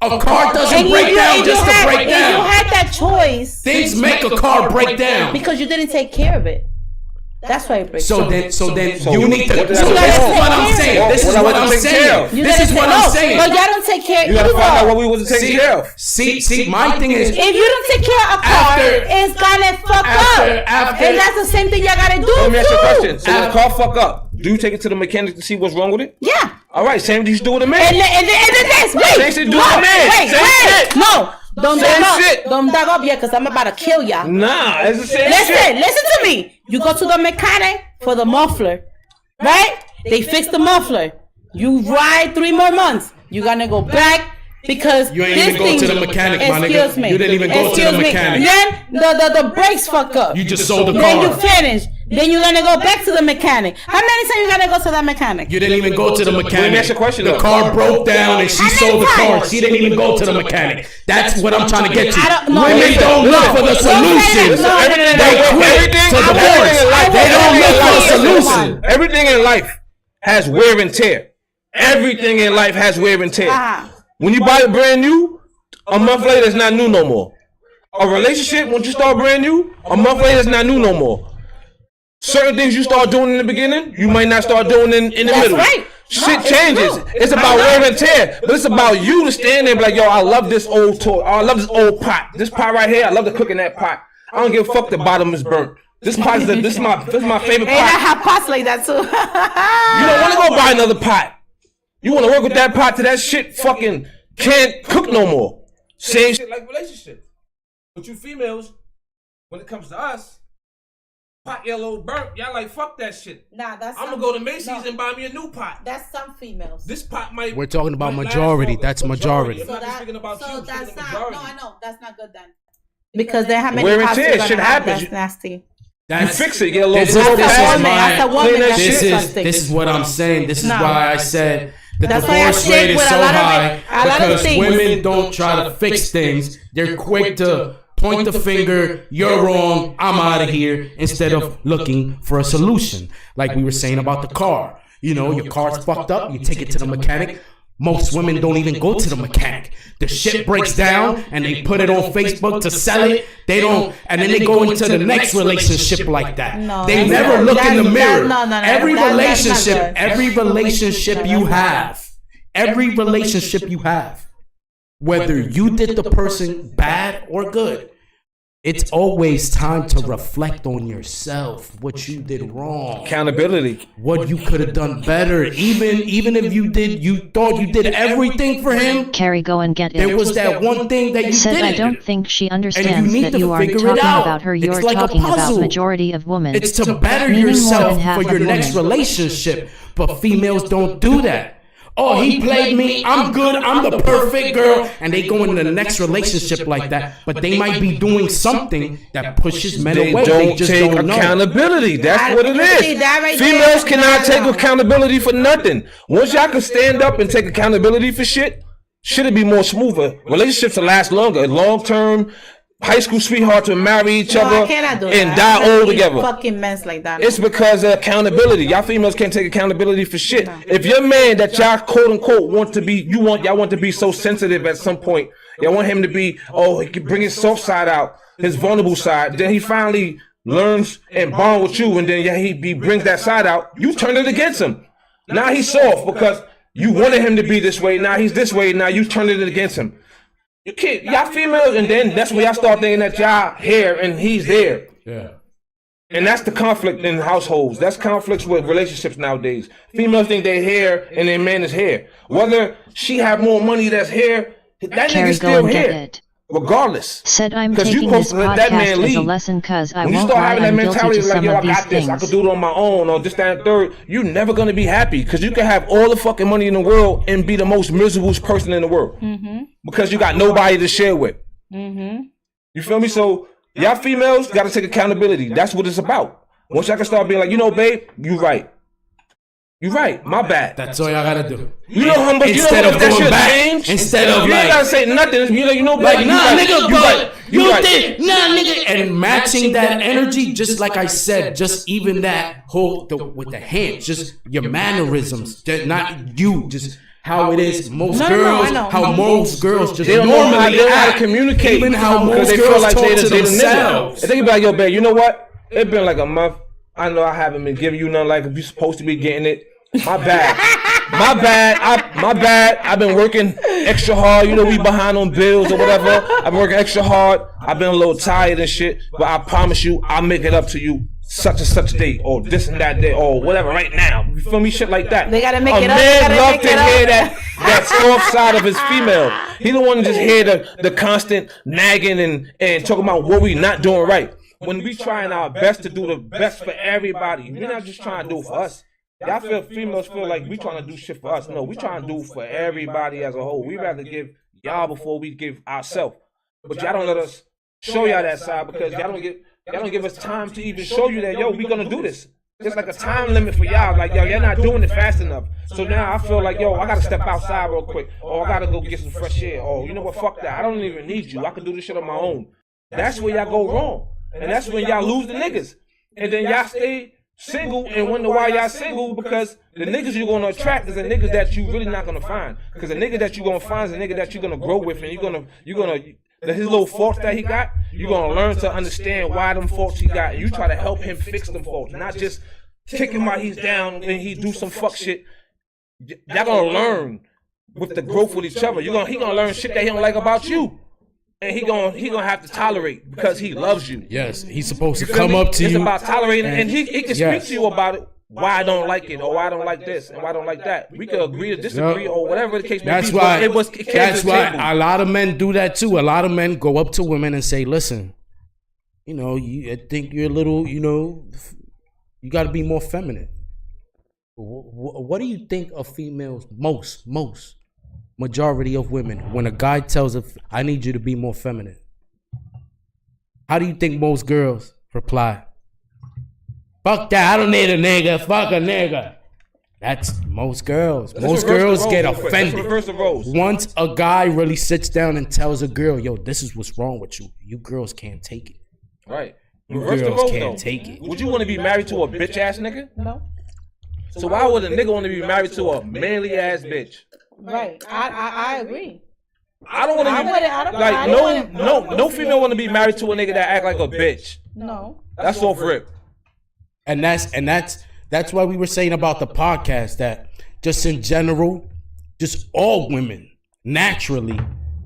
A car doesn't break down just to break down. If you had that choice, things make a car break down because you didn't take care of it. That's why it breaks down. So then you need to. This is what I'm saying. This is what I'm saying. This is what I'm saying. But y'all don't take care. You gotta find out what we wasn't taking care of. See, my thing is, if you don't take care of a car, it's gonna fuck up. And that's the same thing y'all gotta do. Let me ask you a question. So when the car fuck up, do you take it to the mechanic to see what's wrong with it? Yeah. All right, same thing you do with a man. And then this, wait. Same thing do with a man. Wait. No. Don't dug up yet, because I'm about to kill y'all. Nah, it's the same shit. Listen to me. You go to the mechanic for the muffler, right? They fix the muffler. You ride 3 more months. You gonna go back because you ain't even go to the mechanic, my nigga. Excuse me. You didn't even go to the mechanic. Then the brakes fuck up. You just sold the car. Then you finish. Then you're gonna go back to the mechanic. How many times you gonna go to that mechanic? You didn't even go to the mechanic. Let me ask you a question. The car broke down and she sold the car. She didn't even go to the mechanic. That's what I'm trying to get to. Women don't look for the solution. They quit to divorce. They don't look for the solution. Everything in life has wear and tear. Everything in life has wear and tear. When you buy it brand new, a month later it's not new no more. A relationship, once you start brand new, a month later it's not new no more. Certain things you start doing in the beginning, you might not start doing in the middle. Right. Shit changes. It's about wear and tear, but it's about you to stand there and be like, yo, I love this old toy. I love this old pot. This pot right here, I love to cook in that pot. I don't give a fuck the bottom is burnt. This pot is this is my favorite pot. And I have pots like that too. You don't want to go buy another pot. You want to work with that pot till that shit fucking can't cook no more. Same shit like relationships. But you females, when it comes to us, pot yellow burnt, y'all like fuck that shit. Nah, that's. I'm gonna go to Macy's and buy me a new pot. That's some females. This pot might. We're talking about majority. That's majority. I'm not just speaking about you. That's not. No, I know that's not good then. Because they have many wear and pots. tear, shit happens. That's nasty. You fix it, get a little this is what I'm saying. This is why I said the divorce rate is so high because women don't try to fix things. They're quick to point the finger, you're wrong, I'm out of here, instead of looking for a solution. Like we were saying about the car. You know, your car's fucked up, you take it to the mechanic. Most women don't even go to the mechanic. The shit breaks down and they put it on Facebook to sell it. They don't, and then they go into the next relationship like that. They never look in the mirror. Every relationship you have, whether you did the person bad or good, it's always time to reflect on yourself, what you did wrong. Accountability. What you could have done better. Even if you thought you did everything for him. Carrie, go and get it. There was that one thing that you didn't. I don't think she understands that you aren't talking about her. You're talking about majority of women. It's to better yourself for your next relationship. But females don't do that. Oh, he played me. I'm good. I'm the perfect girl. And they go into the next relationship like that. But they might be doing something that pushes men away. They just take don't know. Accountability. That's what it is. Females cannot take accountability for nothing. Once y'all can stand up and take accountability for shit, shit'll be more smoother. Relationships will last longer. Long term, high school sweetheart to marry each No, other I cannot do and that. die old together. Fucking mess like that. It's because of accountability. Y'all females can't take accountability for shit. If your man that y'all quote unquote want to be, y'all want to be so sensitive at some point. Y'all want him to be, he can bring his soft side out, his vulnerable side. Then he finally learns and bond with you, and then he brings that side out. You turn it against him. Now he's soft because you wanted him to be this way. Now he's this way. Now you turned it against him. You can't, y'all females, and then that's when y'all start thinking that y'all here and he's there. Yeah. And that's the conflict in households. That's conflicts with relationships nowadays. Females think they're here and their man is here. Whether she have more money that's here, that nigga's still here. Regardless. Said I'm taking this podcast as a lesson cause I won't lie, I'm guilty to some of these things. I could do it on my own or this, that, and third. You're never going to be happy because you can have all the fucking money in the world and be the most miserable person in the world. Because you got nobody to share with. You feel me? So y'all females got to take accountability. That's what it's about. Once y'all can start being like, you know, babe, you right. You right. My bad. That's all y'all gotta do. You know how much Instead of going back, change? instead of you like, ain't gotta say nothing. You know, like, nah, nigga, but you right. think, nah, nigga, and matching that energy, just like I said, just even that whole with the hands, just your mannerisms, not you, just how it is. Most girls, how most girls just they don't normally know how to communicate, even how most they girls feel like talk to they themselves. And think about, yo, babe, you know what? It's been like a month. I know I haven't been giving you nothing like if you're supposed to be getting it. My bad. My bad. I've been working extra hard. You know, we behind on bills or whatever. I've been working extra hard. I've been a little tired and shit. But I promise you, I'll make it up to you such and such day or this and that day or whatever right now. You feel me? Shit like that. They gotta make it up. A man love to hear that soft side of his female. He don't want to just hear the constant nagging and talking about what we not doing right. When we trying our best to do the best for everybody, we're not just trying to do it for us. Y'all females feel like we trying to do shit for us. No, we trying to do for everybody as a whole. We rather give y'all before we give ourselves. But y'all don't let us show y'all that side because y'all don't give us time to even show you that, yo, we gonna do this. There's like a time limit for y'all. Like, yo, you're not doing it fast enough. So now I feel like, yo, I gotta step outside real quick. Or I gotta go get some fresh air. Or you know what, fuck that. I don't even need you. I can do this shit on my own. That's where y'all go wrong. And that's when y'all lose the niggas. And then y'all stay single and wonder why y'all single because the niggas you're gonna attract is the niggas that you really not gonna find. Because the nigga that you're gonna find is the nigga that you're gonna grow with and you're gonna his little faults that he got, you're gonna learn to understand why them faults he got. And you try to help him fix them faults, not just kick him while he's down and he do some fuck shit. Y'all gonna learn with the growth with each other. He gonna learn shit that he don't like about you. And he gonna have to tolerate because he loves you. Yes, he's supposed to come up to you. It's you. about tolerating, and he can speak to you about it. Why I don't like it, or why I don't like this, and why I don't like that. We could agree or disagree, or whatever the case may be. That's why a lot of men do that too. A lot of men go up to women and say, "Listen, you know, I think you're a little, you know, you got to be more feminine." What do you think of females most? Majority of women, when a guy tells her, I need you to be more feminine, how do you think most girls reply? Fuck that, I don't need a nigga, fuck a nigga. That's most girls. Most girls get offended. Once a guy really sits down and tells a girl, yo, this is what's wrong with you. You girls can't take it. Right. You girls can't take it. Would you want to be married to a bitch ass nigga? No. So why would a nigga want to be married to a manly ass bitch? Right, I agree. I don't want to be no female want to be married to a nigga that act like a bitch. No, that's off rip. And that's why we were saying about the podcast that just in general, just all women naturally,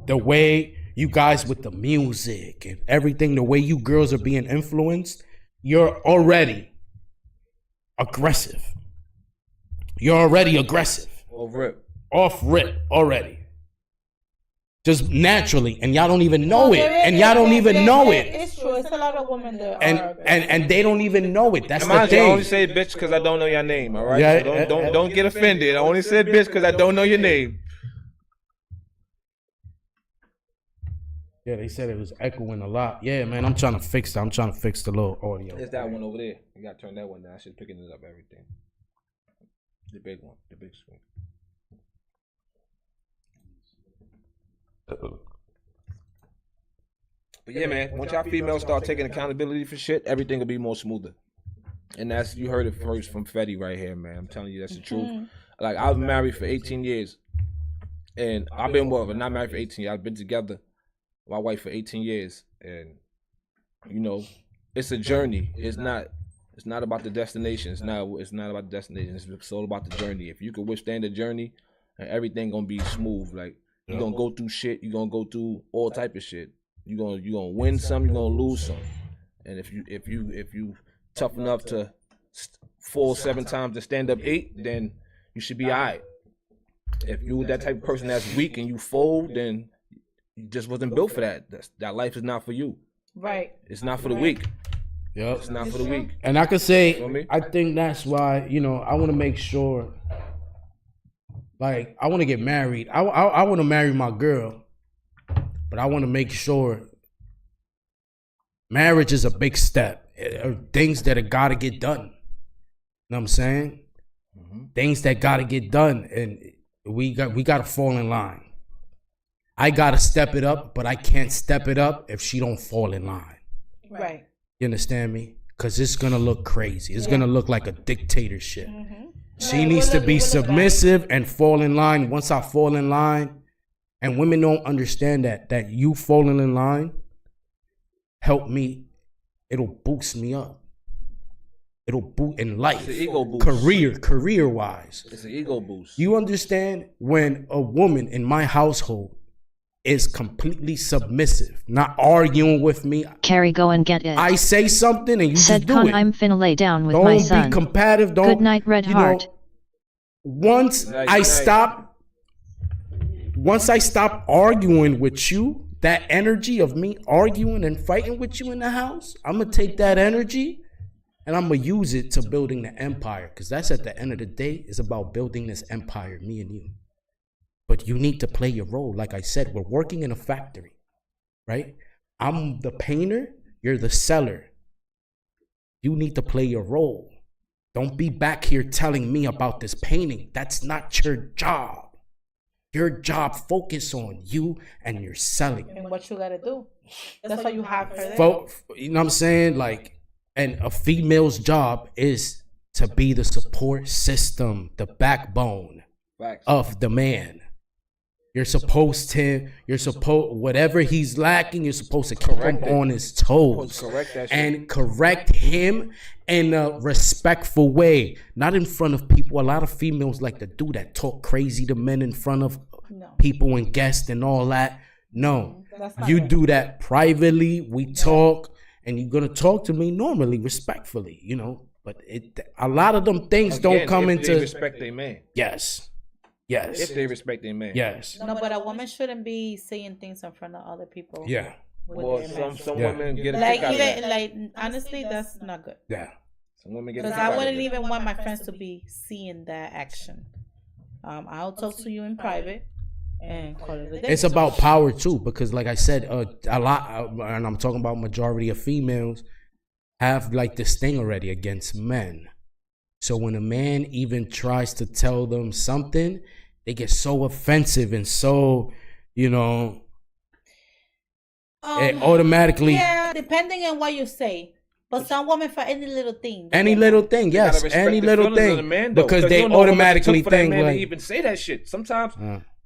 the way you guys with the music and everything, the way you girls are being influenced, you're already aggressive. You're already aggressive. Off rip already. Just naturally, and y'all don't even know it. And y'all don't even know it. It's true. It's a lot of women that and they don't even know it. That's the thing. I only say bitch because I don't know your name. All right. Yeah, so don't get offended. I only said bitch because I don't know your name. Yeah, they said it was echoing a lot. Yeah, man, I'm trying to fix that. I'm trying to fix the little audio. It's that one over there. You gotta turn that one down. I should picking it up everything. The big one, the big screen. But yeah, man, once y'all females start taking accountability for shit, everything will be more smoother. And that's, you heard it first from Fetty right here, man. I'm telling you, that's the truth. Like, I was married for 18 years. And I've been, well, not married for 18 years. I've been together with my wife for 18 years. And, you know, it's a journey. It's not about the destination. It's not about the destination. It's all about the journey. If you can withstand the journey, and everything gonna be smooth. Like, you're gonna go through shit. You're gonna go through all type of shit. You're gonna win some. You're gonna lose some. And if you tough enough to fall 7 times to stand up 8, then you should be alright. If you that type of person that's weak and you fold, then you just wasn't built for that. That life is not for you. Right. It's not for the weak. Yep. It's not for the weak. And I could say, Feel me? I think that's why, you know, I want to make sure, like, I want to get married. I want to marry my girl, but I want to make sure marriage is a big step. Things that got to get done. You know what I'm saying? Things that got to get done, and we got to fall in line. I got to step it up, but I can't step it up if she don't fall in line. Right. You understand me? Because it's going to look crazy. It's going to look like a dictatorship. She needs to be submissive and fall in line. Once I fall in line, and women don't understand that you falling in line help me. It'll boost me up. It'll boot in life, It's an ego boost. career wise. It's an ego boost. You understand when a woman in my household is completely submissive, not arguing with me. Carrie, go and get it. I say something and you Said just do Kon, it. I'm finna lay down with Don't my be son. combative. Don't. Good night, Red you Heart. know, once I stop arguing with you, that energy of me arguing and fighting with you in the house, I'm gonna take that energy and I'm gonna use it to building the empire. Because that's, at the end of the day, is about building this empire, me and you. But you need to play your role. Like I said, we're working in a factory, right? I'm the painter, you're the seller. You need to play your role. Don't be back here telling me about this painting. That's not your job. Your job focus on you and your selling. And what you gotta do. That's why you have her there. You know what I'm saying? Like, and a female's job is to be the support system, the backbone of the man. You're supposed, whatever he's lacking, you're supposed to keep him on his toes. Correct that shit. And correct him in a respectful way, not in front of people. A lot of females like to do that, talk crazy to men in front of people and guests and all that. No, you do that privately. We talk, and you're gonna talk to me normally, respectfully, you know. But a lot of them things don't come if into they respect their man. Yes. If they respect their man. Yes. No, but a woman shouldn't be saying things in front of other people. Yeah. Well, some women get a Like, kick out of that. even like, honestly, that's not good. Yeah. Some women get a Because kick I out of wouldn't that. even want my friends to be seeing that action. I'll talk to you in private and call it a day. It's about power too, because like I said, a lot, and I'm talking about majority of females have like this thing already against men. So when a man even tries to tell them something, they get so offensive and so, you know, it automatically. Yeah, depending on what you say. But some women for any little thing. Any little thing, You gotta yes, respect any the little feelings of thing, the man, though, because you they don't know how much it automatically took for that think man like, to even say that shit. Sometimes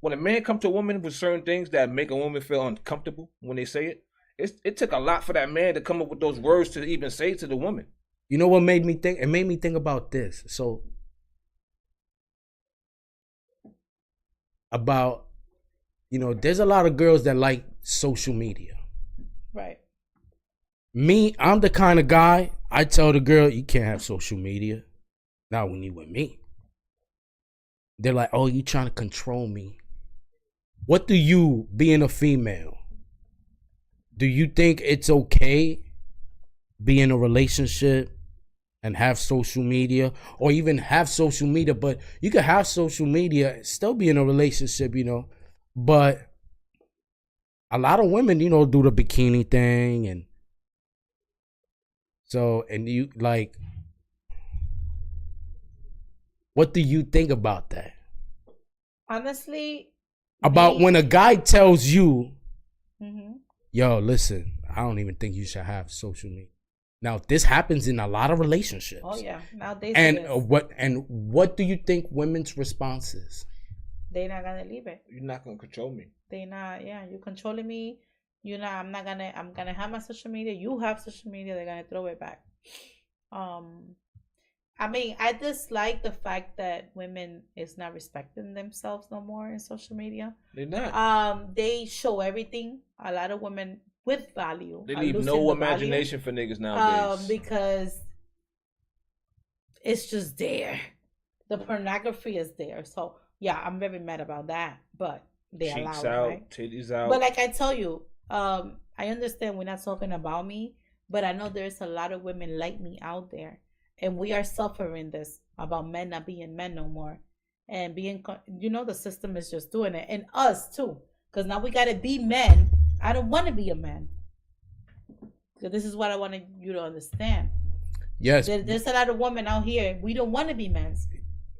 when a man come to a woman with certain things that make a woman feel uncomfortable when they say it, it took a lot for that man to come up with those words to even say to the woman. You know what made me think? It made me think about this. So about, you know, there's a lot of girls that like social media. Right. Me, I'm the kind of guy, I tell the girl, you can't have social media. Not when you with me. They're like, oh, you trying to control me. What do you, being a female, do you think it's okay be in a relationship and have social media, or even have social media, but you could have social media and still be in a relationship, you know? But a lot of women, you know, do the bikini thing, and so, and you like, what do you think about that? Honestly, About when a guy tells you, yo, listen, I don't even think you should have social media. Now, this happens in a lot of relationships. Oh yeah, nowadays. And it is. what do you think women's response is? They're not gonna leave it. You're not gonna control me. They not. Yeah, you're controlling me. You know, I'm gonna have my social media. You have social media. They're gonna throw it back. I mean, I dislike the fact that women is not respecting themselves no more in social media. They're not. They show everything. A lot of women with value. They leave no imagination for niggas nowadays. Because it's just there. The pornography is there. So yeah, I'm very mad about that. But they allow Cheeks it, out, right? titties out. But like I tell you, I understand we're not talking about me, but I know there's a lot of women like me out there. And we are suffering this about men not being men no more. And being, you know, the system is just doing it. And us too. Because now we got to be men. I don't want to be a man. So this is what I want you to understand. Yes. There's a lot of women out here. We don't want to be men.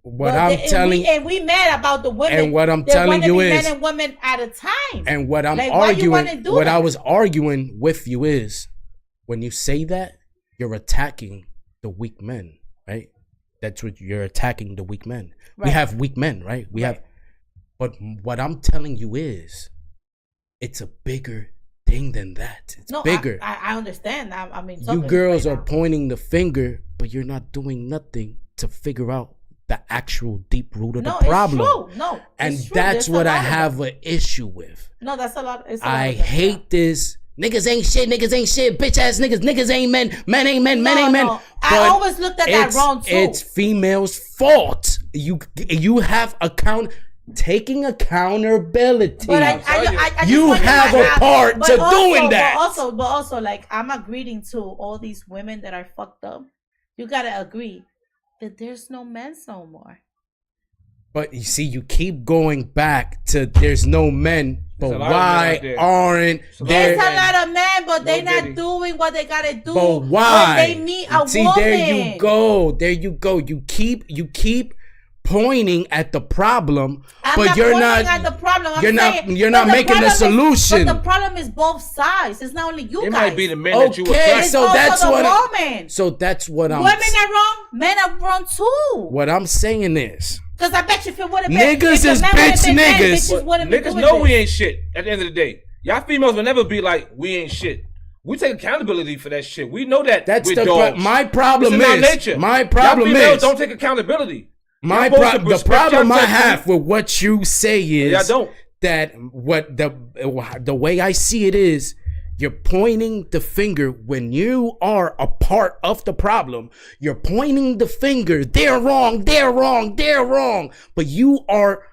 What I'm telling and we mad about the women. And what I'm telling you is, men and women at a time. And what I'm arguing, what I was arguing with you is, when you say that, you're attacking the weak men, right? That's what you're attacking, the weak men. Right. We have weak men, right? We have, but what I'm telling you is, it's a bigger thing than that. It's bigger. I understand. I mean, you girls are pointing the finger, but you're not doing nothing to figure out the actual deep root of the problem. It's true. No, and that's what I have an issue with. No, that's a lot. I hate this. Niggas ain't shit, bitch ass niggas ain't men ain't men ain't men. I always looked at that wrong too. It's females' fault. You have taking accountability. But you have a part to doing that. But also, like, I'm agreeing to all these women that are fucked up. You gotta agree that there's no men no more. But you see, you keep going back to there's no men, but why aren't there? There's a lot of men, but they not doing what they gotta do. But why? When they meet a woman. There you go. You keep pointing at the problem, but you're not. At the problem. You're not making the solution. But the problem is both sides. It's not only you guys. It might be the men that you attract. So that's what. Woman. So that's what I'm. Women are wrong. Men are wrong too. What I'm saying is. Because I bet you if it would have been niggas is bitch niggas. Niggas know we ain't shit at the end of the day. Y'all females will never be like, we ain't shit. We take accountability for that shit. We know that that's we're dogs. My problem is nature. My problem y'all females is don't take accountability. The problem I have with what you say is that what the way I see it is, you're pointing the finger when you are a part of the problem. You're pointing the finger. They're wrong. But you are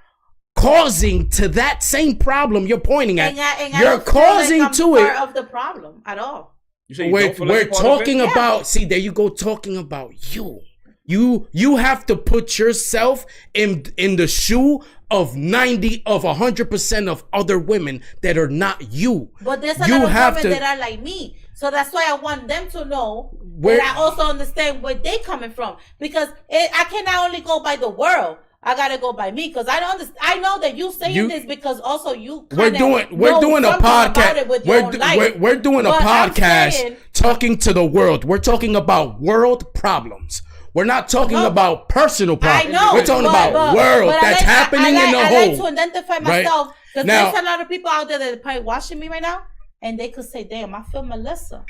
causing to that same problem you're pointing at. You're causing like to part of the problem at all. We're talking about. See, there you go. Talking about you. You have to put yourself in the shoe of 100% of other women that are not you. But there's a lot of women that are like me. So that's why I want them to know that I also understand where they coming from. Because I cannot only go by the world. I gotta go by me because I don't understand. I know that you saying this because also you we're doing a podcast. We're doing a podcast talking to the world. We're talking about world problems. We're not talking about personal problems. I know. We're talking about world that's happening in the whole. I like to identify myself because there's a lot of people out there that are probably watching me right now, and they could say, "Damn, I feel Melissa."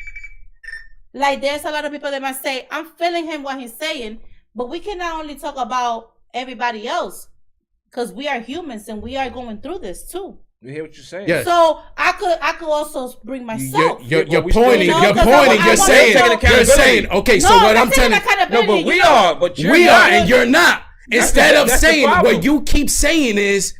Like there's a lot of people that might say, "I'm feeling him what he's saying," but we cannot only talk about everybody else because we are humans and we are going through this too. You hear what you're saying? Yes. So I could also bring myself. You're pointing. You're saying. Okay, so what I'm telling. No, but we are. But we are, and you're not. Instead of saying what you keep saying is,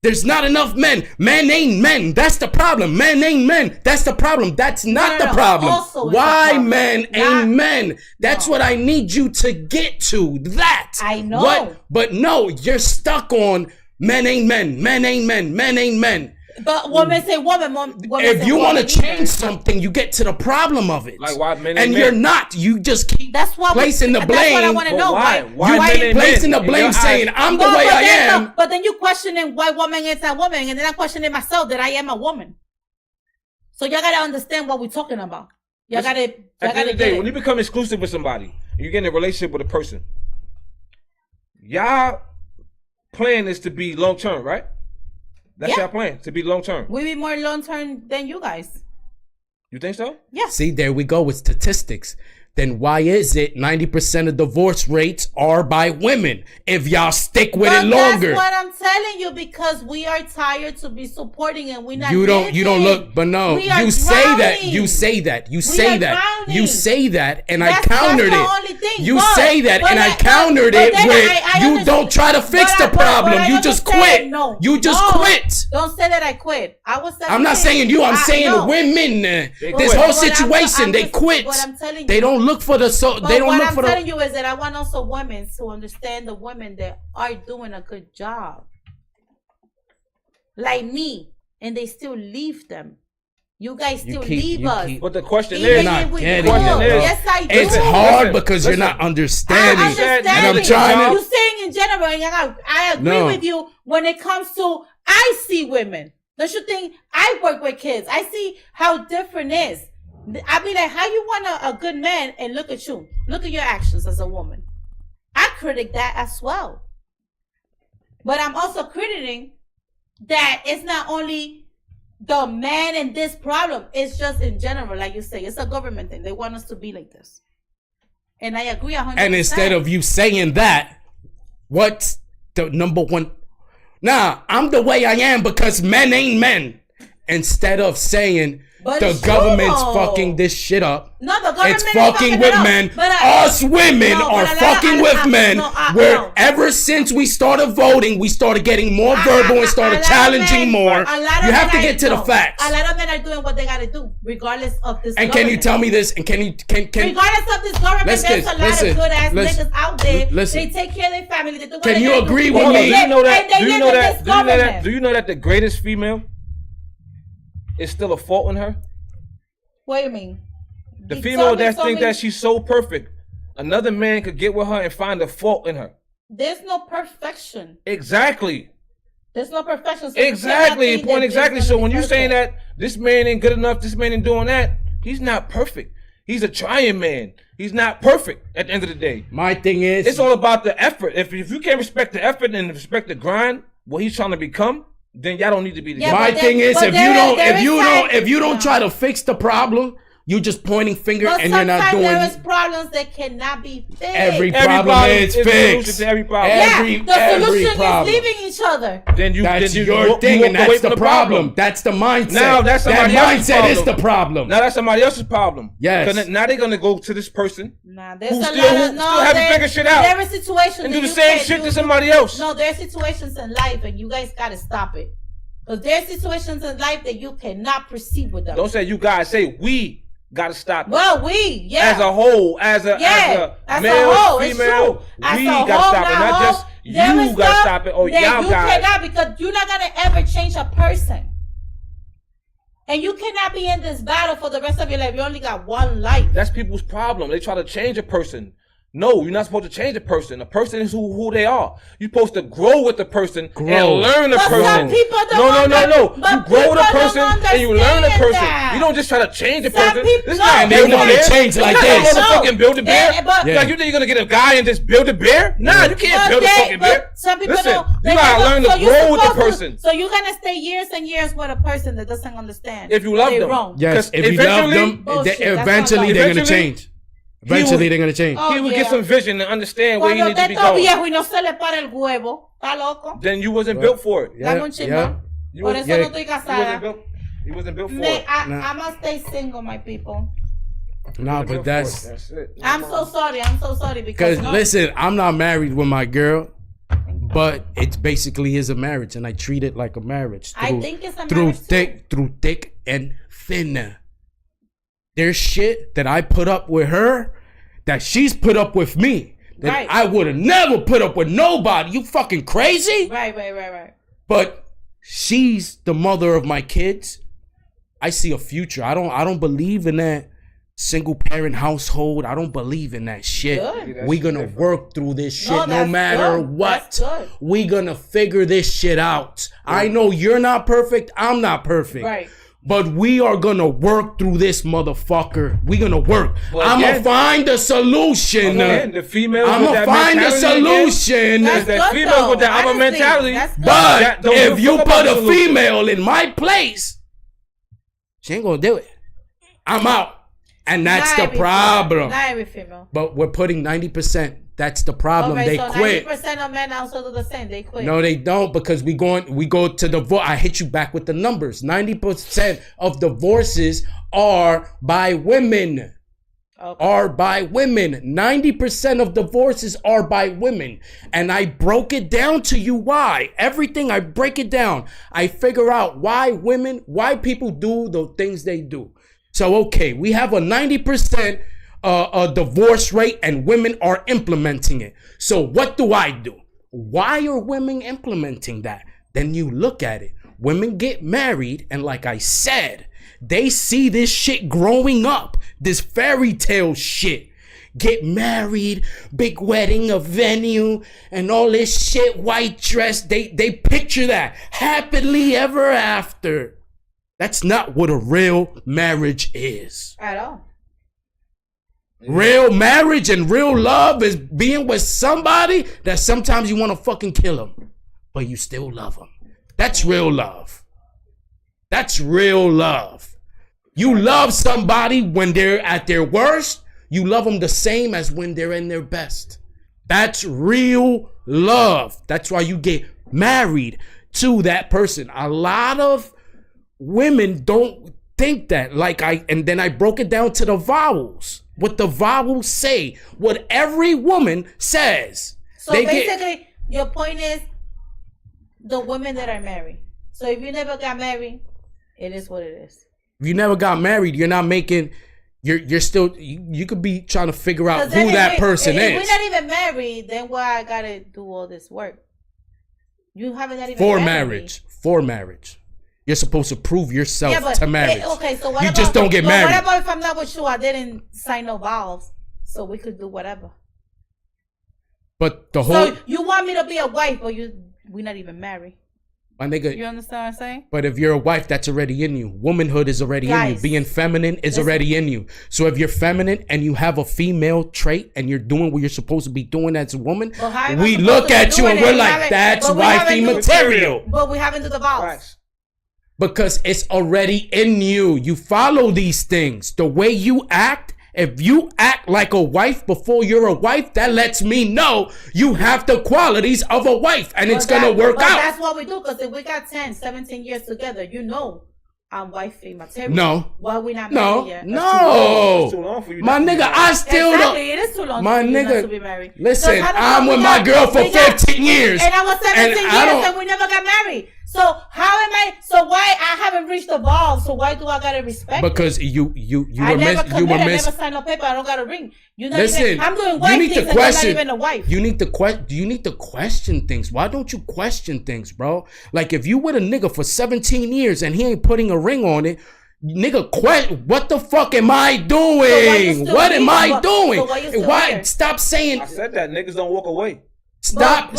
there's not enough men. Men ain't men. That's the problem. Men ain't men. That's the problem. That's not the problem. Why men ain't men? That's what I need you to get to. That. I know. But no, you're stuck on. Men ain't men. Men ain't men. Men ain't men. But women say woman. If you want to change something, you get to the problem of it. Like why men ain't and men? You're not. You just keep placing the blame. That's what I want to know. Why you keep placing the blame, saying I'm the way I am. But then you questioning why woman is a woman, and then I'm questioning myself that I am a woman. So y'all gotta understand what we're talking about. Y'all gotta. At the end of the day, when you become exclusive with somebody, you get in a relationship with a person. Y'all plan is to be long term, right? That's y'all plan to be long term. We be more long term than you guys. You think so? Yeah. See, there we go with statistics. Then why is it 90% of divorce rates are by women if y'all stick with it longer? That's what I'm telling you, because we are tired to be supporting and we're not. You don't look, but no, you say that, you say that, you say that, you say that, and I countered it. You say that, and I countered it with you don't try to fix the problem. You just quit. You just quit. Don't say that I quit. I'm not saying you. I'm saying the women. This whole situation, they quit. They don't look for the they don't look for the. What I'm telling you is that I want also women to understand the women that are doing a good job, like me, and they still leave them. You guys still leave us. But the question is, yes, I do. It's hard because you're not understanding. And I'm trying to. You're saying in general, and I agree with you when it comes to I see women. Don't you think I work with kids? I see how different it is. I be like, how you want a good man and look at you? Look at your actions as a woman. I critic that as well. But I'm also critiquing that it's not only the man in this problem. It's just in general, like you say, it's a government thing. They want us to be like this. And I agree 100%. And instead of you saying that, what's the number one? Nah, I'm the way I am because men ain't men. Instead of saying the government's fucking this shit up. No, the government it's fucking with men. Us women are fucking with men. Where ever since we started voting, we started getting more verbal and started challenging more. You have to get to the facts. A lot of men are doing what they gotta do, regardless of this. And can you tell me this? And can regardless of this government, there's a lot of good ass niggas out there. They take care of their family. They do what can you agree with Do me? you know that? Do you know that the greatest female is still a fault in her? What do you mean? The female that think that she's so perfect, another man could get with her and find a fault in her. There's no perfection. Exactly. There's no perfection. So exactly. Point exactly. So when you're saying that this man ain't good enough, this man ain't doing that, he's not perfect. He's a trying man. He's not perfect at the end of the day. My thing is, it's all about the effort. If you can't respect the effort and respect the grind, what he's trying to become, then y'all don't need to be together. My thing is, if you don't try to fix the problem, you just pointing finger and you're not doing. There is problems that cannot be fixed. Every problem is fixed. Every problem. The solution is leaving each other. That's your thing, and that's the problem. That's the mindset. Now that's somebody else's problem. That mindset is the problem. Now that's somebody else's problem. Yes. Now they're gonna go to this person. Nah, there's who still haven't figured shit out. There are situations and do the same shit to somebody else. No, there are situations in life, and you guys gotta stop it. Because there are situations in life that you cannot proceed with them. Don't say you guys. Say we gotta stop it. Well, as a whole, as a male, female, we gotta stop it. Not just you gotta stop it. Or y'all you guys. Cannot, because you're not gonna ever change a person. And you cannot be in this battle for the rest of your life. You only got one life. That's people's problem. They try to change a person. No, you're not supposed to change a person. A person is who they are. You're supposed to grow with the person and learn the person. Some people No. You grow with a person and you learn a person. You don't just try to change a person. This guy they want to change like this. Motherfucking build a bear. Like you think you're gonna get a guy and just build a bear? Nah, you can't build a fucking bear. Some people Listen, don't. You gotta learn to grow with the person. So you're gonna stay years and years with a person that doesn't understand. If you love them, yes. If you love them, eventually they're gonna change. Eventually they're gonna change. He would get some vision and understand where he needs to be going. Then you wasn't built for it. He wasn't built for it. I must stay single, my people. No, but that's it. I'm so sorry because listen, I'm not married with my girl, but it basically is a marriage, and I treat it like a marriage. I think it's a marriage through thick and thin. There's shit that I put up with her that she's put up with me that I would have never put up with nobody. You fucking crazy? Right. But she's the mother of my kids. I see a future. I don't believe in that single parent household. I don't believe in that shit. We gonna work through this shit no matter what. We gonna figure this shit out. I know you're not perfect. I'm not perfect. Right. But we are gonna work through this motherfucker. We gonna work. Well, I'm again, gonna find a solution. Again, the females I'm with gonna that find a mentality solution. That's that good, females though. with that other Honestly, mentality. that's good. But don't if give you fuck put about a the solution. female in my place, she ain't gonna do it. I'm out. And that's Not the every problem. female. Not every female. But we're putting 90%. That's the problem. Okay, They so quit. 90% of men also do the same. They quit. No, they don't, because we go to divorce. I hit you back with the numbers. 90% of divorces are by women. Okay. Are by women. 90% of divorces are by women. And I broke it down to you why. Everything, I break it down. I figure out why people do the things they do. So, okay, we have a 90% a divorce rate and women are implementing it. So what do? Why are women implementing that? Then you look at it. Women get married, and like I said, they see this shit growing up, this fairy tale shit. Get married, big wedding, a venue, and all this shit, white dress. They picture that happily ever after. That's not what a real marriage is. At all. Real marriage and real love is being with somebody that sometimes you want to fucking kill them, but you still love them. That's real love. That's real love. You love somebody when they're at their worst. You love them the same as when they're in their best. That's real love. That's why you get married to that person. A lot of women don't think that. And then I broke it down to the vowels. What the vowels say, what every woman says. So basically, your point is the women that are married. So if you never got married, it is what it is. If you never got married, you're not making. You're still. You could be trying to figure out who that person is. If we're not even married, then why I gotta do all this work? You haven't even for married. For marriage. You're supposed to prove yourself to marriage. Okay, so what you about, just don't get married. What about if I'm not with you? I didn't sign no vows, so we could do whatever. But the whole. So you want me to be a wife, but we're not even married. My nigga. You understand what I'm saying? But if you're a wife, that's already in you. Womanhood is already in you. Being feminine is already in you. So if you're feminine and you have a female trait and you're doing what you're supposed to be doing as a woman, we look at you and we're like, that's wifey material. But we haven't done the vows. Right. Because it's already in you. You follow these things. The way you act, if you act like a wife before you're a wife, that lets me know you have the qualities of a wife and it's going to work out. That's what we do, because if we got 10, 17 years together, I'm wifey material. No. Why we not married yet? No. That's too long for you. My nigga, I still don't. Exactly, it is too long my for you nigga, not to be married. Listen, I'm with my girl for 15 years. And I was 17 years and we never got married. So so why I haven't reached the ball? So why do I gotta respect? Because it? you I never signed no paper. I don't got a ring. Listen, I'm doing wife things and I'm not even a wife. You need to question things. Why don't you question things, bro? Like if you with a nigga for 17 years and he ain't putting a ring on it, nigga, what the fuck am I doing? So what am I doing? So why stop saying? I said that niggas don't walk away. Stop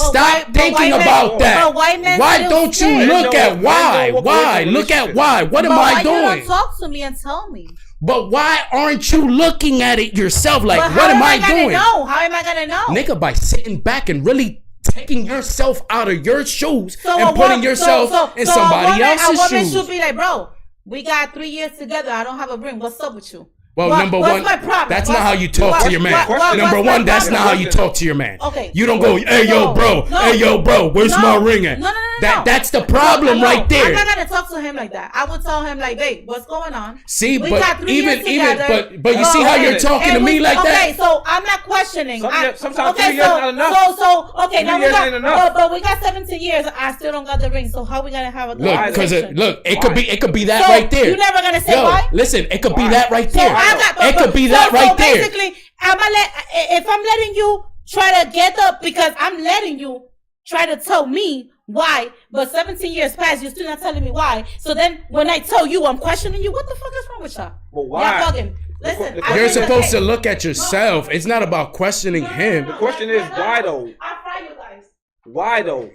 thinking about that. Why don't you look at why? Why? Look at why. What am I doing? Why you don't talk to me and tell me? But why aren't you looking at it yourself? Like, what am I doing? How am I gonna know? Nigga, by sitting back and really taking yourself out of your shoes and putting yourself in somebody else's shoes. A woman should be like, bro, we got 3 years together. I don't have a ring. What's up with you? Well, number one, that's not how you talk to your man. Number one, that's not how you talk to your man. Okay. You don't go, hey, yo, bro. Hey, yo, bro. Where's my ring at? No. That's the problem right there. I'm not going to talk to him like that. I would tell him like, babe, what's going on? See, but but you see how you're talking to me like that? Okay, so I'm not questioning. Sometimes 3 years not enough. Okay, now but we got 17 years. I still don't got the ring. So how we going to have a conversation? Look, it could be that right there. You're never going to say why? Listen, it could be that right there. It could be that right there. Basically, if I'm letting you try to get up, because I'm letting you try to tell me why, but 17 years passed, you're still not telling me why. So then when I tell you I'm questioning you, what the fuck is wrong with y'all? Well, why? Y'all bugging. Listen, you're supposed to look at yourself. It's not about questioning him. The question is why though? I fry you guys. Why though?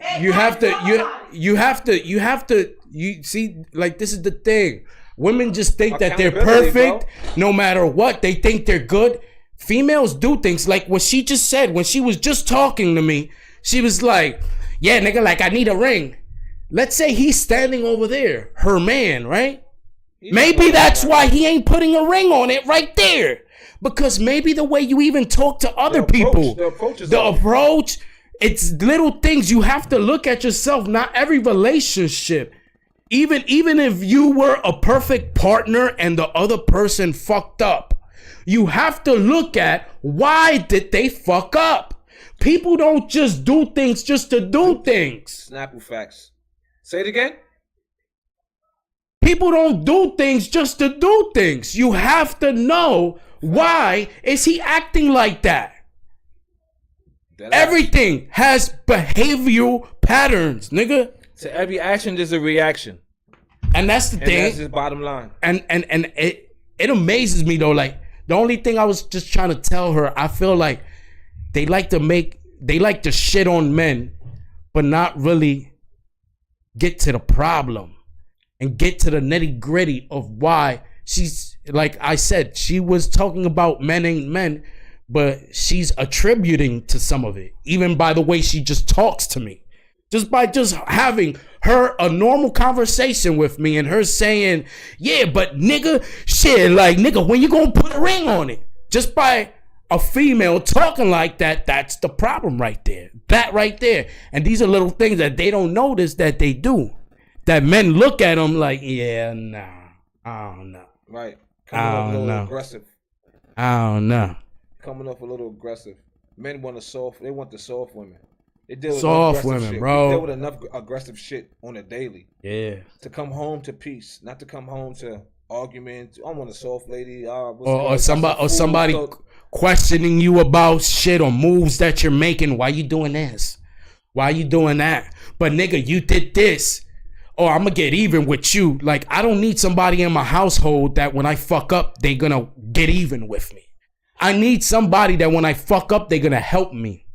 You see, like, this is the thing. Women just think that they're Accountability, perfect no matter what. They think they're good. Females do things like what she just said when she was just talking to me. She was like, yeah, nigga, like I need a ring. Let's say he's standing over there, her man, right? Maybe that's why he ain't putting a ring on it right there. Because maybe the way you even talk to other people, the approach, it's little things. You have to look at yourself. Not every relationship, even if you were a perfect partner and the other person fucked up, you have to look at why did they fuck up. People don't just do things just to do things. Snapple facts. Say it again. People don't do things just to do things. You have to know why is he acting like that. Everything has behavioral patterns, nigga. To every action, there's a reaction. And that's the thing. That's his bottom line. And it amazes me though. Like the only thing I was just trying to tell her, I feel like they like to shit on men, but not really get to the problem and get to the nitty gritty of why she's, like I said, she was talking about men ain't men, but she's attributing to some of it, even by the way she just talks to me. Just by just having her a normal conversation with me and her saying, yeah, but nigga, shit, like, nigga, when you gonna put a ring on it? Just by a female talking like that, that's the problem right there. That right there. And these are little things that they don't notice that they do. That men look at them like, yeah, nah, I don't know. Right. Coming off a little aggressive. I don't know. Coming off a little aggressive. Men want they want the soft women. They deal with soft women, shit. bro. They deal with enough aggressive shit on a daily. Yeah. To come home to peace, not to come home to arguments. I want a soft lady. Or somebody questioning you about shit or moves that you're making. Why you doing this? Why you doing that? But nigga, you did this. Oh, I'm gonna get even with you. Like, I don't need somebody in my household that when I fuck up, they gonna get even with me. I need somebody that when I fuck up, they gonna help me.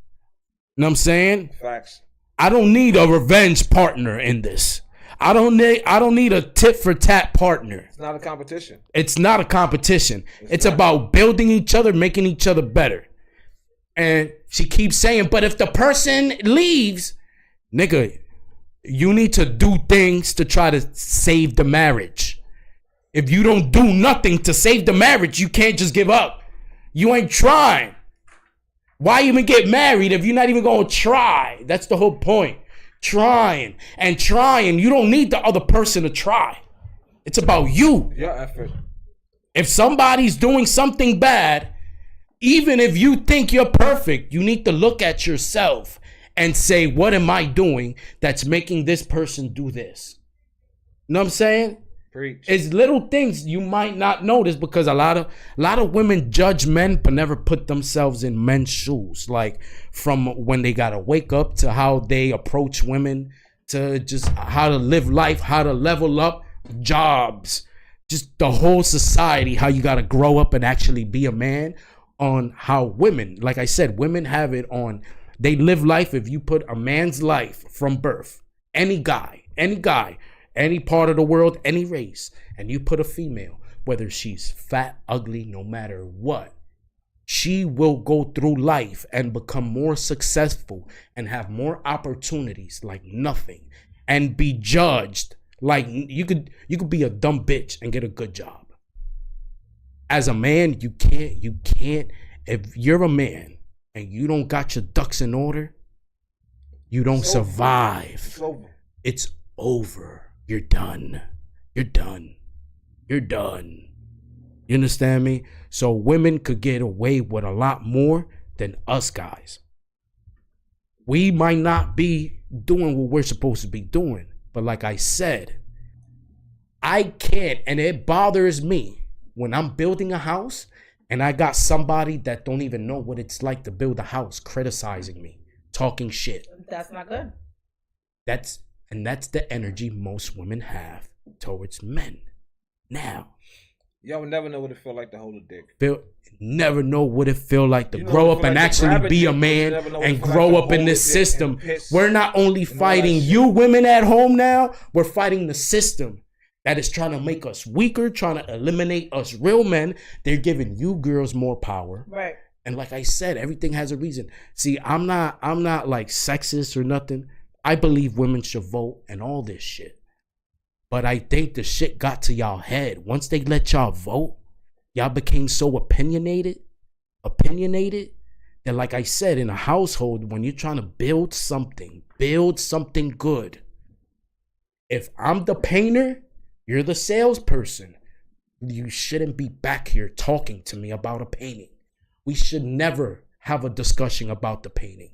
You know what I'm saying? Facts. I don't need a revenge partner in this. I don't need a tit for tat partner. It's not a competition. It's not a competition. It's about building each other, making each other better. And she keeps saying, but if the person leaves, nigga, you need to do things to try to save the marriage. If you don't do nothing to save the marriage, you can't just give up. You ain't trying. Why even get married if you're not even gonna try? That's the whole point. Trying and trying. You don't need the other person to try. It's about you. Your effort. If somebody's doing something bad, even if you think you're perfect, you need to look at yourself and say, what am I doing that's making this person do this? You know what I'm saying? Preach. It's little things you might not notice because a lot of women judge men but never put themselves in men's shoes. Like from when they gotta wake up to how they approach women to just how to live life, how to level up, jobs, just the whole society, how you gotta grow up and actually be a man. On how women, like I said, women have it on. They live life. If you put a man's life from birth, any guy, any part of the world, any race, and you put a female, whether she's fat, ugly, no matter what, she will go through life and become more successful and have more opportunities like nothing and be judged like you could be a dumb bitch and get a good job. As a man, you can't, if you're a man and you don't got your ducks in order, you don't survive. It's over. You're done. You're done. You're done. You understand me? So women could get away with a lot more than us guys. We might not be doing what we're supposed to be doing. But like I said, I can't, and it bothers me when I'm building a house and I got somebody that don't even know what it's like to build a house criticizing me, talking shit. That's not good. That's the energy most women have towards men. Now, y'all would never know what it felt like to hold a dick. Never know what it feel like to grow up and actually be a man and grow up in this system. We're not only fighting you women at home now, we're fighting the system. that is trying to make us weaker, trying to eliminate us real men. They're giving you girls more power. Right. And like I said, everything has a reason. See, I'm not like sexist or nothing. I believe women should vote and all this shit. But I think the shit got to y'all head. Once they let y'all vote, y'all became so opinionated, that like I said, in a household, when you're trying to build something good. If I'm the painter, you're the salesperson. You shouldn't be back here talking to me about a painting. We should never have a discussion about the painting.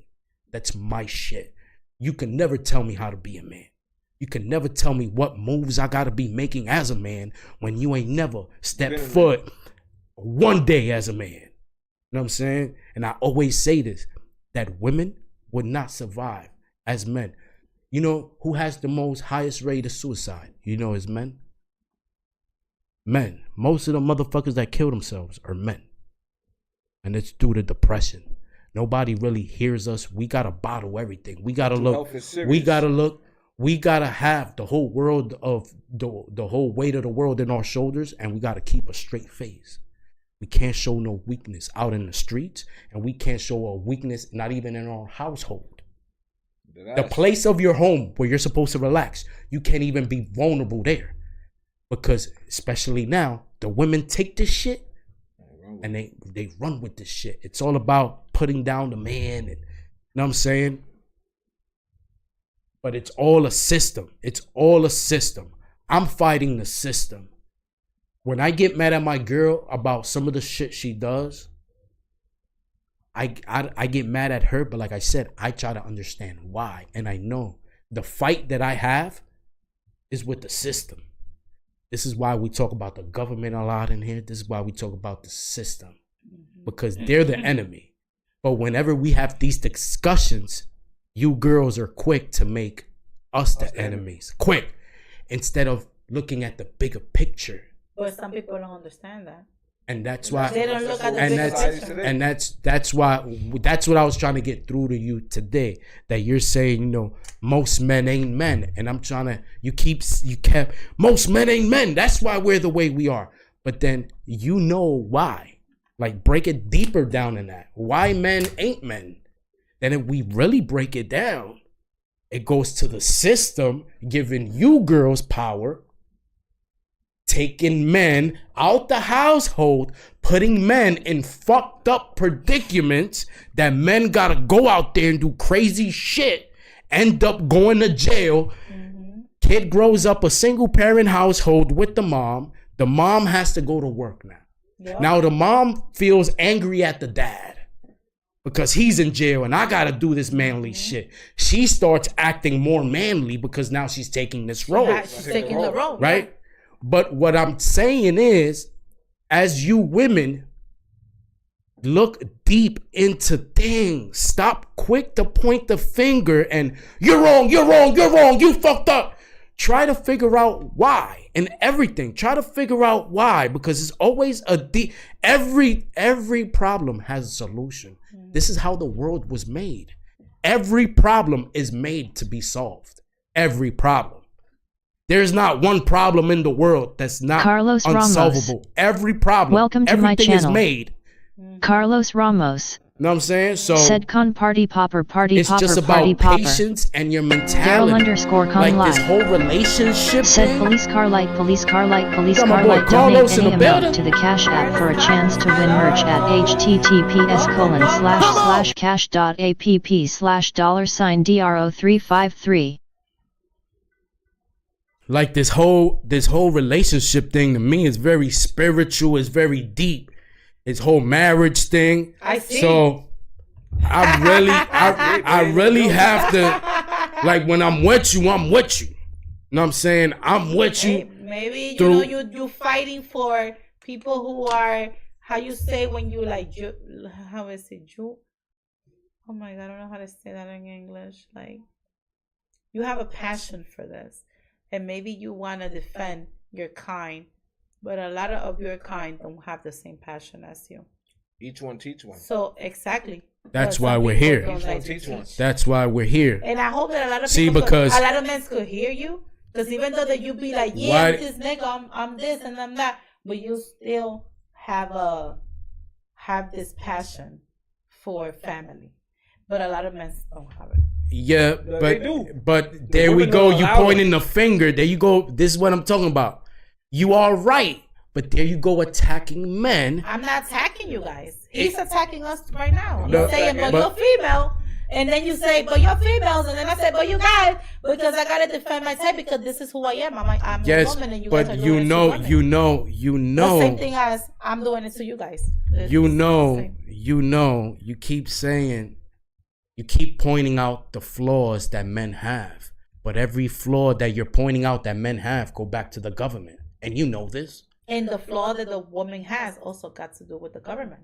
That's my shit. You can never tell me how to be a man. You can never tell me what moves I gotta be making as a man when you ain't never stepped foot one day as a man. You know what I'm saying? And I always say this, that women would not survive as men. You know who has the most highest rate of suicide? You know it's men. Men. Most of the motherfuckers that kill themselves are men. And it's due to depression. Nobody really hears us. We gotta bottle everything. We gotta look. We gotta have the whole world of the whole weight of the world in our shoulders, and we gotta keep a straight face. We can't show no weakness out in the streets, and we can't show a weakness not even in our household. The place of your home where you're supposed to relax, you can't even be vulnerable there. Because especially now, the women take this shit and they run with this shit. It's all about putting down the man, and you know what I'm saying? But it's all a system. It's all a system. I'm fighting the system. When I get mad at my girl about some of the shit she does, I get mad at her, but like I said, I try to understand why. And I know the fight that I have is with the system. This is why we talk about the government a lot in here. This is why we talk about the system. Because they're the enemy. But whenever we have these discussions, you girls are quick to make us the enemies. Quick. Instead of looking at the bigger picture. But some people don't understand that. And that's why they don't look at the bigger picture. And that's what I was trying to get through to you today. That you're saying, you know, most men ain't men. And I'm trying to you kept most men ain't men. That's why we're the way we are. But then you know why. Like break it deeper down in that. Why men ain't men. Then if we really break it down, it goes to the system giving you girls power, taking men out the household, putting men in fucked up predicaments that men gotta go out there and do crazy shit, end up going to jail. Kid grows up a single parent household with the mom. The mom has to go to work now. Yep. Now the mom feels angry at the dad because he's in jail and I gotta do this manly shit. She starts acting more manly because now she's taking this role. She's taking the role. Right? But what I'm saying is, as you women, look deep into things. Stop quick to point the finger and you're wrong, you fucked up. Try to figure out why and everything. Try to figure out why, because it's always every problem has a solution. This is how the world was made. Every problem is made to be solved. Every problem. There's not one problem in the world that's not Carlos unsolvable. Ramos. Every problem, Welcome to my everything is channel. made. Carlos Ramos. You know what I'm saying? So Said Kon party popper party it's popper just party about popper. patience and your Daryl mentality. _ Kon Like Laugh. this whole relationship Said thing. police car light Got my boy donate Carlos in any the amount building. to the Cash App for a chance to win merch at https://cash.app/$DRO353. Like this whole relationship thing to me is very spiritual, it's very deep. This whole marriage thing. I see. So I really have to, like, when I'm with you, I'm with you. You know what I'm saying? I'm with you. Hey, maybe you fighting for people who are, how you say when you like, how is it? Oh my God, I don't know how to say that in English. Like, you have a passion for this. And maybe you want to defend your kind, but a lot of your kind don't have the same passion as you. Each one teach one. So exactly. That's why we're here. Each one teach one. That's why we're here. And I hope that a lot of See, people, because a lot of men could hear you. Because even though that you be like, yeah, I'm this nigga, I'm this and I'm that, but you still have this passion for family. But a lot of men don't have it. Yeah, but there we go. You pointing the finger. There you go. This is what I'm talking about. You are right, but there you go attacking men. I'm not attacking you guys. He's attacking us right now. He's saying, but you're female. And then you say, but you're females. And then I say, but you guys, because I got to defend myself because this is who I am. I'm a woman and you guys are doing it to women. You know. The same thing as I'm doing it to you guys. You keep saying, you keep pointing out the flaws that men have. But every flaw that you're pointing out that men have go back to the government. And you know this. And the flaw that the woman has also got to do with the government.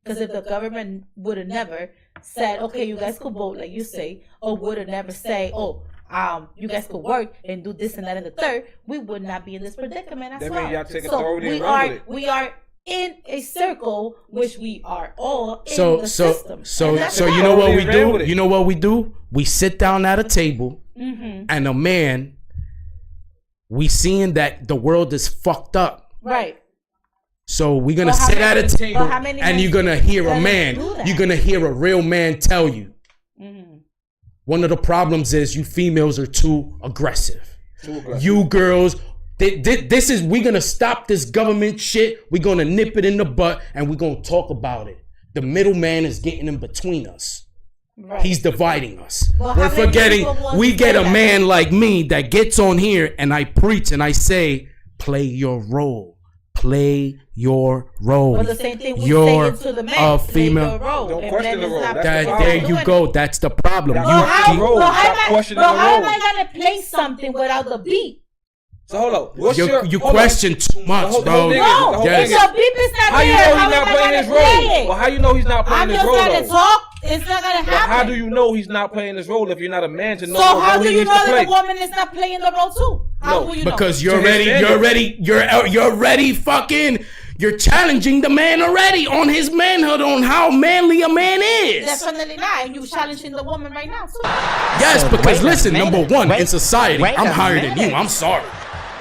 Because if the government would have never said, okay, you guys could vote, like you say, or would have never say, you guys could work and do this and that and the third, we would not be in this predicament as well. Y'all take authority and run with it. We are in a circle, which we are all in the system. So you know what we do? You know what we do? We sit down at a table, and a man, we seeing that the world is fucked up. Right. So we're going to sit at a table and you're going to hear a man. You're going to hear a real man tell you. One of the problems is you females are too aggressive. You girls, this is, we're going to stop this government shit. We're going to nip it in the butt and we're going to talk about it. The middleman is getting in between us. Right. He's dividing us. We're forgetting we get a man like me that gets on here and I preach and I say, play your role. Play your role. Well, the same thing we say to the men. A female. Don't question the role. There you go. That's the problem. How am I gonna play something without the beat? So hold on. You question too much, bro. No, if the beep is not there, how am I gonna play it? Well, how you know he's not playing his role? I'm just gonna talk. It's not gonna happen. How do you know he's not playing his role if you're not a man to know? So how do you know that the woman is not playing the role too? How will you know? Because you're ready fucking, you're challenging the man already on his manhood, on how manly a man is. Definitely not. And you challenging the woman right now too. Yes, because listen, number one, in society, I'm higher than you. I'm sorry.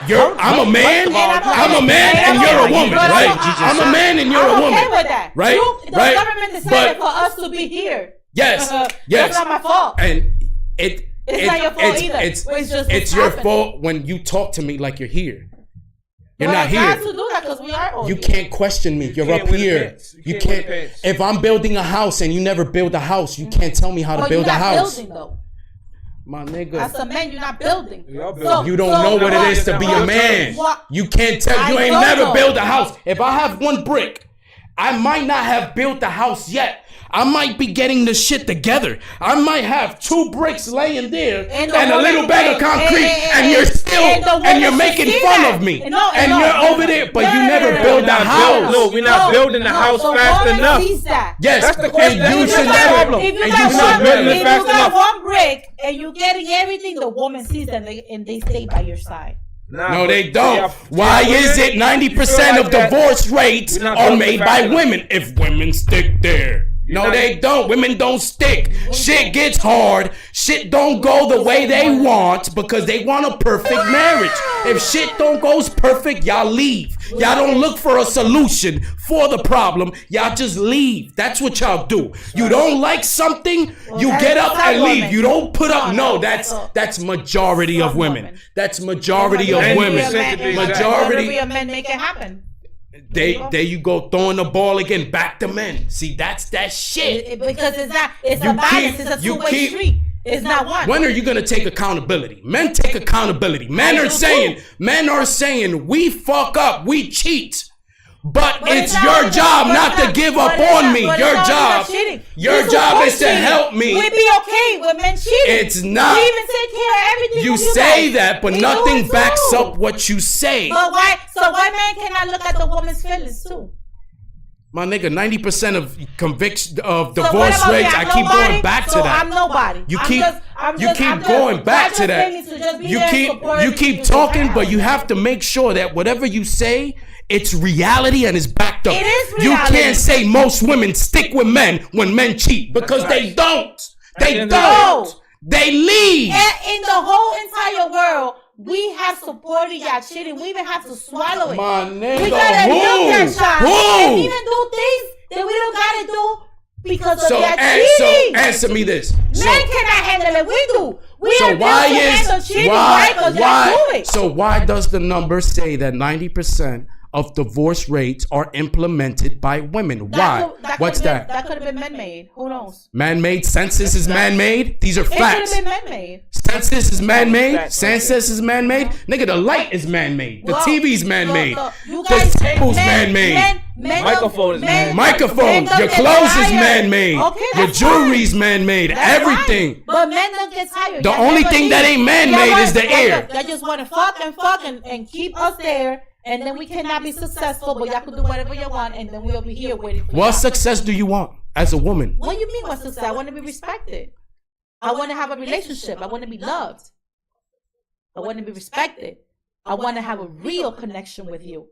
I'm a man and you're a woman, right? I'm a man and you're a woman. I'm okay with that. Right? The government decided for us to be here. Yes. That's not my fault. And it's not your fault either. It's your fault when you talk to me like you're here. You're not here. I have to do that because we are all You can't question me. You're up here. You can't. If I'm building a house and you never build a house, you can't tell me how to build a house. Building, though. My nigga. As a man, you're not building. You don't know what it is to be a man. You can't tell. You ain't never built a house. If I have one brick, I might not have built a house yet. I might be getting the shit together. I might have 2 bricks laying there and a little bag of concrete, and you're still and you're making fun of me. And you're over there, but you never build a house. No, we're not building the house fast enough. Yes, that's the question. And you should never. If you got one brick and you're getting everything, the woman sees them and they stay by your side. No, they don't. Why is it 90% of divorce rates are made by women if women stick there? No, they don't. Women don't stick. Shit gets hard. Shit don't go the way they want because they want a perfect marriage. If shit don't goes perfect, y'all leave. Y'all don't look for a solution for the problem. Y'all just leave. That's what y'all do. You don't like something, you get up and leave. You don't put up. No, that's majority of women. That's majority of women. Majority of men make it happen. There you go, throwing the ball again, back to men. See, that's that shit. Because it's a balance, it's a two-way street. It's not one. When are you gonna take accountability? Men take accountability. Men are saying, we fuck up, we cheat. But it's your job not to give up on me. Your job is to help me. We'd be okay with men cheating. It's not. We even take care of everything. You say that, but nothing backs up what you say. But why? So why men cannot look at the woman's feelings too? My nigga, 90% of conviction of divorce rates. I keep going back to that. I'm nobody. You keep going back to that. You keep talking, but you have to make sure that whatever you say, it's reality and it's backed up. It is reality. You can't say most women stick with men when men cheat because they don't. They don't. They leave. In the whole entire world, We have supported y'all cheating. We even have to swallow it. My nigga, We gotta milk that child. Who? And even do things that we don't gotta do because of So, that so cheating. answer me this. Men So, cannot handle it. We do. We so are why built to handle is cheating, right? Because y'all do it. So why does the number say that 90% of divorce rates are implemented by women? Why? What's that? That could have been man-made. Who knows? Man-made? Census is man-made? These are It could facts. have been man-made. Census is man-made? Facts, Census is man-made? Nigga, the light is man-made. The Well, TV's man-made. you The guys, table's men- man-made. men Microphone is man-made. Microphone, don't your get clothes is tired. man-made. Okay, Your that's jewelry's fine. man-made. That's Everything. fine. But men don't get tired. The Y'all only never thing that leave. ain't man-made Y'all is the want- air. Y'all just want to fuck and keep us there. And then we cannot be successful, but y'all can do whatever you want. And then we over here waiting for What y'all. success do you want as a woman? What do you mean what success? I want to be respected. I want to have a relationship. I want to be loved. I want to be respected. I want to have a real connection with you.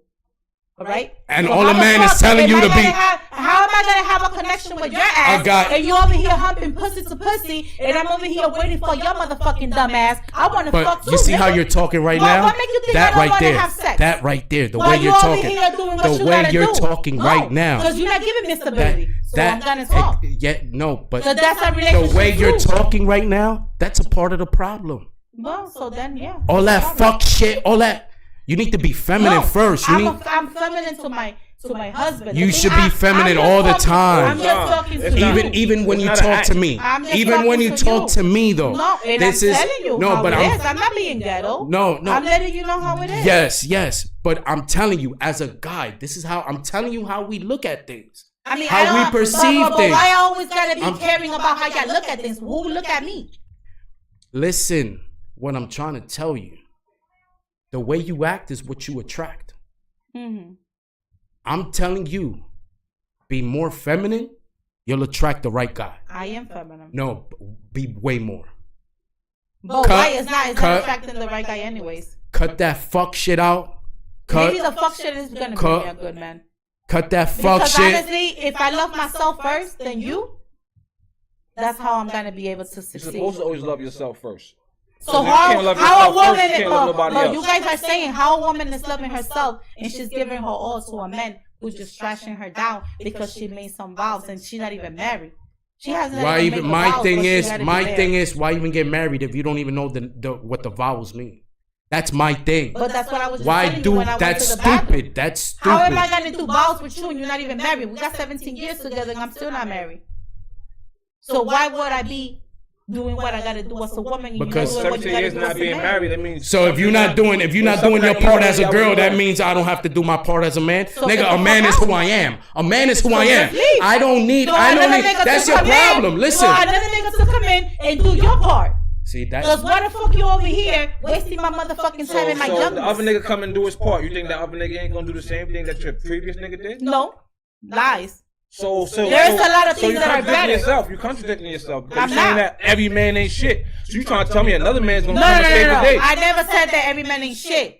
All right? And So all how a the man is fuck telling am you I to gonna be- how am I going to have a connection with your ass? got- And you over here humping pussy to pussy, and I'm over here waiting for your motherfucking dumb ass. I want to fuck But too. you see how nigga. you're talking right Well, now? what make you think I That don't right wanna there. have sex? That right there. The While way you you're over talking. here doing what The you way gotta you're do. talking right now. Because you're not giving me stability. So I'm going to talk. No, but So that's a relationship the way you're too. talking right now, that's a part of the problem. Well, so then, yeah. All that fuck shit, all that. You need to be feminine first. You need. I'm feminine to my husband. You The should thing, be feminine I'm just all the talking- time. I'm just talking to It's not- you. Even when It's you not an talk to act. me, I'm just even when you talking to talk you. to me though, No, and this I'm is telling you no, how but it I'm is. I'm not being ghetto. no. I'm letting you know how it is. Yes, but I'm telling you, as a guy, this is how I'm telling you how we look at things. I mean, How I don't, we perceive but things. why I always gotta be I'm- caring about how y'all look at things? Who look at me? Listen, what I'm trying to tell you, the way you act is what you attract. Mm-hmm. I'm telling you, be more feminine, you'll attract the right guy. I am feminine. No, be way more. But Cut- why is not cut- attracting the right guy anyways? Cut that fuck shit out. Maybe the fuck shit is gonna cut- make me a good man. Cut that fuck Because shit. honestly, if I love myself first, then you, that's how I'm gonna be able to You're succeed. supposed to always love yourself first. So You can't love how a yourself first, woman you can't love nobody but else. you guys are saying how a woman is loving herself and she's giving her all to a man who's just trashing her down because she made some vows and she's not even married. She hasn't Why even even? made the My vows, thing but she is, had to be my there. thing is, why even get married if you don't even know what the vowels mean? That's my thing. But that's what I was just Why telling you do when I went that's to the bathroom. stupid? That's How am I stupid. gonna do vows with you and you're not even married? We got 17 years together and I'm still not married. So why would I be doing what I gotta do as a woman? And Because you know what you 17 gotta years do not as a being man? married, that means. So if you're not doing your part as a girl, that means I don't have to do my part as a man. So Nigga, get a the man fuck is out. who I am. A man is who I am. just leave. I don't need. So I don't another need. nigga That's to your come in, problem. Listen. So another nigga to come in and do your part. See Cause that? why the fuck you over here wasting my motherfucking time and my So the youngest? other nigga come and do his part. You think that other nigga ain't gonna do the same thing that your previous nigga did? No, lies. So There's a lot of so things you that are contradicting better. yourself. You contradicting yourself. Because I'm you're saying not. that every man ain't shit. So you trying to tell me another man's gonna No, come no, and no, save no, the no. day? I never said that every man ain't shit.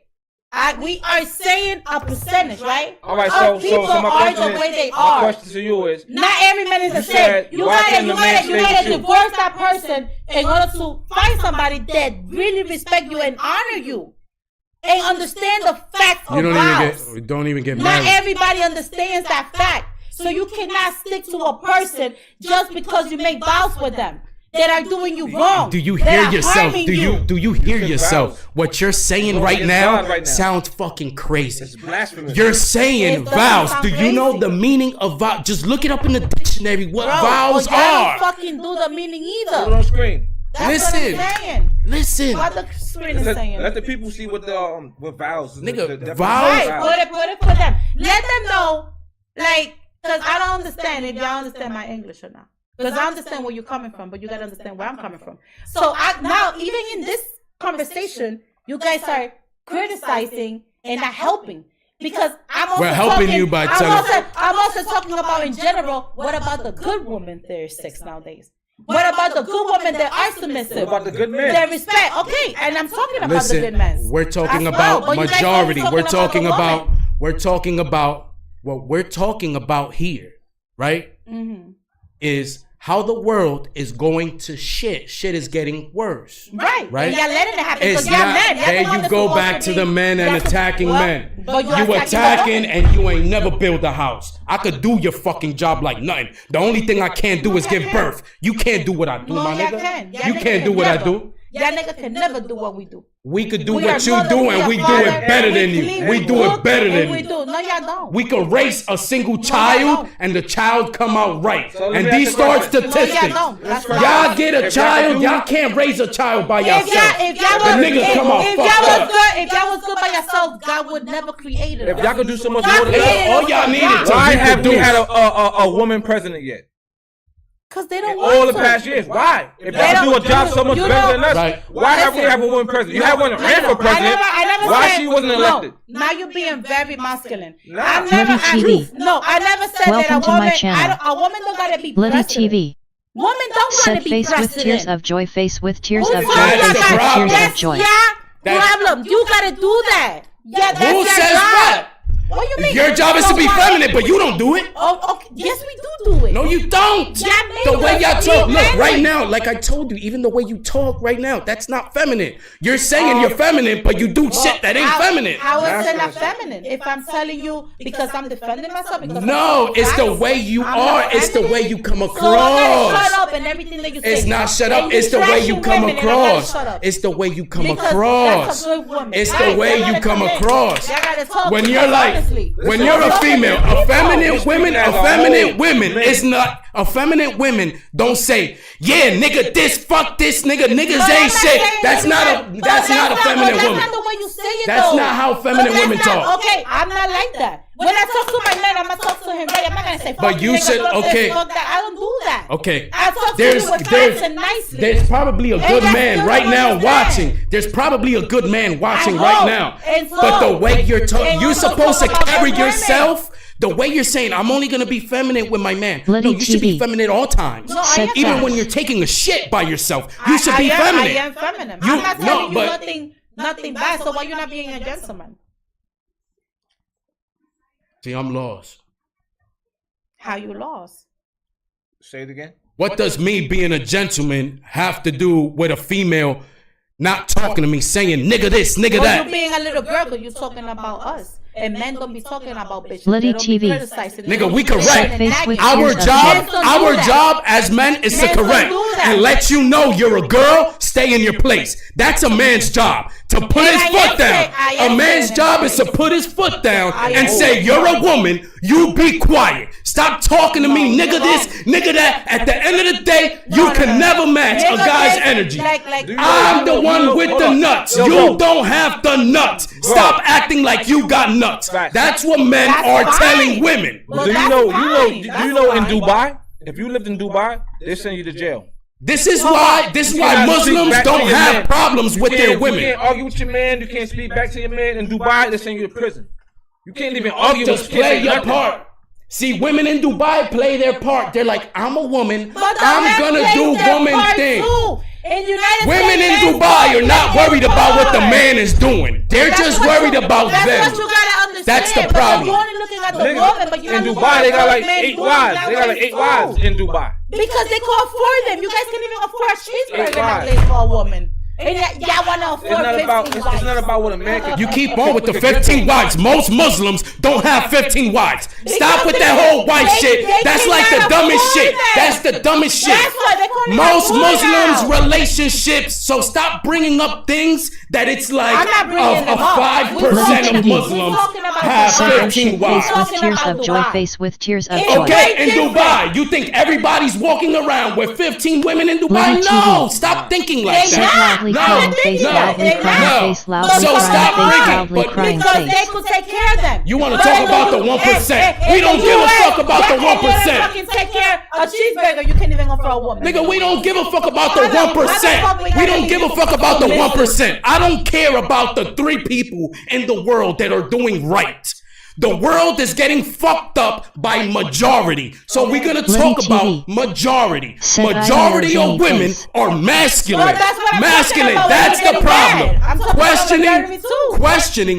We are saying a percentage, right? All right, Of so people my are question the way they is, my are. question to you is, Not every man is the You same. said, You why gotta can't the man stay with you? divorce that person in order to find somebody that really respect you and honor you and understand the facts You of vows. don't even get Not married. everybody understands that fact. So you cannot stick to a person just because you make vows with them that are doing you wrong. Do you that hear are yourself? harming Do you hear said yourself? vows. What you're saying Going right against now, God right now. sounds fucking crazy. it's blasphemous. You're saying It doesn't vows. sound Do you know crazy. the meaning of vows? Just look it up in the dictionary. What Bro, vows but y'all are? don't fucking do the meaning Put it either. on screen. That's Listen. what I'm saying. Listen, What the screen is saying. Let the people see what the what vows. Nigga, definition vows- of Right, put it for them. Let them know, like, because I don't understand if y'all understand my English or not. Because I understand where you're coming from, but you gotta understand where I'm coming from. So now, even in this conversation, you guys are criticizing and not helping. Because I'm also We're helping talking, you by telling- I'm also talking about in general. What about the good women that are sex nowadays? What about the good women that are submissive? What about the good men? Their respect. Okay, and I'm talking about the good listen. men. We're talking as well, about but you guys majority. only We're talking the about. woman. We're talking about what we're talking about here, right? Mm-hmm. Is how the world is going to shit. Shit is getting worse. Right. Right? And y'all letting it happen. It's Y'all not. men. Y'all There the one you that's go supposed back to the men and attacking men. But You attacking and you ain't never build a house. I could do your fucking job like nothing. The only thing I can't do is give birth. You can't do what I do, my nigga. You can't do what I do. Y'all niggas can never do what we do. We could do We what are you do, mothers, and we we do are it fathers, better than we you. clean, We we do it cook, better and than we you. do. No, y'all don't. We could raise a single child and the child come out right. So let And me these ask you a start question. statistics. No, y'all don't. That's Y'all get a If child, y'all y'all can't raise a child by If yourself. y'all The niggas come out if fucked y'all was up. good, if y'all was good by yourself, God would never create it. If y'all could do so much God more than created that, All y'all us. needed to why have we reproduce. had a woman president yet? Cause they don't In want all the to. past years. Why? If They y'all do a don't- job so much you better don't- than us, Right. why have we Listen. have a woman president? You had one that ran for president. I never Why said, she wasn't no, elected? now you're being very masculine. Nah. I never, Liddy TV. no, I never said Welcome that to a my woman, channel. a woman don't gotta be Liddy president. TV. Women don't Said wanna be face with tears president. of joy, face with tears Who of told joy, y'all That's the face with that? problem. tears of That's joy. your problem. You gotta do that. Yeah, that's Who your says job. what? What you mean? Your job is to be feminine, but you don't do it. Oh, okay. Yes, we do it. No, you don't. Yeah, man, The way y'all we talk, look, men- right now, like I told you, even the way you talk right now, that's not feminine. You're saying you're feminine, but you do shit that ain't feminine. How is it not That's feminine? If I'm telling you because I'm defending myself, because No, I'm it's the facts, way you I'm are. not It's the feminine. way you come So I gotta shut across. up and everything that you say. It's not shut And up. It's the way you trashing come women and I gotta across. shut up. It's the way you come Because across. that's a good woman. It's the Guys, way y'all you gotta come in. across. Y'all gotta talk When because you're like, honestly, when you're a look at female, the people. effeminate women, as a effeminate whole. women is not, effeminate women don't say, yeah, nigga, this, fuck this, nigga, niggas But I'm ain't not shit. saying That's that. not But a, that's not a feminine That's woman. not the way you say it, That's though. not how feminine But that's women not- talk. Okay, I'm not like that. When I talk to my man, I'm gonna talk to him right. I'm not gonna say, But fuck you nigga, should- fuck okay. this, fuck that. I don't do that. Okay. I talk to There's- you with there's- facts and nicely. There's probably a good that's man still right don't now understand. watching. There's probably a good man watching I right hope. now. And so- But the way you're talking, and you're also supposed to talk about carry good women. yourself. The way you're saying, I'm only gonna be feminine with my man. Liddy No, you should be TV. feminine all times. No, I Said am Even facts. when you're taking a shit by yourself, you should be I feminine. am feminine. You- I'm not no, telling you but- nothing bad. So why you not being a gentleman? See, I'm lost. How you lost? Say it again. What does me being a gentleman have to do with a female not talking to me, saying nigga this, nigga Well, that? you being a little girl, because you're talking about us. And men don't be talking about bitches. Liddy They don't be TV. criticizing. They Nigga, don't we be bitching correct. and Face nagging. with Our tears of job, Men don't do our that. job as men is to Men don't correct do that. and let you know you're a girl. Stay in your place. That's a man's job to put And his I foot am down. saying- I am A man's saying job that. is to put his foot down I and am. say you're a woman. You be quiet. Stop talking to me, No, nigga. you're This, wrong. nigga that. At the end of the day, you No, can no. never match a Nigga, guy's like- energy. like- Do you I'm know- the one hold with the on. nuts. Yo, You bro. don't have the nuts. Stop acting like you got nuts. Facts. That's what men That's are fine. telling women. Well, Do you that's know? fine. Do That's you know in fine. Dubai? If you lived in Dubai, they send you to jail. This is why You cannot speak Muslims back to don't your have man. problems with their You women. can't argue with your man. You can't speak back to your man. In Dubai, they send you to prison. You can't even argue with Just play your nothing. part. See, women in Dubai play their part. They're like, I'm a woman. But the I'm men gonna play do their woman part thing. too. In United Women States, in men Dubai are not play worried their about what the part. man is doing. They're That's just what worried you- about that's them. what you gotta understand. That's the But problem. you're only looking at the Nigga, woman, but you're in not looking Dubai, at they got what like men 8 do wives. They got like nowadays 8 wives too. in Dubai. Because they can afford them. You guys can even afford a cheeseburger wives. nowadays for a woman. And y'all want to afford It's not 15 about. It's not about what a man can. You keep on with the 15 wives. Most Muslims don't have 15 wives. Stop with that whole wife shit. That's like the dumbest shit. That's the dumbest shit. That's why they call it Most a boy Muslims now. relationships. So stop bringing up things that it's like I'm not bringing them up. 5% of We're Muslims talking about have Dubai. 15 Face wives. with Talking tears about of joy, Dubai. face with tears of It's joy. Okay, in different. Dubai, you think everybody's walking around with 15 women in Dubai? Liddy No, TV. stop thinking like They Said not. that. loudly No, crying face, no, loudly no. crying face, loudly So crying stop face, bringing- loudly but- crying Because face. they could take care of them. You wanna But talk in about the the- 1%. in We don't the give a US, fuck about the y'all can't 1%. fucking take care of a cheeseburger. You can't even go for a woman. Nigga, we don't give a fuck about the Why the fuck 1%. we We gotta don't be give a fuck about the submissive? 1%. I don't care about the 3 people in the world that are doing right. The world is getting fucked up by majority. So we're gonna talk about majority. Majority of women are masculine. Masculine. That's the problem.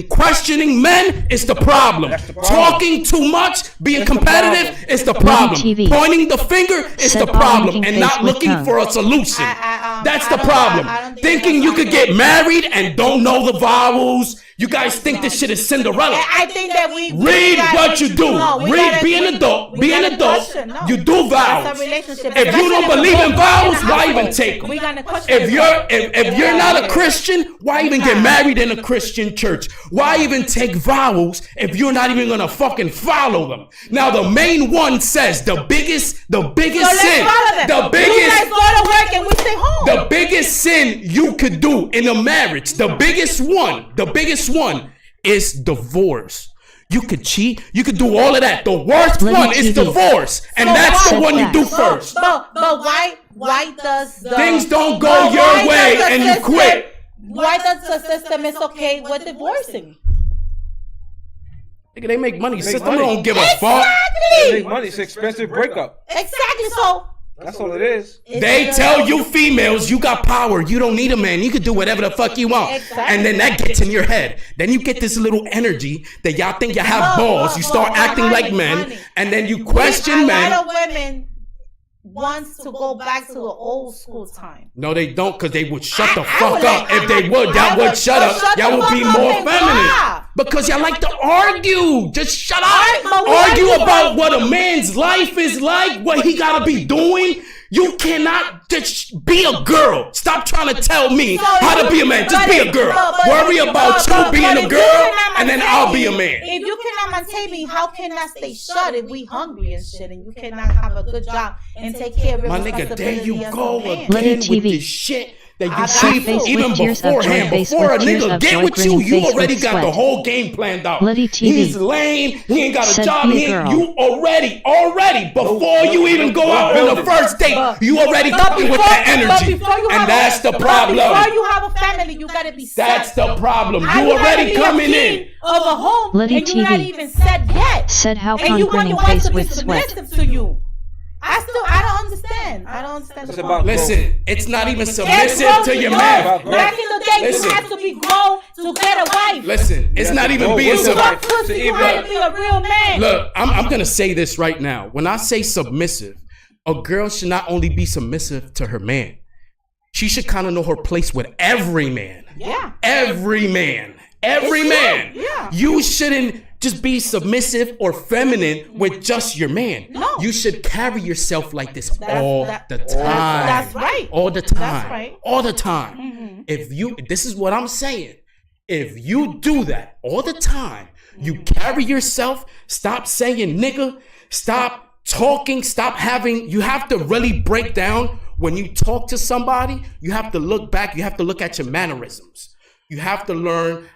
Questioning men is the problem. Talking too much, being competitive is the problem. Pointing the finger is the problem, and not looking for a solution. That's the problem. Thinking you could get married and don't know the vowels. You guys think this shit is Cinderella. I think that we read what you do. Be an adult. Be an adult. You do vowels. If you don't believe in vowels, why even take them? If you're not a Christian, why even get married in a Christian church? Why even take vows if you're not even gonna fucking follow them? Now the main one says the biggest sin, the biggest sin you could do in a marriage, the biggest one is divorce. You could cheat, you could do all of that. The worst one is divorce, and that's the one you do first. But why does things don't go your way and you quit? Why does the system is okay with divorcing? Nigga, they make money. System don't give a fuck. They make money. It's an expensive breakup. Exactly. So that's all it is. They tell you females, you got power. You don't need a man. You can do whatever the fuck you want. Exactly. And then that gets in your head. Then you get this little energy that y'all think you have balls. You start acting like men. And then you question men. A lot of women wants to go back to the old school time. No, they don't, because they would shut the fuck up. If they would, y'all would shut up. Y'all would be more feminine. Because y'all like to argue. Just shut up. Argue about what a man's life is like, what he gotta be doing. You cannot just be a girl. Stop trying to tell me how to be a man. Just be a girl. Worry about you being a girl, and then I'll be a man. If you cannot maintain me, how can I stay shut if we hungry and shit, and you cannot have a good job and take care of your responsibility? My nigga, there you go again TV. with this shit. That you see even beforehand, before a nigga get with you already got the whole game planned out. He's lame, he ain't got a job, you already, before you even go out on the first date, you already coming with that energy. And that's the problem. Before you have a family, you gotta be set. That's the problem. You already coming in. Of a home, and you're not even set yet. Said how and you want your face wife to be with sweat. submissive to you. I don't understand. I don't understand. It's about listen, it's not even submissive to your man. Back in the day, you had to be grown to get a wife. Listen, it's not even being submissive. You had to be a real man. Look, I'm gonna say this right now. When I say submissive, a girl should not only be submissive to her man, she should kind of know her place with every man. Yeah. Every man. Every man. Yeah. You shouldn't just be submissive or feminine with just your man. No. You should carry yourself like this all the time. That's right. All the time. That's right. All the time. Mm-hmm. This is what I'm saying. If you do that all the time, you carry yourself, stop saying nigga, stop talking, you have to really break down when you talk to somebody, you have to look back, you have to look at your mannerisms. You have to learn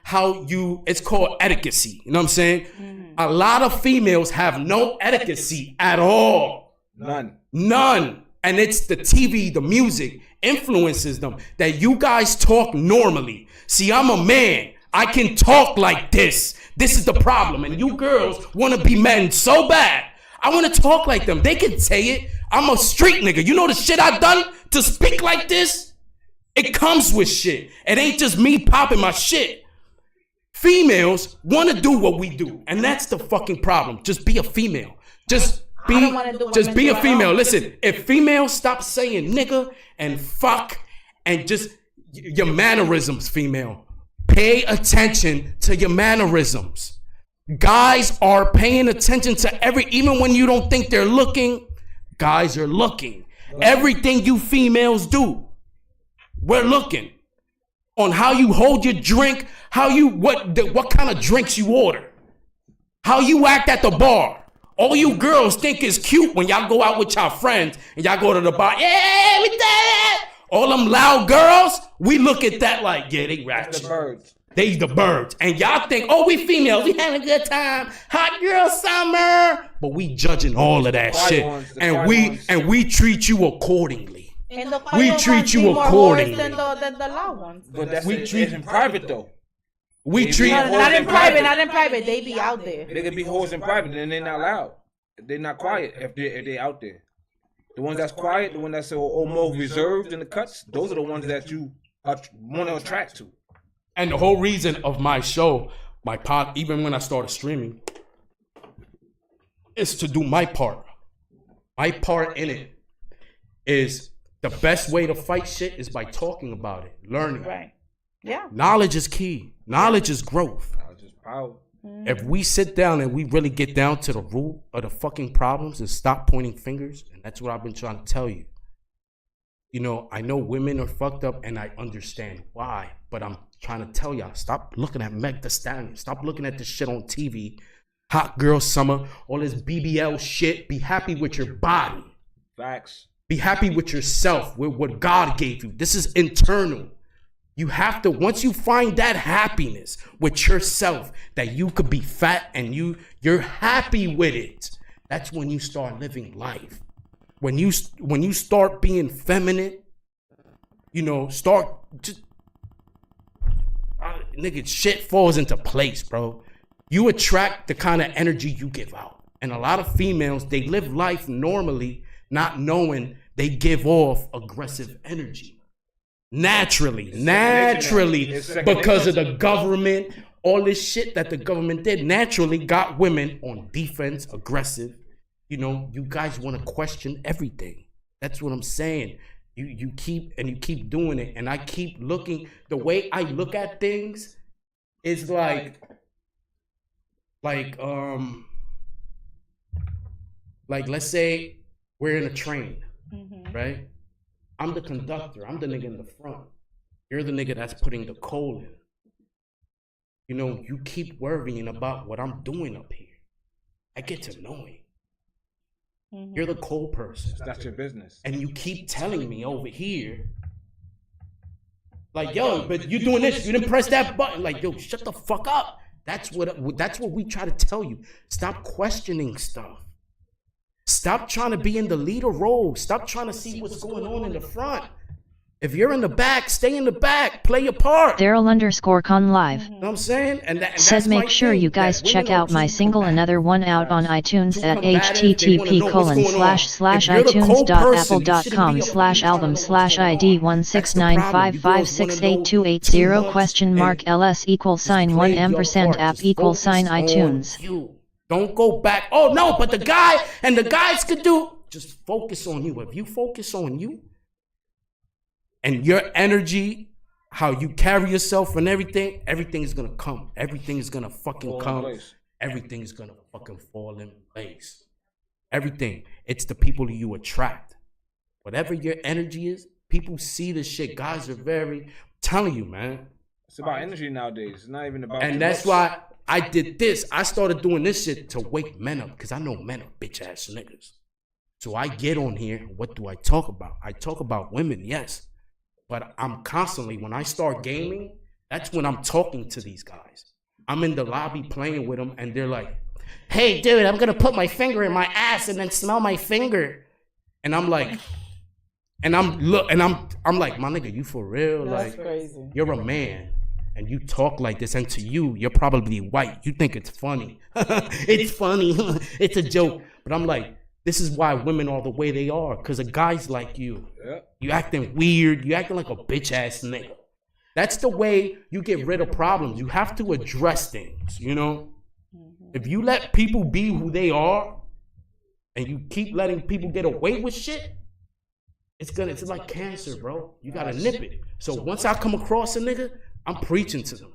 it's called etiquette. You know what I'm saying? A lot of females have no etiquette at all. None. And it's the TV, the music influences them that you guys talk normally. See, I'm a man. I can talk like this. This is the problem. And you girls want to be men so bad. I want to talk like them. They can say it. I'm a street nigga. You know the shit I've done to speak like this? It comes with shit. It ain't just me popping my shit. Females want to do what we do. And that's the fucking problem. Just be a female. Just be a female. Listen, if females stop saying nigga and fuck and just your mannerisms, female, pay attention to your mannerisms. Guys are paying attention to even when you don't think they're looking, guys are looking. Everything you females do, we're looking on how you hold your drink, what kind of drinks you order, how you act at the bar. All you girls think is cute when y'all go out with y'all friends and y'all go to the bar. Yeah, we did. All them loud girls, we look at that like, yeah, they ratchet. The birds. They the birds. And y'all think, oh, we females, we having a good time. Hot girl summer. But we judging all of that shit. And we treat you accordingly. We treat you accordingly. Than the loud ones. But that's in private though. We treat Not in private. They be out there. They can be hoes in private and they're not loud. They're not quiet if they out there. The ones that's quiet, the ones that's more reserved in the cuts, those are the ones that you want to attract to. And the whole reason of my show, my pod, even when I started streaming, is to do my part. My part in it is the best way to fight shit is by talking about it, learning. Right. Yeah. Knowledge is key. Knowledge is growth. Knowledge is power. If we sit down and we really get down to the root of the fucking problems and stop pointing fingers, and that's what I've been trying to tell you. You know, I know women are fucked up and I understand why, but I'm trying to tell y'all, stop looking at Meg Thee Stallion. Stop looking at this shit on TV. Hot girl summer, all this BBL shit. Be happy with your body. Facts. Be happy with yourself, with what God gave you. This is internal. You have to, once you find that happiness with yourself, that you could be fat and you're happy with it, that's when you start living life. When you start being feminine, you know, nigga, shit falls into place, bro. You attract the kind of energy you give out. And a lot of females, they live life normally, not knowing they give off aggressive energy. Naturally, because of the government, all this shit that the government did naturally got women on defense, aggressive. You know, you guys want to question everything. That's what I'm saying. You keep doing it, and I keep looking. The way I look at things is like let's say we're in a train, right? I'm the conductor. I'm the nigga in the front. You're the nigga that's putting the coal in. You know, you keep worrying about what I'm doing up here. I get to knowing. You're the coal person. That's your business. And you keep telling me over here, like, yo, but you doing this. You didn't press that button. Like, yo, shut the fuck up. That's what we try to tell you. Stop questioning stuff. Stop trying to be in the leader role. Stop trying to see what's going on in the front. If you're in the back, stay in the back. Play your part. theirr_Kon Live. You know what I'm saying? And said make sure you guys check out my single Another One out on iTunes at http://itunes.apple.com/album/ID 169556828 $LS=1 app =iTunes. Don't go back. Oh no, but the guys could do. Just focus on you. If you focus on you and your energy, how you carry yourself and everything is gonna come. Everything is gonna fucking come. Everything is gonna fucking fall in place. Everything. It's the people you attract. Whatever your energy is, people see this shit. Guys are very telling you, man. It's about energy nowadays. It's not even about. And that's why I did this. I started doing this shit to wake men up because I know men are bitch ass niggas. So I get on here. What do I talk about? I talk about women, yes. But I'm constantly, when I start gaming, that's when I'm talking to these guys. I'm in the lobby playing with them and they're like, hey, dude, I'm going to put my finger in my ass and then smell my finger. And I'm like, I'm like, my nigga, you for real? That's like, crazy. You're a man. And you talk like this, and to you, you're probably white. You think it's funny. It's funny. It's a joke. But I'm like, this is why women are the way they are. Because of guys like you. You acting weird. You acting like a bitch ass nigga. That's the way you get rid of problems. You have to address things, you know? If you let people be who they are, and you keep letting people get away with shit, it's like cancer, bro. You gotta nip it. So once I come across a nigga, I'm preaching to them.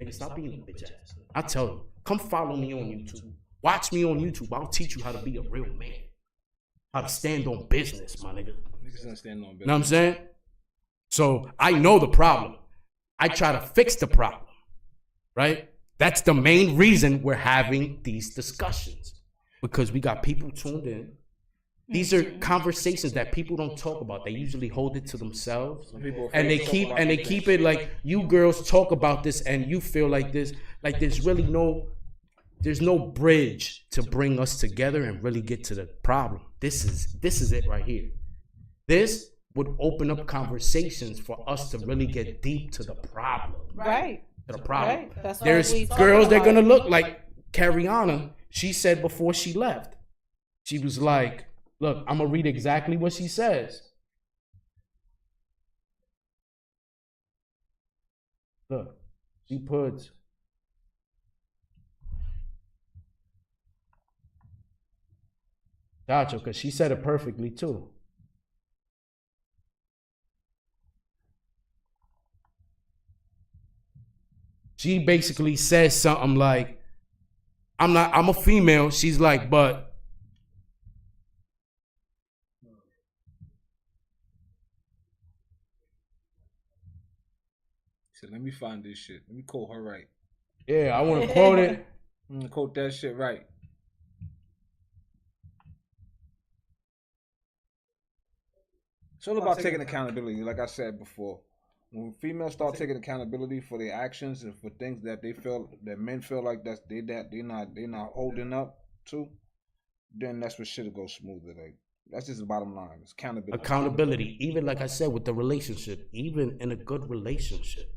Nigga, stop being a bitch ass. I tell them, come follow me on YouTube. Watch me on YouTube. I'll teach you how to be a real man. How to stand on business, my nigga. Stand on business. You know what I'm saying? So I know the problem. I try to fix the problem. Right? That's the main reason we're having these discussions. Because we got people tuned in. These are conversations that people don't talk about. They usually hold it to themselves, and they keep it like, you girls talk about this and you feel like this. Like there's no bridge to bring us together and really get to the problem. This is it right here. This would open up conversations for us to really get deep to the problem. Right. to the problem. Right, that's why There's we talk girls that are about gonna it. look like Cariana. She said before she left, she was like, "Look, I'm gonna read exactly what she says." Look, she puts. Gotcha, because she said it perfectly too. She basically says something like, I'm a female. She's like, but So let me find this shit. Let me quote her right. yeah, I want to quote it. I'm gonna quote that shit right. It's all about taking accountability, like I said before. When females start taking accountability for their actions and for things that they feel that men feel like they're not holding up to, then that's when shit'll go smoother. Like that's just the bottom line. It's accountability. Accountability, even like I said with the relationship, even in a good relationship,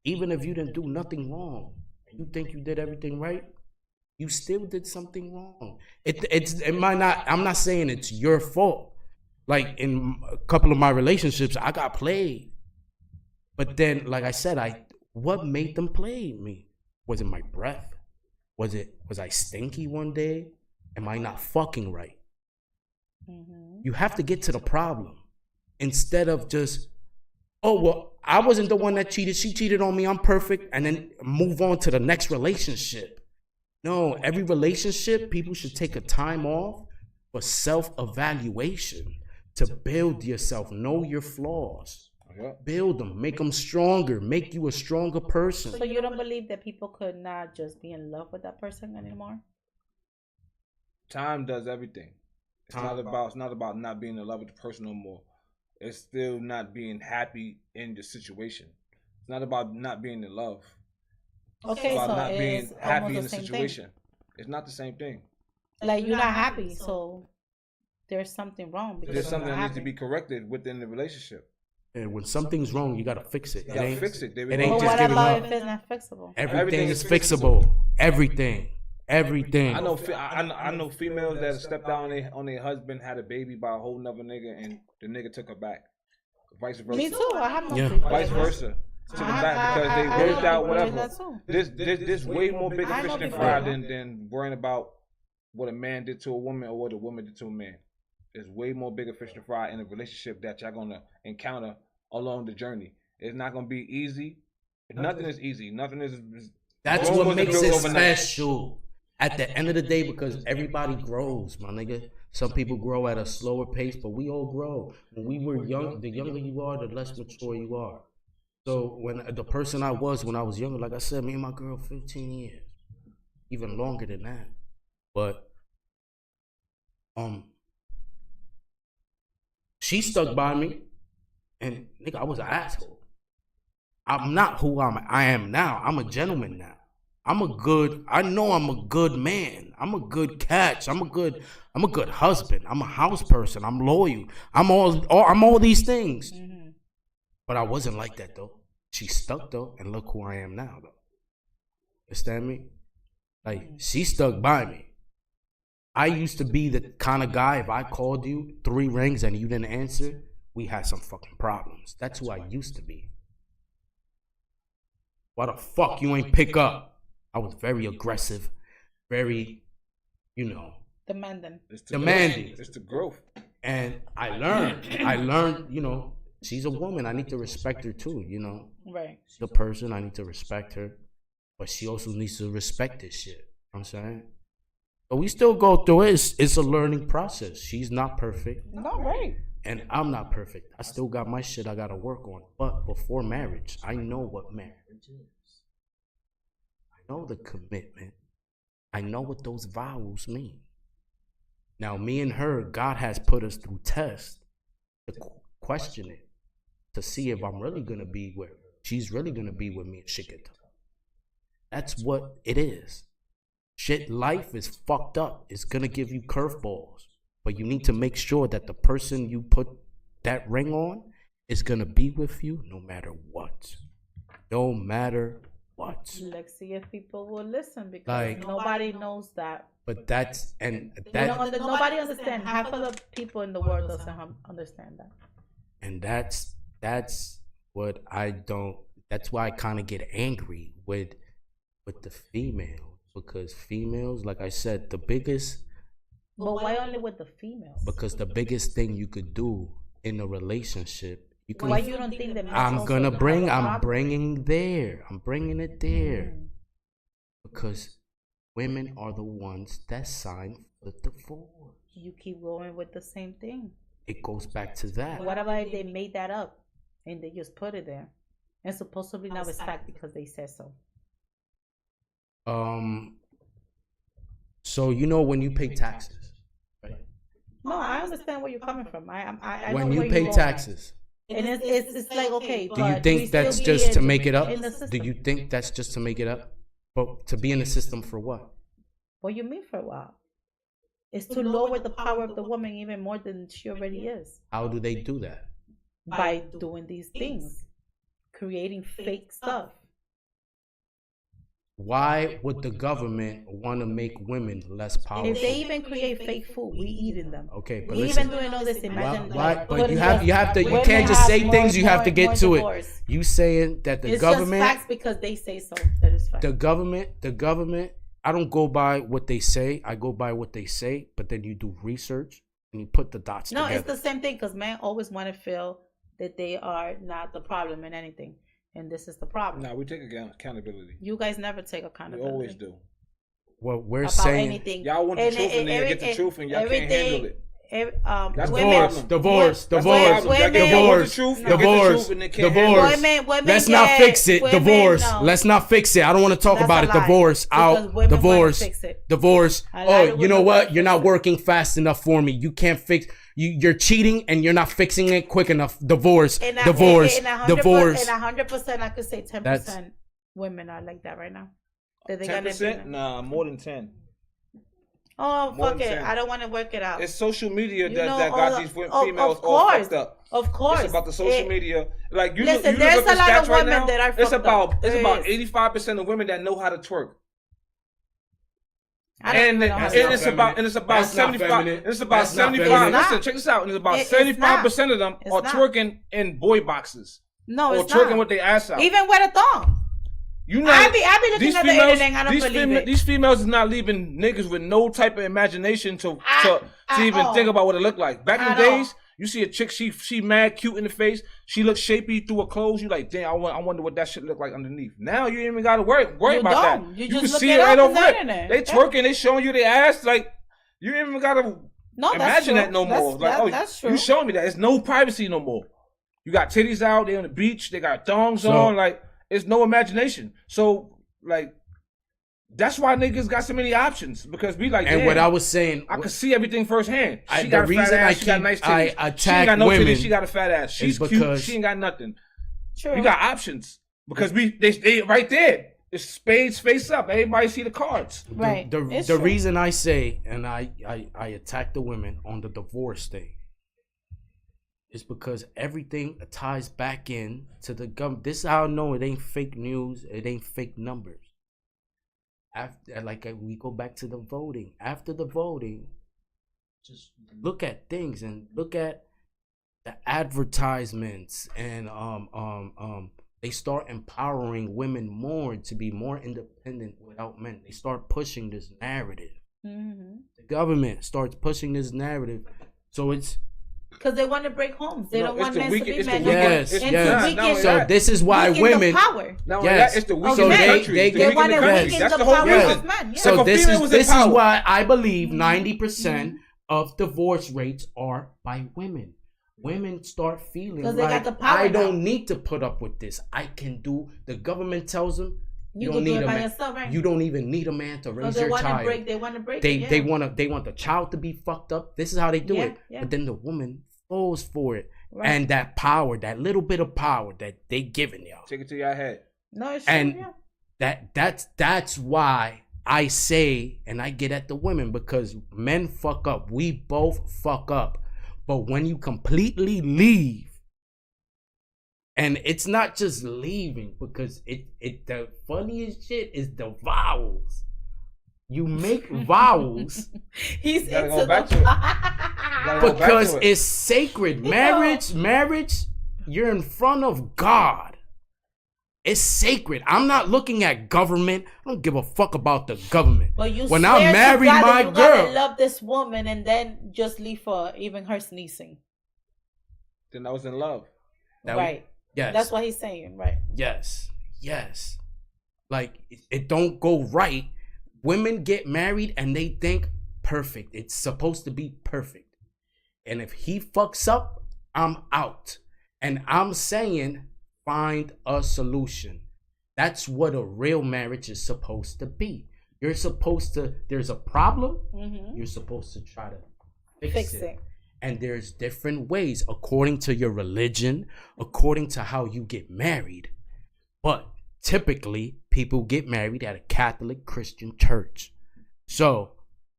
even if you didn't do nothing wrong, you think you did everything right, you still did something wrong. It might not. I'm not saying it's your fault. Like in a couple of my relationships, I got played. But then, like I said, what made them play me? Was it my breath? Was I stinky one day? Am I not fucking right? Mm-hmm. You have to get to the problem instead of just, oh well, I wasn't the one that cheated. She cheated on me. I'm perfect, and then move on to the next relationship. No, every relationship, people should take a time off for self-evaluation to build yourself, know your flaws. Build them, make them stronger, make you a stronger person. So you don't believe that people could not just be in love with that person anymore? Time does everything. It's not about not being in love with the person no more. It's still not being happy in the situation. It's not about not being in love. Okay, It's about so not being it's happy almost in the the same situation. thing. It's not the same thing. Like you're not happy, so there's something wrong. Because There's you're something not that needs to happy. be corrected within the relationship. And when something's wrong, you gotta fix it. You gotta fix it. It But ain't just what giving about up. if it's not fixable? Everything is fixable. Everything. I know females that stepped down on their husband, had a baby by a whole nother nigga, and the nigga took her back. Vice versa. Me too. I have no Yeah. people Vice like that. versa. Took her back because they worked out whatever. That too. This way more bigger I know fish than people fry like that. than worrying about what a man did to a woman or what a woman did to a man. There's way more bigger fish to fry in a relationship that y'all gonna encounter along the journey. It's not gonna be easy. Nothing is easy. Nothing is. That's Rome what wasn't makes built it overnight. special. At the end of the day, because everybody grows, my nigga. Some people grow at a slower pace, but we all grow. When we were young, the younger you are, the less mature you are. So when the person I was when I was younger, like I said, me and my girl, 15 years, even longer than that. But she stuck by me, and nigga, I was an asshole. I'm not who I am now. I'm a gentleman now. I know I'm a good man. I'm a good catch. I'm a good husband. I'm a house person. I'm loyal. I'm all these things. Mm-hmm. But I wasn't like that though. She stuck though, and look who I am now though. Understand me? Like she stuck by me. I used to be the kind of guy, if I called you 3 rings and you didn't answer, we had some fucking problems. That's who I used to be. Why the fuck you ain't pick up? I was very aggressive, very, Demanding. demanding. It's the growth. And I learned, she's a woman. I need to respect her too, Right. She's a person. I need to respect her. But she also needs to respect this shit. You know what I'm saying? But we still go through it. It's a learning process. She's not perfect. No, right. And I'm not perfect. I still got my shit I gotta work on. But before marriage, I know what marriage is. I know the commitment. I know what those vowels mean. Now, me and her, God has put us through tests to question it, to see if I'm really gonna be with her. She's really gonna be with me and shit get tough. That's what it is. Shit, life is fucked up. It's gonna give you curveballs. But you need to make sure that the person you put that ring on is gonna be with you no matter what. No matter what? Let's see if people will listen because Like- nobody knows that. But that's and You that know, nobody understands. Half of the people in the world doesn't understand that. and that's what I don't. That's why I kind of get angry with the females, because females, like I said, the biggest. But why only with the females? Because the biggest thing you could do in a relationship, you can. Why you don't think that? I'm bringing there. I'm bringing it there. Because women are the ones that sign for divorce. You keep going with the same thing. It goes back to that. What about if they made that up and they just put it there? And supposedly now it's fact because they said so. So you know when you pay taxes, right? No, I understand where you're coming from. I When know you where pay you're taxes, going. And it's like, okay, do you but we think still that's be just to in- make it up? in the Do system. you think that's just to make it up? But to be in the system for what? What you mean for a while? It's to lower the power of the woman even more than she already is. How do they do that? By doing these things. Creating fake stuff. Why would the government want to make women less powerful? If they even create fake food, we eating them. Okay, but We listen. even doing all this. Imagine. Why? like, But putting you have to. You women can't just have say more- things. You have to more- get more to it. divorce. You saying that the It's government, just facts because they say so. That is fact. the government. I don't go by what they say. I go by what they say. But then you do research and you put the dots No, together. it's the same thing because men always want to feel that they are not the problem in anything, and this is the problem. Nah, we take accountability. You guys never take We accountability. always do. What we're About saying. anything. Y'all want the And- truth and then every- get the truth and y'all can't everything- handle it. That's the women, problem. Divorce. That's the problem. Y'all women- get- y'all want the Divorce. truth, y'all get the Divorce. truth and they can't handle it. Divorce. women Let's not get- fix it. women, Divorce. no. Let's not fix it. I don't want to talk That's about a it. lie. Divorce. Because Out. women Divorce. wanna fix it. Divorce. A lot Oh, of you know women what? wanna You're not fix it. working fast enough for me. You can't fix. You're cheating and you're not fixing it quick enough. Divorce. Divorce. Divorce. And 100%, I could say 10% women are like that right now. That they gotta do 10%? that. Nah, more than 10. Oh, More fuck than it. 10. I don't want to work it out. It's social media You that know, got all these the- females of all course. fucked up. Of course. It's about the social It- media. Like you Listen, look there's at the a lot stats of right women now. that are It's fucked about up. There 85% of women that know how to twerk. I don't And know how and to it's do it. about and it's about That's not 75. feminine. It's about That's not 75. feminine. It's Listen, not. check this out. And it's about It's not. 75% of them It's are not. twerking in boy boxes No, or it's twerking not. with their ass out. Even with a thong. You know, I be looking these at the females, internet and I don't these believe it. These females is not leaving niggas with no type of imagination to even all. think about what it looked like. Back in At the days, all. you see a chick, she mad cute in the face. She looks shapy through her clothes. You like, damn, I wonder what that shit look like underneath. Now you ain't even gotta worry You about don't. that. You can just look see it it right up on over the it. internet. They Yeah. twerking, they showing you their ass. Like you ain't even gotta No, that's imagine true. that no more. Like, That's true. you showing me that. It's no privacy no more. You got titties out, they on the beach, they got thongs So- on, like it's no imagination. So like that's why niggas got so many options because we like. And damn, what I was saying, I could see everything firsthand. She the got a fat reason ass, I she got keep- nice I titties. She attack ain't got no women titties, she got a fat ass. She's cute, because- she ain't got nothing. True. You got options because they right there. It's spades face up. Everybody see the cards. Right. It's The true. reason I say and I attack the women on the divorce thing is because everything ties back in to the government. This is how I know it ain't fake news. It ain't fake numbers. After, we go back to the voting. After the voting, just look at things and look at the advertisements and they start empowering women more to be more independent without men. They start pushing this narrative. Mm-hmm. The government starts pushing this narrative, so it's Because they want to break homes. They No, don't it's want the men weak- to be it's the men. weak- yes, it's- And yes. to weaken, So this is why weaken women. the power. Now Yes. it's the So weakest they- country. they It's the get- They want to weakest country. weaken That's the the whole power Yes. reason. of men. Yeah. So If a this female is was in this is power- why I believe 90% of divorce rates are by women. Women start feeling 'Cause they got like the power I now. don't need to put up with this. I can do. The government tells them You you can don't do need it a by man. yourself, right? You don't even need a man to So raise they your want to child. break. They want to break. They it, yeah. they want the child to be fucked up. This is how they do Yeah, it. yeah. But then the woman falls for it, Right. and that power, that little bit of power that they giving y'all, Take it to your head. No, it's true. and Yeah. that's why I say and I get at the women, because men fuck up. We both fuck up. But when you completely leave And it's not just leaving, because it the funniest shit is the vowels. You make vowels He's gotta into go back to it. Gotta go back because to it. it's sacred. Marriage, you're in front of God. It's sacred. I'm not looking at government. I don't give a fuck about the government. But you When swear I to marry God my that you gotta girl, love this woman and then just leave her, even her sneezing. Then I was in love. Right. yes, That's what he's saying, right? yes. Like it don't go right. Women get married and they think perfect. It's supposed to be perfect. And if he fucks up, I'm out. And I'm saying, find a solution. That's what a real marriage is supposed to be. You're supposed to, there's a problem, you're supposed to try to fix it. And there's different ways according to your religion, according to how you get married. But typically, people get married at a Catholic Christian church. So,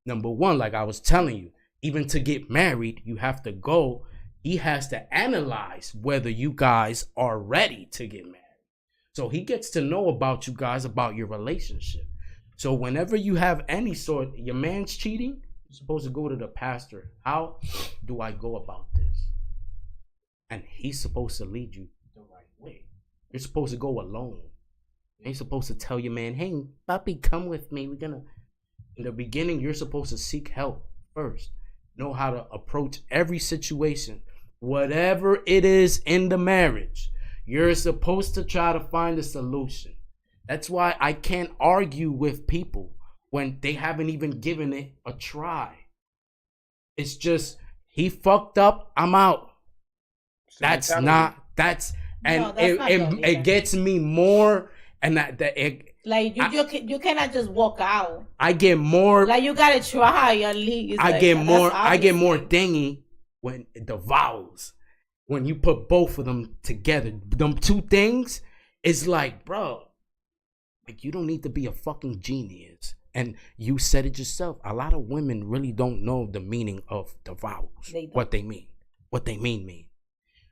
number one, like I was telling you, even to get married, you have to go. He has to analyze whether you guys are ready to get married. So he gets to know about you guys, about your relationship. So whenever you have any sort, your man's cheating, you're supposed to go to the pastor. How do I go about this? And he's supposed to lead you the right way. You're supposed to go alone. You ain't supposed to tell your man, hey, puppy, come with me. In the beginning, you're supposed to seek help first. Know how to approach every situation. Whatever it is in the marriage, you're supposed to try to find a solution. That's why I can't argue with people when they haven't even given it a try. It's just, he fucked up, I'm out. That's not, that's, and No, that's not good it either. gets me more, and Like you cannot just walk out. I get more, Like you gotta try at least. I Like, get that's more obviously- dingy when the vowels, when you put both of them together. Them two things, it's like, bro, like you don't need to be a fucking genius. And you said it yourself. A lot of women really don't know the meaning of the vowels. They don't. What they mean. What they mean.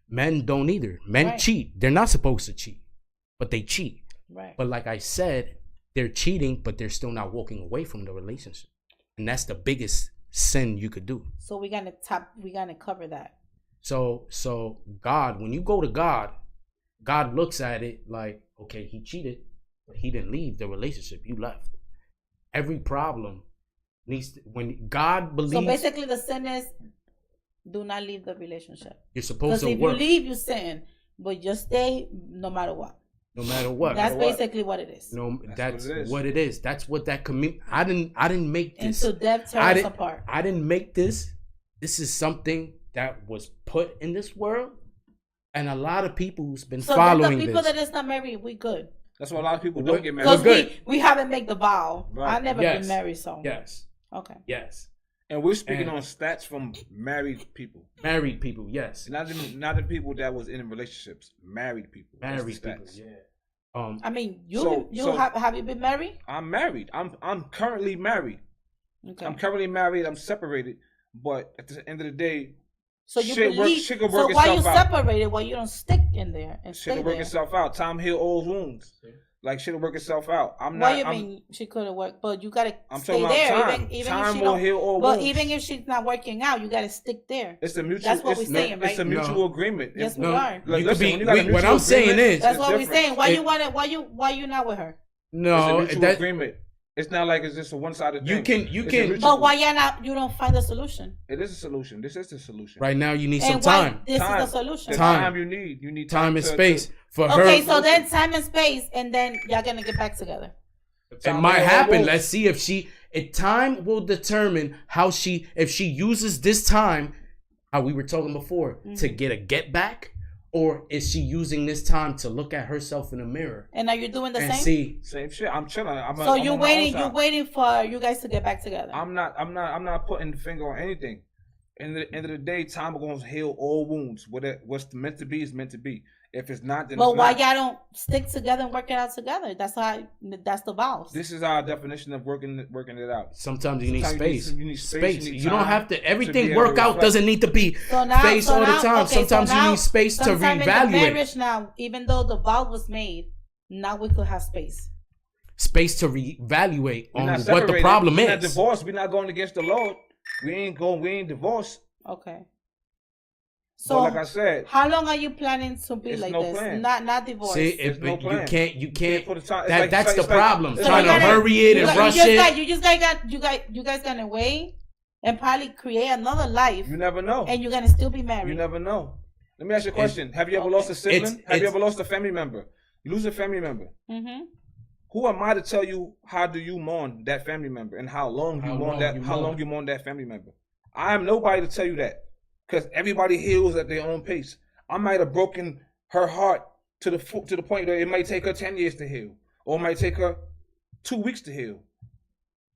Men don't either. Men Right. cheat. They're not supposed to cheat, but they cheat. Right. But like I said, they're cheating, but they're still not walking away from the relationship. And that's the biggest sin you could do. So we're gonna cover that. So God, when you go to God, God looks at it like, okay, he cheated, but he didn't leave the relationship. You left. Every problem needs to, when God believes. So basically, the sin is do not leave the relationship. You're supposed Because to if work you leave, you sin, but just stay no matter what. no matter what. That's what? basically what it is. No, that's what it is. what it is. That's what that community. I didn't make this. Until death I tears us didn't, apart. I didn't make this. This is something that was put in this world, and a lot of people who's been So following the people this. that is not married, we good. That's why a lot of people We're- don't get Because married. good. we haven't made the vow. Right. I've never Yes. been married, so Yes, okay. yes. And we're speaking And- on stats from married people. Married people, yes. Not the people that was in relationships. Married people. That's the Married people, stats. yeah. I mean, So- have you been married? I'm married. I'm currently married. Okay. I'm currently married. I'm separated. But at the end of the day, So you shit believe. shit can So work why you itself out. separated? Why you don't stick in there and Shit stay will work there? itself out. Time heal old wounds. Like shit will work itself out. Why you mean she could have worked? But you gotta I'm stay talking about there. time. Even Time if she will don't. heal all But wounds. even if she's not working out, you gotta stick there. It's a mutual. That's what it's, we're saying, right? It's a No. mutual agreement. Yes, we No, are. Like, you could listen, be. when you got a What mutual I'm saying agreement, is, That's it's what we're different. saying. Why It- you want it? Why you not with her? no, It's a mutual that agreement. It's not like it's just a one-sided You thing. can- you It's can- a mutual- But why you not? You don't find a solution. It is a solution. This is the solution. right now you need some And why time. this Time. is the solution? The Time. time you need. You need Time and to- space for Okay, her. so then time and space, and then y'all gonna get back together. It might happen. Let's see if time will determine how if she uses this time, how we were talking before, to get a get back, or is she using this time to look at herself in the mirror And are you doing the and same? see? Same shit. I'm chilling. So you're waiting for you guys to get back together. I'm not putting the finger on anything. In the end of the day, time is gonna heal all wounds. What's meant to be is meant to be. If it's not, then But it's why not. y'all don't stick together and work it out together? That's the vows. This is our definition of working it out. Sometimes you need space. You need space. You don't have to. Everything be work able to out reflect. doesn't need to be face all the time. Okay, Sometimes you now, need space to sometime in the reevaluate. marriage now, even though the vow was made, now we could have space. Space to reevaluate We're on not what the separated. problem We're not is. divorced. We're not going against the Lord. We ain't divorced. Okay. So, So like I said, how long are you planning to be It's like no this? plan. Not divorce. See, There's no plan. you can't. put a time. It's That's it's the like- problem. it's Trying like- to hurry it and rush it. You guys gonna wait and probably create another life, You never know. and you're gonna still be married. You never know. Let me ask you a question. Have you ever lost a sibling? Have you ever lost a family member? You lose a family member. Mm-hmm. Who am I to tell you how do you mourn that family member and how long you mourn that family member? I am nobody to tell you that, because everybody heals at their own pace. I might have broken her heart to the point that it might take her 10 years to heal, or it might take her 2 weeks to heal.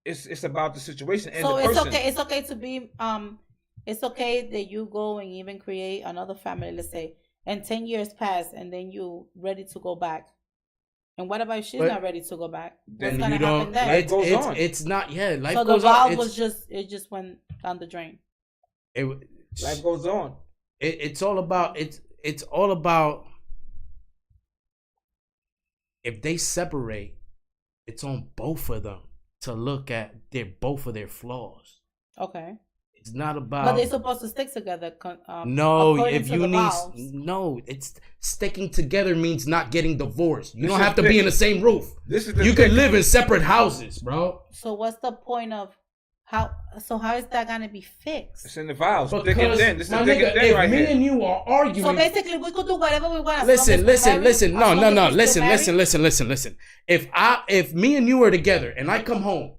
It's about the situation and So the it's person. okay. It's okay to be It's okay that you go and even create another family. Let's say, and 10 years pass, and then you ready to go back. And what about if she's not ready to go back? What's Then gonna you don't. happen then? It's not. Yeah, life So the goes on. vow was just went down the drain. Life goes on. It's all about. It's all about. If they separate, it's on both of them to look at both of their flaws. Okay. It's not about. But they're supposed to stick together. No, according if to you the need vows. no, it's sticking together means not getting divorced. You This don't is have to the be thing. in the same roof. This is the You thing. can live in separate houses, bro. So what's the point of how? So how is that gonna be fixed? It's in the vows. Thick and Because thin. This is my thick nigga, and thin if right me here. and you are arguing, So basically, we could do whatever we want. listen. No. Listen. If me and you are together and I come home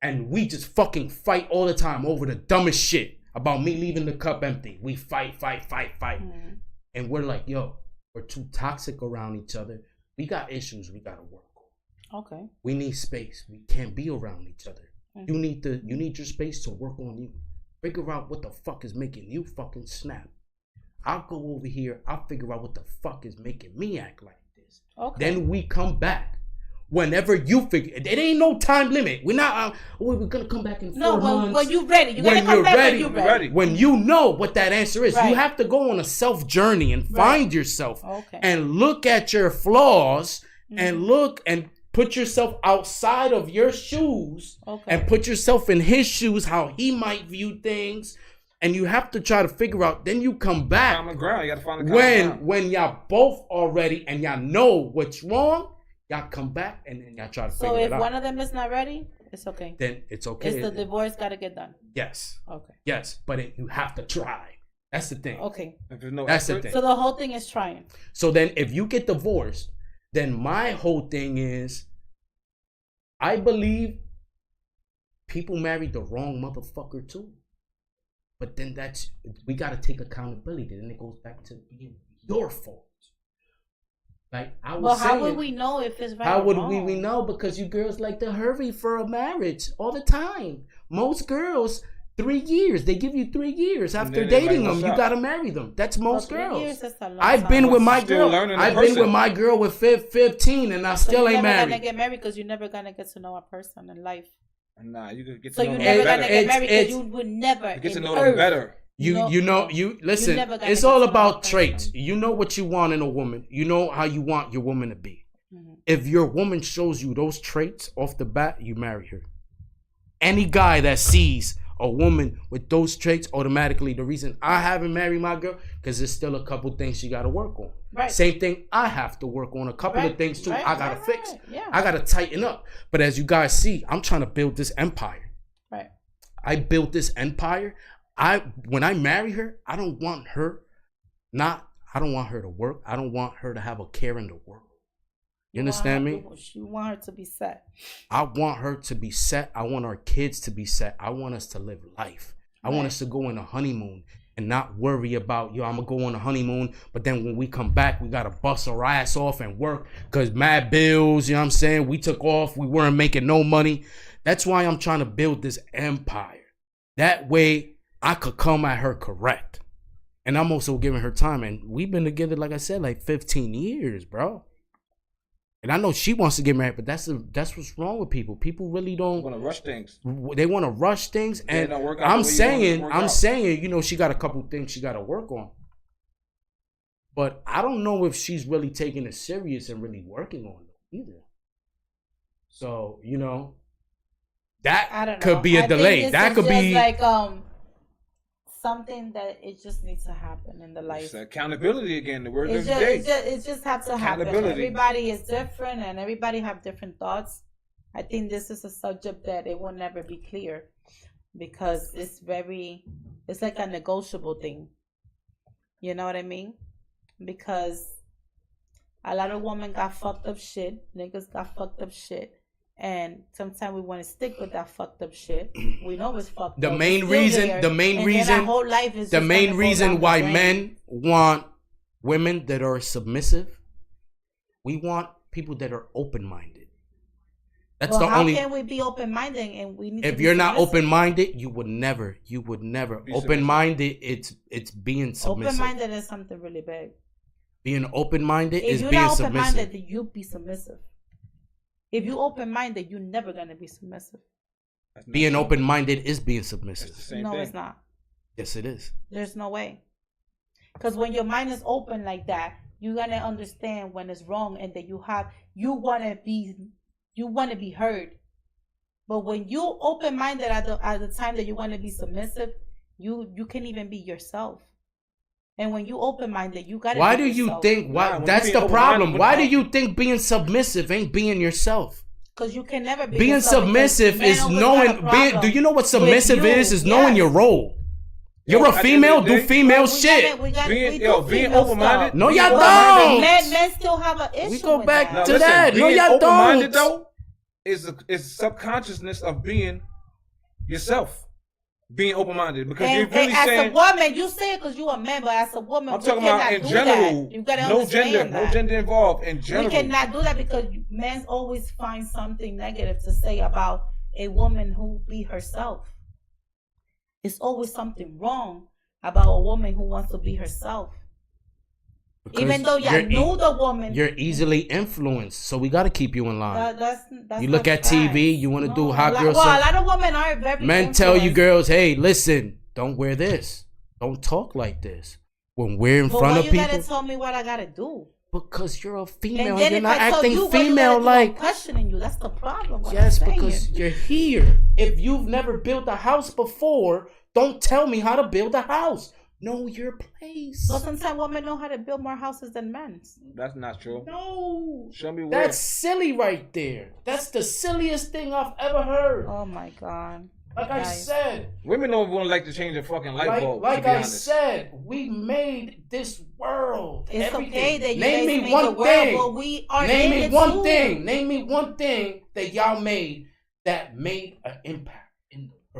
and we just fucking fight all the time over the dumbest shit about me leaving the cup empty, we fight, Mm-hmm. and we're like, yo, we're too toxic around each other. We got issues we gotta work on. Okay. We need space. We can't be around each other. Mm-hmm. You need your space to work on you. Figure out what the fuck is making you fucking snap. I'll go over here. I'll figure out what the fuck is making me act like this. Okay. Then we come back. Whenever you figure, it ain't no time limit. We're not. We're gonna come back in 4 months. when you ready, you gotta When come you're back ready. when you're ready. When you know what that answer is, Right. you have to go on a self journey and find yourself Okay. and look at your flaws and Mm-hmm. look and put yourself outside of your shoes Okay. and put yourself in his shoes, how he might view things, and you have to try to figure out. Then you come back Common ground. You gotta find the common ground. when y'all both are ready and y'all know what's wrong. Y'all come back and then y'all try to So figure if it out. one of them is not ready, it's okay. Then it's okay. It's the divorce gotta get done. Yes. Okay. Yes, but you have to try. That's the thing. Okay. If there's no That's the effort, thing. So the whole thing is trying. So then if you get divorced, then my whole thing is, I believe people married the wrong motherfucker too. But then we got to take accountability. Then it goes back to being your fault. Like I was Well, saying. how would we know if it's right How or would wrong? we know? Because you girls like to hurry for a marriage all the time. Most girls, 3 years. They give you 3 years after then they dating like, them. what's You up? gotta marry them. That's most Well, 3 girls. years, that's a long I've time. been with my Still girl. learning the I've been person. with my girl with 15, and I So still you're ain't never married. gonna get married because you're never gonna get to know a person in life. Nah, you could get to So know you're them never better. gonna get married because it's- you would never You get to in know them earth- better. Listen, never gonna it's get all to know about a traits. person. You know what you want in a woman. You know how you want your woman to be. Mm-hmm. If your woman shows you those traits off the bat, you marry her. Any guy that sees a woman with those traits, automatically, the reason I haven't married my girl, because there's still a couple things she got to work on. Right. Same thing, I have to work on a couple of Right, things too. right, I got to right, fix. right, yeah. I got to tighten up. But as you guys see, I'm trying to build this empire. Right. I built this empire. When I marry her, I don't want her to work. I don't want her to have a care in the world. You understand me? You want her to be set. I want her to be set. I want our kids to be set. I want us to live life. I want us to go on a honeymoon and not worry about, I'm going to go on a honeymoon, but then when we come back, we got to bust our ass off and work because mad bills, you know what I'm saying? We took off. We weren't making no money. That's why I'm trying to build this empire. That way, I could come at her correct. And I'm also giving her time. And we've been together, like I said, like 15 years, bro. And I know she wants to get married, but that's what's wrong with people. People really don't want to rush things. They want to rush things. And I'm saying, you know, she got a couple things she got to work on. But I don't know if she's really taking it serious and really working on it either. So, you know, that could be a delay. That could be like something that it just needs to happen in the life. It's accountability again. The word of the day. It just has to happen. Everybody is different, and everybody have different thoughts. I think this is a subject that it will never be clear because it's like a negotiable thing. You know what I mean? Because a lot of women got fucked up shit. Niggas got fucked up shit. And sometimes we want to stick with that fucked up shit. We know it's fucked up. The main reason why men want women that are submissive, we want people that are open-minded. That's the only. How can we be open-minded and we need? If you're not open-minded, you would never. Open-minded, it's being submissive. Open-minded is something really big. Being open-minded is being submissive. If you're not open-minded, then you be submissive. If you open-minded, you're never gonna be submissive. Being open-minded is being submissive. No, it's not. Yes, it is. There's no way. Because when your mind is open like that, you're gonna understand when it's wrong and that you wanna be heard. But when you open-minded at the time that you wanna be submissive, you can't even be yourself. And when you open-minded, you gotta. Why do you think? That's the problem. Why do you think being submissive ain't being yourself? Because you can never be. Being submissive is knowing. Do you know what submissive is? Is knowing your role. You're a female. Do female shit. Being open-minded. No, y'all don't. Men still have an issue. We go back to that. No, y'all don't. Open-minded though is subconsciousness of being yourself. Being open-minded because you're really saying. As a woman, you say it because you're a man, but as a woman, I'm talking about in general. You gotta no gender involved. In general, we cannot do that because men always find something negative to say about a woman who be herself. It's always something wrong about a woman who wants to be herself. Because even though you know the woman, you're easily influenced, so we got to keep you in line. You look at TV, you want to do hot girl stuff. Well, a lot of women are very. Men tell you girls, hey, listen, don't wear this, don't talk like this when we're in front of people. You gotta tell me what I gotta do. Because you're a female, and you're not acting female like. I'm questioning you. That's the problem. Yes, because you're here. If you've never built a house before, don't tell me how to build a house. Know your place. But sometimes women know how to build more houses than men. That's not true. No. Show me where. That's silly right there. That's the silliest thing I've ever heard. Oh my God. Like I said. Women don't want to like to change a fucking light bulb. Like I said, we made this world. It's okay that you name me one thing. But we are name me one thing. Name me one thing that y'all made that made an impact.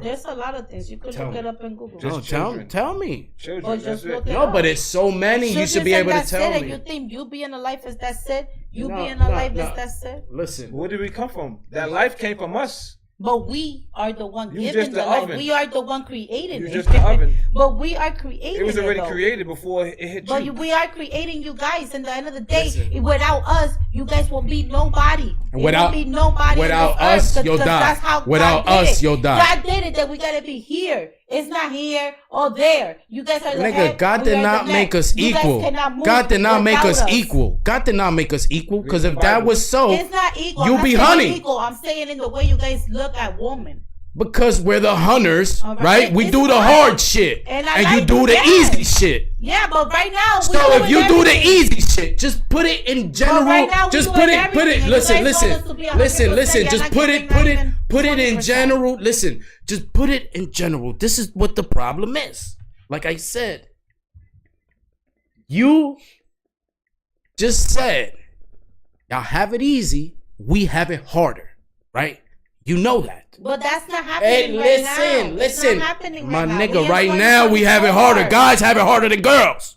There's a lot of things. You could look it up in Google. Tell me. Children, no, but it's so many. You should be able to tell me. And you think you being alive is that's it? You being alive is that's it? Listen. Where did we come from? That life came from us. But we are the one giving the life. We are the one creating it. You're just the oven. But we are creating it. It was already created before it hit you. But we are creating you guys. And at the end of the day, without us, you guys will be nobody. Without us, you'll die. Without us, you'll die. God did it that we gotta be here. It's not here or there. You guys are the head. God did not make us equal. God did not make us equal. God did not make us equal. Because if that was so, it's not equal. You'd be honey. I'm saying in the way you guys look at women. Because we're the hunters, right? We do the hard shit, and you do the easy shit. Yeah, but right now, so if you do the easy shit, just put it in general. Just put it. Listen. Just put it in general. Listen, just put it in general. This is what the problem is. Like I said, you just said, y'all have it easy. We have it harder, right? You know that. But that's not happening right now. Listen. My nigga, right now we have it harder. Guys have it harder than girls.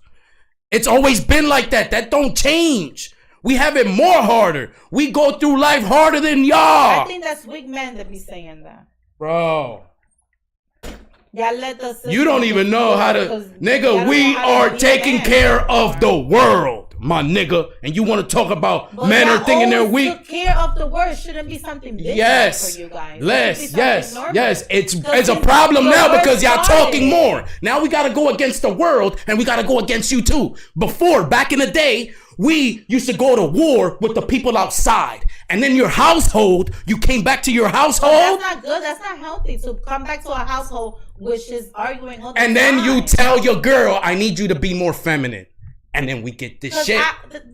It's always been like that. That don't change. We have it more harder. We go through life harder than y'all. I think that's weak men that be saying that. Bro. Y'all let the system You don't even know how to, because y'all nigga. don't We know how to are be a taking man. care of the world, my nigga. And you want to talk about But men y'all are thinking they're always weak? took care of the world shouldn't be something big Yes, for you guys. yes. It's a since problem the now world because y'all started talking it. more. Now we gotta go against the world and we gotta go against you too. Before, back in the day, we used to go to war with the people outside, and then your household. You came back to your But household, that's not good. That's not healthy to come back to a household which is arguing all the and then you time. tell your girl, "I need you to be more feminine," and then we get this 'Cause shit.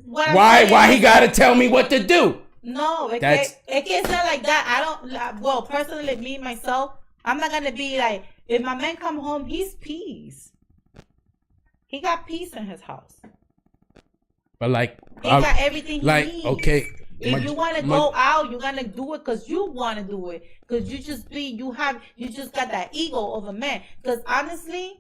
what I'm Why? saying Why is- he gotta tell me what to do? No, it That's- can't sound like that. I don't. Well, personally, me myself, I'm not gonna be like, if my man come home, he's peace. He got peace in his house. But like, He got everything he like, needs. okay. If you want to go out, you're gonna do it because you want to do it. Because you just got that ego of a man. Because honestly,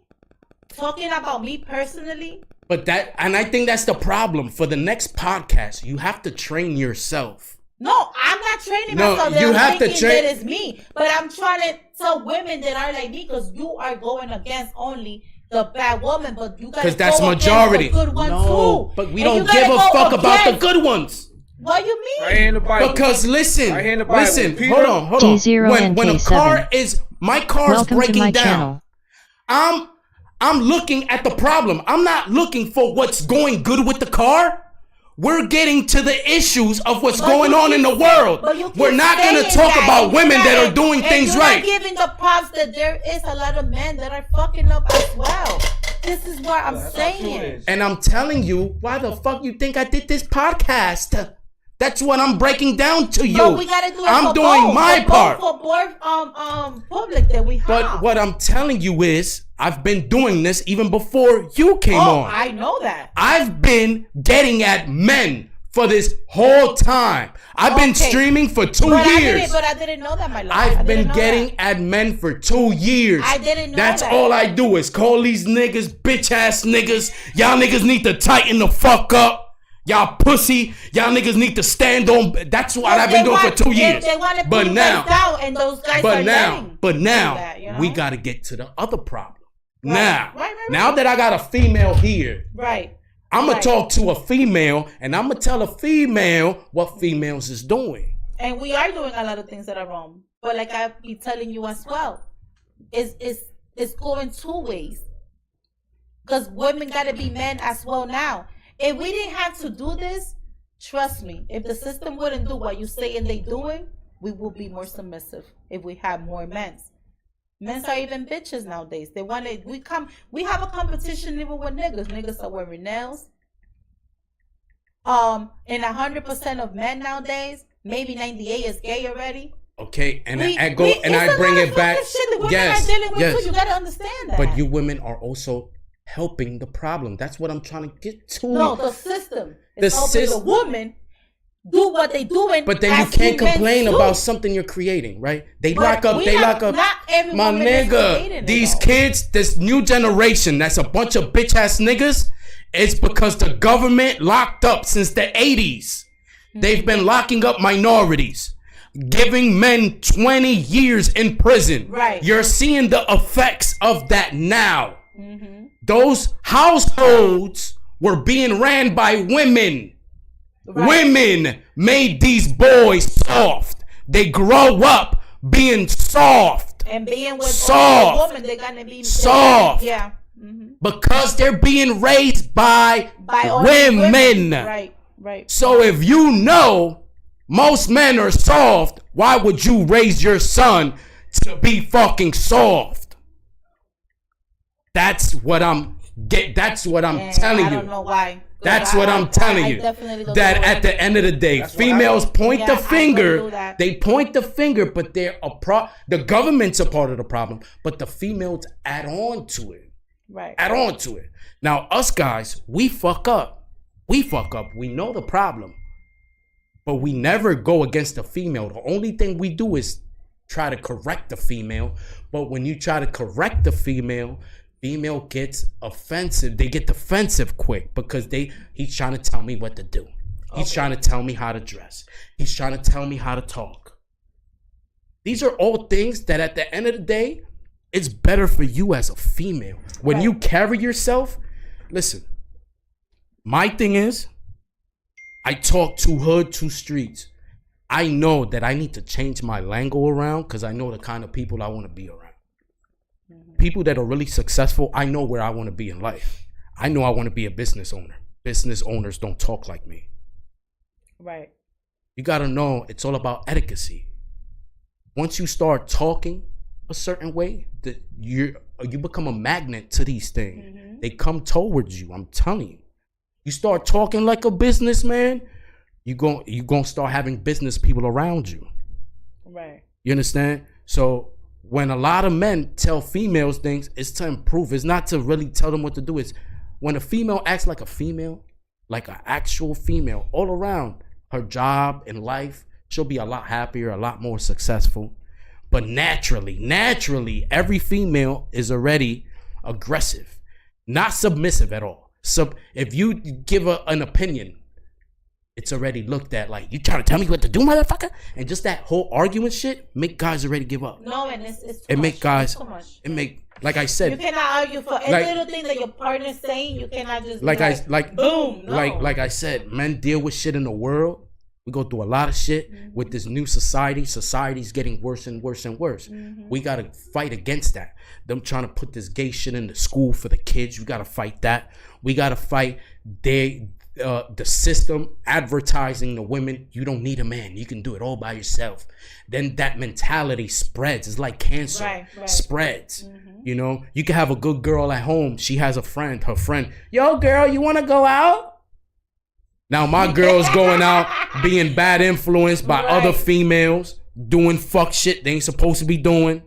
talking about me personally, But and I think that's the problem. For the next podcast, you have to train yourself. no, I'm not training No, myself. That you I'm have to thinking train- that it's me. But I'm trying to tell women that are like me, because you are going against only the bad woman, but you gotta Because that's go against majority. the good one No, too. but we And don't you gotta give a go fuck about the against- good ones. What you mean? Right here in the Bible. Because listen, Right here in the Bible. listen, Peter- hold on. D0 When and a K7. car is, my car is Welcome to breaking my down. channel. I'm looking at the problem. I'm not looking for what's going good with the car. We're getting to the issues of what's But going you on in keep the world. But you keep We're not going to saying talk that, about and women you're that not- are doing and things you're right. not giving the props that there is a lot of men that are fucking up as well. This is what I'm saying. And I'm telling you, why the fuck you think I did this podcast? That's what I'm breaking down to you. But we gotta do it I'm for doing both, my part. for both public that we have. But what I'm telling you is, I've been doing this even before you came on. I know that. I've been getting at men for this whole time. I've been Okay. streaming for 2 But years. I didn't know that, my love. I've been getting at men for 2 years. I didn't know That's that. all I do is call these niggas bitch ass niggas. Y'all niggas need to tighten the fuck up. Y'all pussy. Y'all niggas need to stand on. That's what I've been doing for 2 years. They want to But put now, guys down, and those guys are letting but do now, that, you know? we gotta get to the other problem. Right. Now, Right. now that I got a female here, Right. I'm gonna Right. talk to a female and I'm gonna tell a female what females is doing. And we are doing a lot of things that are wrong. But like I be telling you as well, it's going 2 ways. Because women gotta be men as well now. If we didn't have to do this, trust me, if the system wouldn't do what you say and they doing, we will be more submissive if we have more men. Men are even bitches nowadays. They want to. We have a competition even with niggas. Niggas are wearing nails. And 100% of men nowadays, maybe 98 is gay already. Okay, and I It's bring a lot it of back. fucking shit that women Yes, are dealing with yes. too. You gotta understand that. But you women are also helping the problem. That's what I'm trying to get to. No, the system The is helping the woman do what they doing. But then you as can't we men complain do. about something you're creating, right? They But lock up. we They have- lock up. not every My woman is creating nigga, it, these though. kids, this new generation, that's a bunch of bitch ass niggas. It's because the government locked up since the 80s. They've been locking up minorities, giving men 20 years in prison. Right. You're seeing the effects of that now. Those households were being ran by women. Right. Women made these boys soft. They grow up being soft And being with Soft. a woman, they're gonna be Soft. Yeah. because they're being raised by only women. Right. Right. So if you know most men are soft, why would you raise your son to be fucking soft? That's what I'm And telling I you. don't know why. That's what I'm telling you. definitely don't That know at the end of the day, That's what females happened. point Yeah, the I wouldn't finger. do that. They point the finger, but they're the government's a part of the problem, but the females add on to it. Right. Add on to it. Now, us guys, we fuck up. We fuck up. We know the problem, but we never go against the female. The only thing we do is try to correct the female. But when you try to correct the female gets offensive. They get defensive quick because he's trying to tell me what to do. He's trying to tell me how to dress. He's trying to tell me how to talk. These are all things that at the end of the day, it's better for you as a female. When you carry yourself, listen, my thing is, I talk to hood, to streets. I know that I need to change my lingo around because I know the kind of people I want to be around. People that are really successful, I know where I want to be in life. I know I want to be a business owner. Business owners don't talk like me. Right. You got to know it's all about etiquette. Once you start talking a certain way, that you become a magnet to these things. They come towards you. I'm telling you. You start talking like a businessman, you're going to start having business people around you. Right. You understand? So when a lot of men tell females things, it's to improve. It's not to really tell them what to do. It's when a female acts like a female, like an actual female, all around her job and life, she'll be a lot happier, a lot more successful. But naturally, every female is already aggressive, not submissive at all. So if you give an opinion, it's already looked at like, you trying to tell me what to do, motherfucker? And just that whole argument shit make guys already give up. No, and it's too it much. make guys, too much. it make, like I said. You cannot argue for any little thing that your partner's saying. You cannot just boom. No. Like I said, men deal with shit in the world. We go through a lot of shit with this new society. Society's getting worse and worse and worse. We got to fight against that. Them trying to put this gay shit in the school for the kids. We got to fight that. We got to fight the system advertising the women. You don't need a man. You can do it all by yourself. Then that mentality spreads. It's like cancer. Right. Spreads. You know, you can have a good girl at home. She has a friend. Her friend, yo, girl, you want to go out? Now my girl's going out being bad influenced by other females, doing fuck shit they ain't supposed to be doing.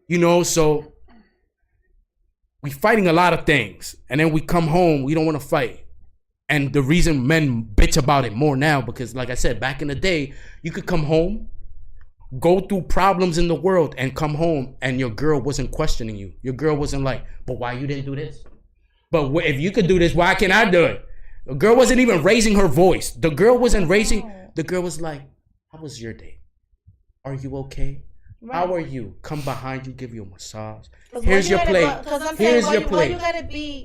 You know, so we fighting a lot of things. And then we come home, we don't want to fight. And the reason men bitch about it more now, because like I said, back in the day, you could come home, go through problems in the world and come home and your girl wasn't questioning you. Your girl wasn't like, but why you didn't do this? But if you could do this, why can't I do it? The girl wasn't even raising her voice. The girl wasn't raising. The girl was like, how was your day? Are you okay? Right. How are you? Come behind you, give you a massage. Here's your plate. Here's your plate.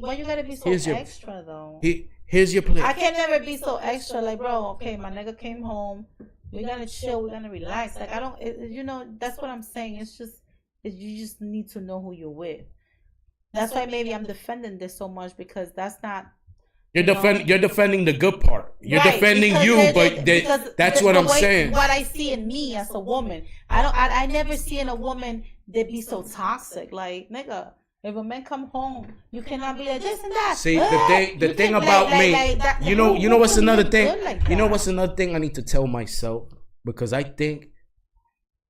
Why you gotta be so extra though? Here's your plate. I can never be so extra. Like, bro, okay, my nigga came home. We're gonna chill. We're gonna relax. Like, I don't, you know, that's what I'm saying. It's just, you just need to know who you're with. That's why maybe I'm defending this so much, because that's not. You're defending the good part. You're defending you, but that's what I'm saying. What I see in me as a woman, I never see in a woman that be so toxic. Like, nigga, if a man come home, you cannot be like this and that. See, the thing about me, you know what's another thing? You know what's another thing I need to tell myself? Because I think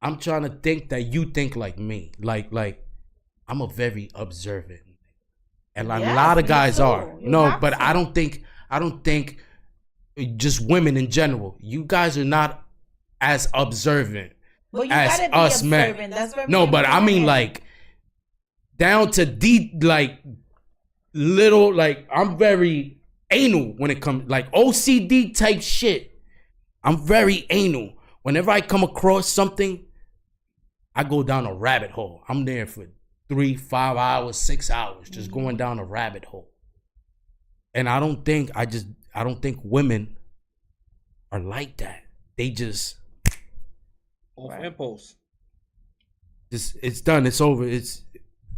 I'm trying to think that you think like me. Like I'm a very observant. And a lot of guys are. No, but I don't think just women in general. You guys are not as observant as us men. No, but I mean like down to deep, like little, like I'm very anal when it comes like OCD type shit. I'm very anal. Whenever I come across something, I go down a rabbit hole. I'm there for 3, 5 hours, 6 hours, just going down a rabbit hole. And I don't think women are like that. They just off impulse. It's done. It's over. It's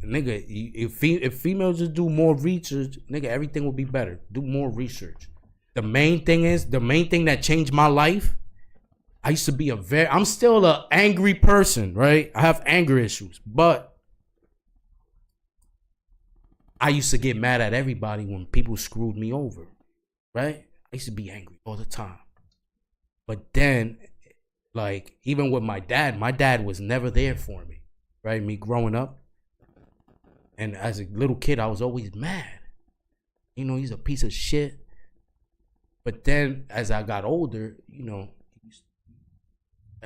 nigga. If females just do more research, nigga, everything will be better. Do more research. The main thing that changed my life. I used to be I'm still an angry person, right? I have anger issues, but I used to get mad at everybody when people screwed me over, right? I used to be angry all the time. But then, like, even with my dad was never there for me, right? Me growing up. And as a little kid, I was always mad. You know, he's a piece of shit. But then, as I got older, you know,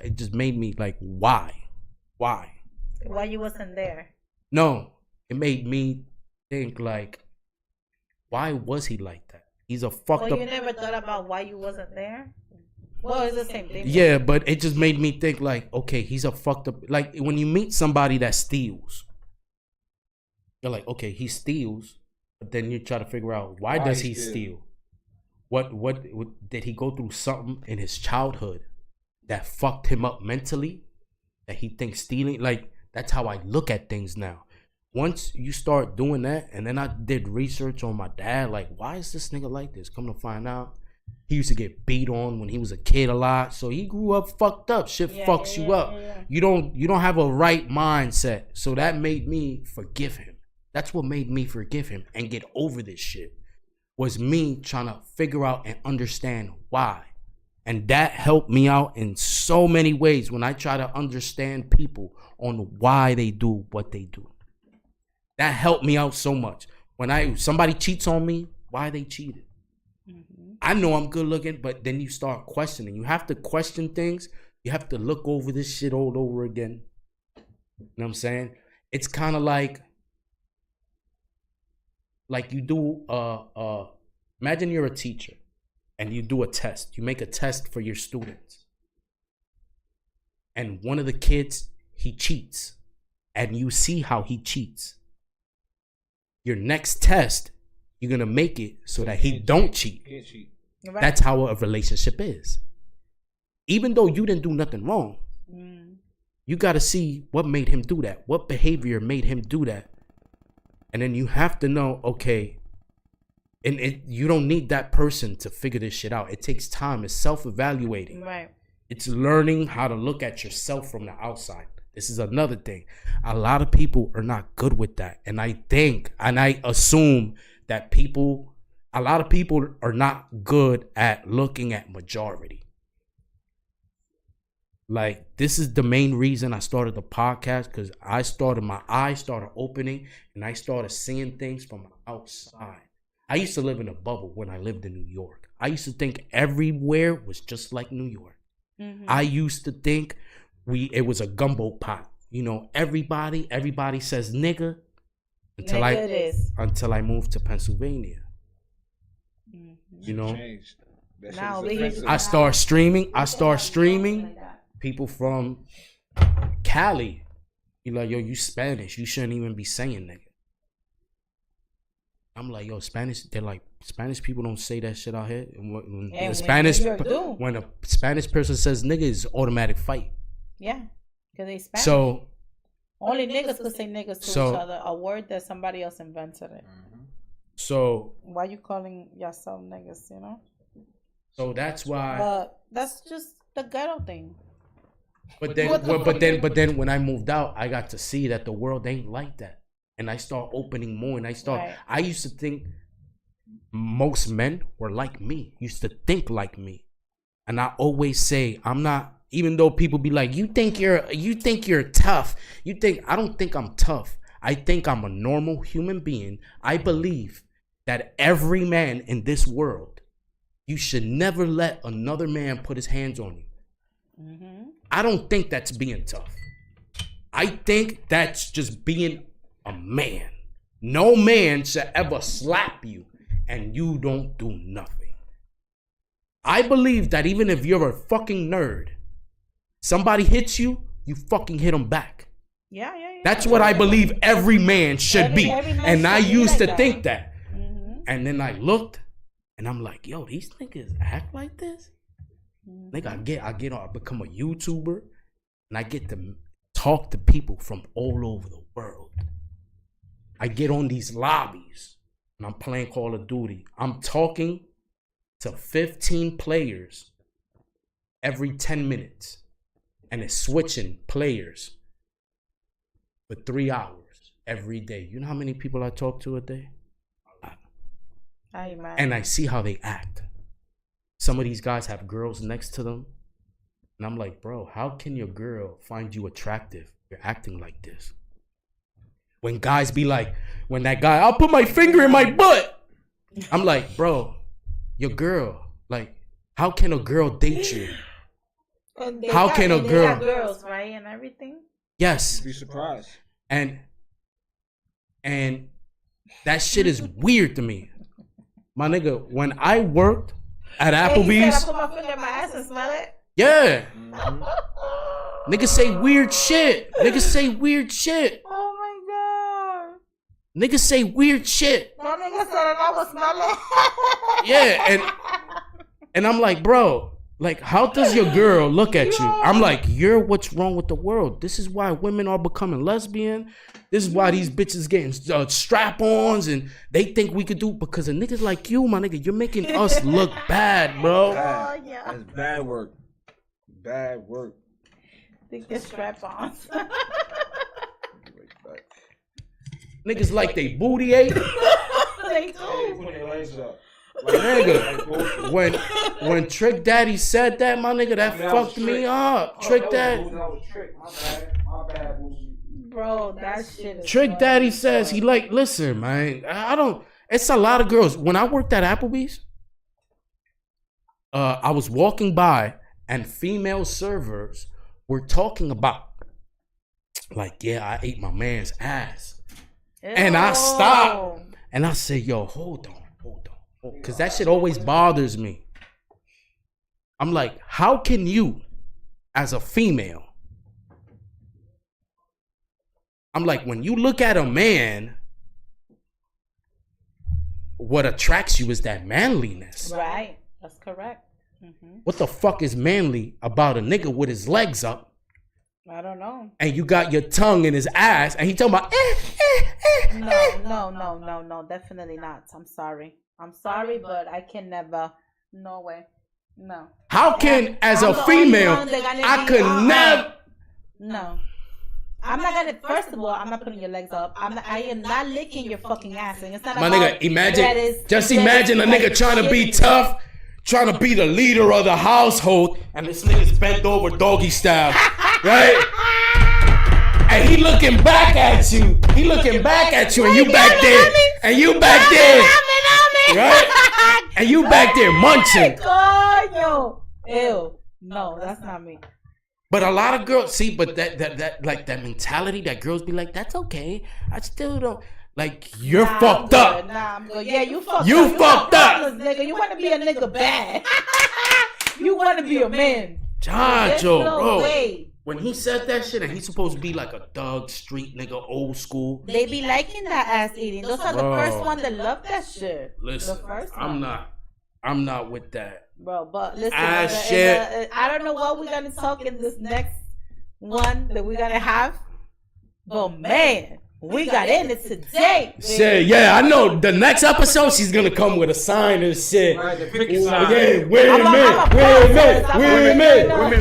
it just made me like, why? Why you wasn't there? No, it made me think like, why was he like that? He's a fucked up. You never thought about why you wasn't there? Well, it's the same thing. Yeah, but it just made me think like, okay, he's a fucked up. Like when you meet somebody that steals, You're like, okay, he steals, but then you try to figure out why does he steal? What did he go through something in his childhood that fucked him up mentally that he thinks stealing? Like, that's how I look at things now. Once you start doing that, and then I did research on my dad, like, why is this nigga like this? Come to find out, he used to get beat on when he was a kid a lot, so he grew up fucked up. Shit fucks you up. You don't have a right mindset, so that made me forgive him. That's what made me forgive him and get over this shit. Was me trying to figure out and understand why. And that helped me out in so many ways when I try to understand people on why they do what they do. That helped me out so much. When somebody cheats on me, why they cheated. I know I'm good looking, but then you start questioning. You have to question things. You have to look over this shit all over again. You know what I'm saying? It's kind of like you do imagine you're a teacher and you do a test. You make a test for your students. And one of the kids, he cheats. And you see how he cheats. Your next test, you're going to make it so that he don't cheat. Right. That's how a relationship is. Even though you didn't do nothing wrong, you got to see what made him do that. What behavior made him do that? And then you have to know, okay, and you don't need that person to figure this shit out. It takes time. It's self-evaluating. Right. It's learning how to look at yourself from the outside. This is another thing. A lot of people are not good with that. And I think, and I assume that a lot of people are not good at looking at majority. Like, this is the main reason I started the podcast, because my eyes started opening and I started seeing things from outside. I used to live in a bubble when I lived in New York. I used to think everywhere was just like New York. I used to think it was a gumbo pot. You know, everybody says nigga until I moved to Pennsylvania. You know, now I start streaming. People from Cali, you like, yo, you Spanish. You shouldn't even be saying nigga. I'm like, yo, Spanish. They're like, Spanish people don't say that shit out here. When a Spanish person says nigga, it's automatic fight. Yeah, because they Spanish. So only niggas could say niggas to each other. A word that somebody else invented it. So why you calling yourself niggas? You know. So that's why. That's just the ghetto thing. But then when I moved out, I got to see that the world ain't like that, and I start opening more. And I used to think most men were like me. Used to think like me, and I always say I'm not. Even though people be like, you think you're tough. I don't think I'm tough. I think I'm a normal human being. I believe that every man in this world, you should never let another man put his hands on you. I don't think that's being tough. I think that's just being a man. No man should ever slap you and you don't do nothing. I believe that even if you're a fucking nerd, somebody hits you, you fucking hit them back. Yeah. That's what I believe every man should be. And I used to think that. And then I looked and I'm like, yo, these niggas act like this? Nigga, I become a YouTuber and I get to talk to people from all over the world. I get on these lobbies and I'm playing Call of Duty. I'm talking to 15 players every 10 minutes. And it's switching players for 3 hours every day. You know how many people I talk to a day? And I see how they act. Some of these guys have girls next to them. And I'm like, bro, how can your girl find you attractive? You're acting like this. When guys be like, when that guy, I'll put my finger in my butt. I'm like, bro, your girl, like, how can a girl date you? How can a girl? They have girls, right, and everything. Yes. You'd be surprised. And that shit is weird to me, my nigga. When I worked at Applebee's, I put my finger in my ass and smell it. Yeah. Niggas say weird shit. Oh my god. Niggas say weird shit. That nigga said that I was smelling. Yeah, and I'm like, bro, like, how does your girl look at you? I'm like, you're what's wrong with the world. This is why women are becoming lesbian. This is why these bitches getting strap-ons and they think we could do, because of niggas like you, my nigga, you're making us look bad, bro. Bad. That's bad work. Bad work. They get strap-ons. Niggas like they booty ate. They do. Put their legs up. Like, nigga, when Trick Daddy said that, my nigga, that fucked me up. Trick Daddy. My bad. Bro, that shit is Trick funny. Daddy says he like, listen, man, I don't. It's a lot of girls. When I worked at Applebee's, I was walking by and female servers were talking about, like, yeah, I ate my man's ass. And I stopped and I said, yo, hold on. Because that shit always bothers me. I'm like, how can you, as a female, I'm like, when you look at a man, what attracts you is that manliness. Right. That's correct. What the fuck is manly about a nigga with his legs up? I don't know. And you got your tongue in his ass and he talking about No, definitely not. I'm sorry, but I can never. No way. No. How can, as a female, I could never. No. I'm not gonna. First of all, I'm not putting your legs up. I am not licking your fucking ass. And it's not My about nigga, imagine, that is- just that imagine a is nigga like trying to be shitty. tough, trying to be the leader of the household, and this nigga's bent over doggy style, right? And he looking back at you. He looking back at you, and you back there, and you back there, right? And you back there munching. Coño. Ew. No, that's not me. But a lot of girls see, but that like that mentality that girls be like, that's okay. I still don't. Like, you're fucked up. Nah, I'm good. Yeah, you fucked up. You fucked up. Nigga. You want to be a nigga bad. You want to be a man. There's Jojo, no bro. way. When he said that shit, and he's supposed to be like a thug, street nigga, old school. They be liking that ass eating. Those are the Bro. first one that love that shit. Listen, the first I'm one. not with that. Bro, but listen, Ass shit. I don't know what we're gonna talk in this next one that we're gonna have, but man, we got in it today. Shit, yeah, I know. The next episode, she's gonna come with a sign and shit. Right, the picket Ooh, sign. yeah, women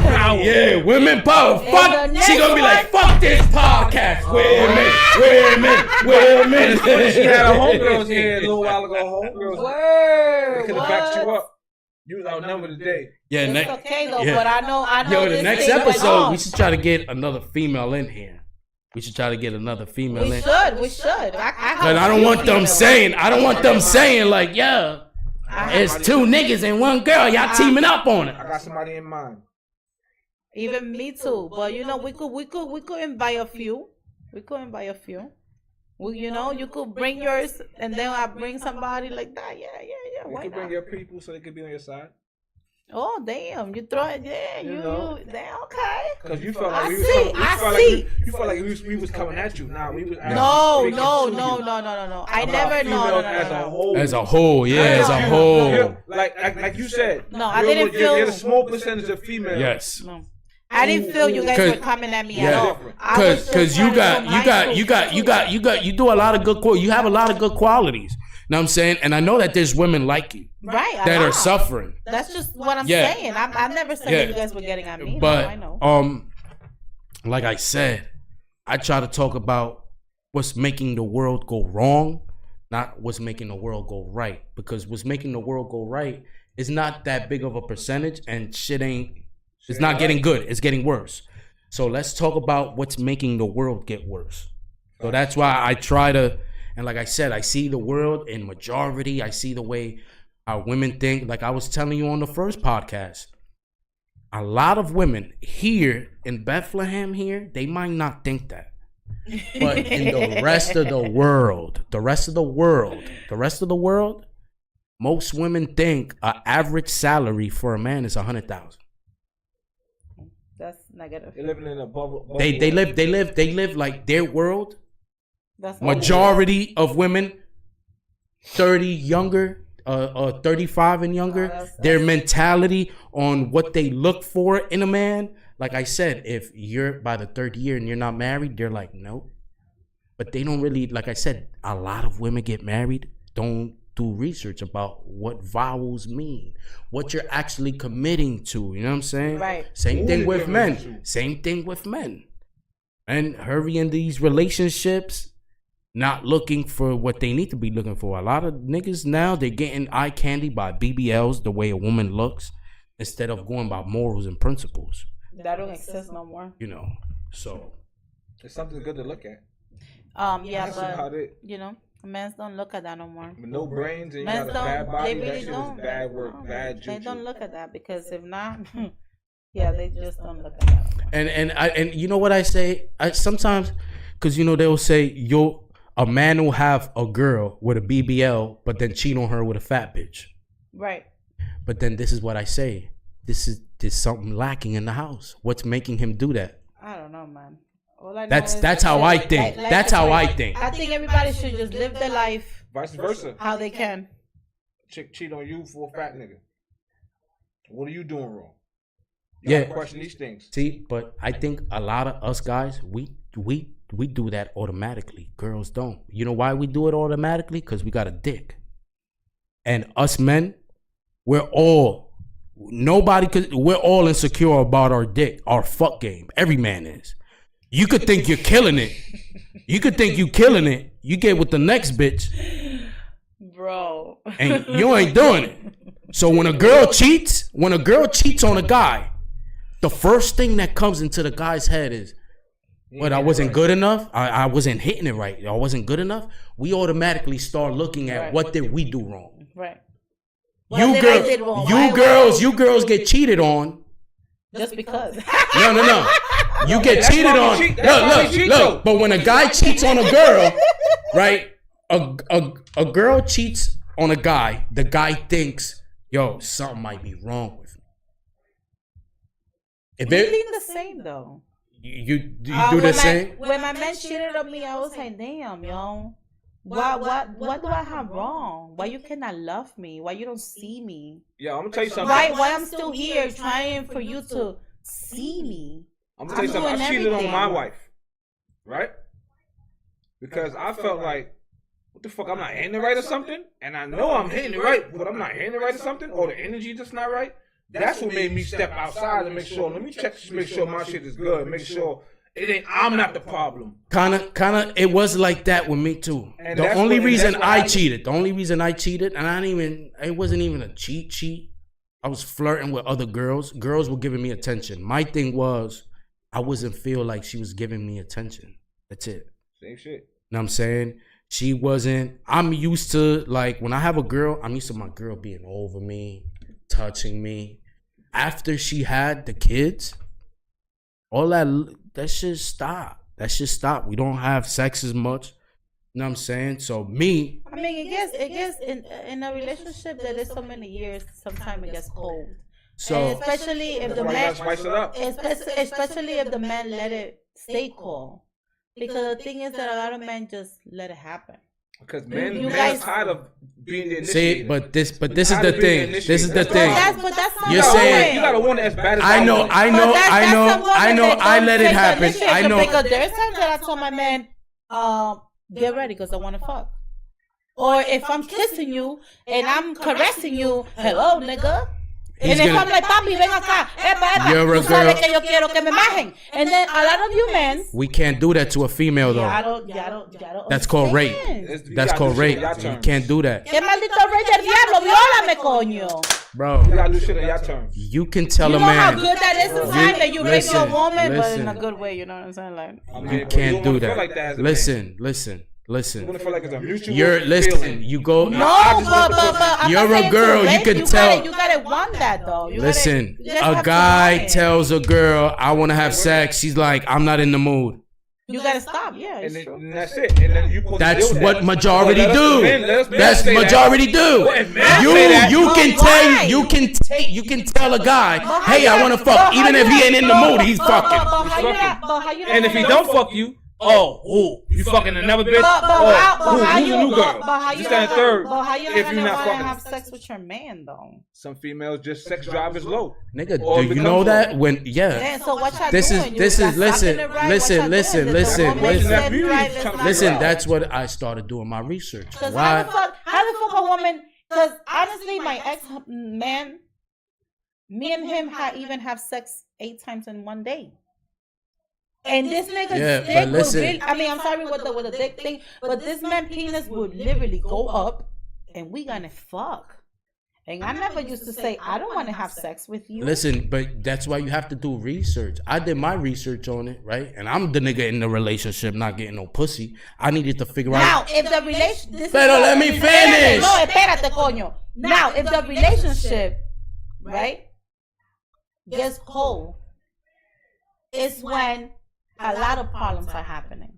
power. Yeah, women power. Fuck, the she gonna be like, next fuck this podcast. Women. She had a homegirls here a little while ago. Homegirls. Word. Could have backed you up. You was outnumbered today. Yeah, It's okay though, yeah. but I know. Yo, the this next thing went episode, on. we should try to get another female in here. We should try to get another female We in. should. Cause I don't want them saying, like, yeah, it's two niggas and one girl. Y'all teaming up on it. I got somebody in mind. Even me too, but you know, we could invite a few. You could bring yours, and then I bring somebody like that. Yeah. You Why can bring not? your people so they can be on your side. Oh damn! You throw it. Yeah, You you know. damn okay. Cause you felt like I we see, was I coming. see. You felt like we was coming at you. Nah, we was. No. we can sue you. I About never. females No. As a whole. As a whole, yeah, as a No. whole. Like you said. No, I didn't feel- You're a small percentage of females. Yes. No. I didn't feel you guys were coming at me at Yeah, all. I was just cause you trying to got you do a lot of good. You have a lot of good qualities. Know what I'm saying? And I know that there's women like you right I that know. are suffering. That's just what I'm Yeah. saying. I never said Yeah. that you guys were getting at me. But no, I know. like I said, I try to talk about what's making the world go wrong, not what's making the world go right. Because what's making the world go right is not that big of a percentage, and shit ain't. It's not getting good. It's getting worse. So let's talk about what's making the world get worse. So that's why I try to, and like I said, I see the world in majority. I see the way our women think. Like I was telling you on the first podcast, a lot of women here in Bethlehem here, they might not think that. But in the rest of the world, most women think an average salary for a man is $100,000. That's negative. They're living in a bubble. They live like their world Majority of women 30 younger, 35 and younger, their mentality on what they look for in a man. Like I said, if you're by the third year and you're not married, they're like, nope. But they don't really, like I said, a lot of women get married, don't do research about what vowels mean, what you're actually committing to. You know what I'm saying? Right. Same thing with men. Same thing with men. And hurry in these relationships, not looking for what they need to be looking for. A lot of niggas now, they're getting eye candy by BBLs, the way a woman looks, instead of going by morals and principles. That don't exist no more. You know, so. It's something good to look at. Yeah, but, you know, men don't look at that no more. With no brains and you Men got a bad don't, body, they that really shit don't. is bad work, bad juju. They don't look at that because if not, yeah, they just don't look at that. And you know what I say? I sometimes, because you know they'll say a man will have a girl with a BBL, but then cheat on her with a fat bitch. Right. But then this is what I say: there's something lacking in the house. What's making him do that? I don't know, man. All I know That's how I think. That's how I think. I think everybody should just live their life Vice versa. how they can. Chick cheat on you for a fat nigga. What are you doing wrong? Yeah. Question these things. See, but I think a lot of us guys, we do that automatically. Girls don't. You know why we do it automatically? Because we got a dick. And us men, we're all insecure about our dick, our fuck game. Every man is. You could think you're killing it. You get with the next bitch. Bro. And you ain't doing it. So when a girl cheats on a guy, the first thing that comes into the guy's head is, what, I wasn't good enough? I wasn't hitting it right. I wasn't good enough? We automatically start looking at what did we do wrong? Right. You girls get cheated on. Just because. No. You get cheated on. Look. But when a guy cheats on a girl, right? A girl cheats on a guy. The guy thinks, yo, something might be wrong with me. We think the same though. You do the same? When my man cheated on me, I was like, damn, yo. What do I have wrong? Why you cannot love me? Why you don't see me? Yeah, I'm gonna tell you something. Why I'm still here trying for you to see me? I'm gonna tell you something. I cheated on my wife, right? Because I felt like, what the fuck? I'm not hitting it right or something, and I know I'm hitting it right, but I'm not hitting it right or something, or the energy just not right. That's what made me step outside and make sure. Let me check, make sure my shit is good. Make sure it ain't. I'm not the problem. Kinda. It was like that with me too. And the only reason I cheated, and it wasn't even a cheat. I was flirting with other girls. Girls were giving me attention. My thing was, I wasn't feel like she was giving me attention. That's it. Same shit. Know what I'm saying? She wasn't. I'm used to, like, when I have a girl, I'm used to my girl being over me, touching me. After she had the kids, all that shit stopped. We don't have sex as much. You know what I'm saying? So me, I mean, it gets in a relationship that is so many years, sometimes it gets cold. so And especially if the man, Spice it up. especially if the man let it stay cold. Because the thing is that a lot of men just let it happen. Because men guys- tired of being the initiator. see, but this is the thing. This is the thing. But that's not You're the saying- way. You gotta want it as bad as I know. But that's the woman I know. that I don't let it take the happen. initiative. I know. Because there's times that I told my man, get ready because I want to fuck. Or if I'm kissing you and I'm caressing you, hello, nigga. He's And if gonna- I'm like, papi, ven acá, epa, You're a tú sabes girl. que yo quiero que me majen. And then a lot of you men, We can't do that to a female though. ya don't That's called rape. understand. That's called rape. You can't do that, ¿Qué maldito rey del diablo? Viólame, coño. bro. You gotta do shit on your terms. You can tell You a know how man. good that is sometimes that you rape your listen, woman, but in listen. a good way, you know what I'm saying? Like, I mean, You but can't don't do wanna feel that. like as a man. Listen. You wanna feel like it's a mutual Listen. feeling. You go. no, but I'm You're not a saying girl, to you rape, can tell- You gotta want that though. You Listen. gotta, you just A have to guy want it. tells a girl, "I want to have sex." She's like, "I'm not in the mood." You gotta stop. Yeah, And, it's then, true. and that's it. And then you supposed to That's deal with what that. majority Let us do. men say That's that. majority do. Well, if men You say that- you But can why? you can tell a guy, But "Hey, how I you want to not- fuck," but even how if you he ain't in the not- mood. He's but fucking. how you not- And if he don't fuck you, Oh, who? You fucking another bitch? Who's the new girl? But how you This, that, and third. But how you If not you're not want to fucking. have sex with your man though? Some females just sex drive is low. Nigga, Or do you become know low. that when So what y'all this doing? is You got listen, something to write? listen, What y'all listen, doing? listen, The woman listen. said Listen. drive is not Listen, right. that's what I started doing my research. Because Why? how the fuck a woman? Because honestly, my ex man, me and him even have sex 8 times in one day. And this nigga's Yeah, dick but would listen. really, I mean, I'm sorry with the dick thing, but this man penis would literally go up, and we gonna fuck. And I never used to say I don't want to have sex with you. Listen, but that's why you have to do research. I did my research on it, right? And I'm the nigga in the relationship not getting no pussy. I needed to figure Now, out. if the relationship, Pero let me finish. No, espérate, coño. Now, if the relationship, right, gets cold, it's when a lot of problems are happening.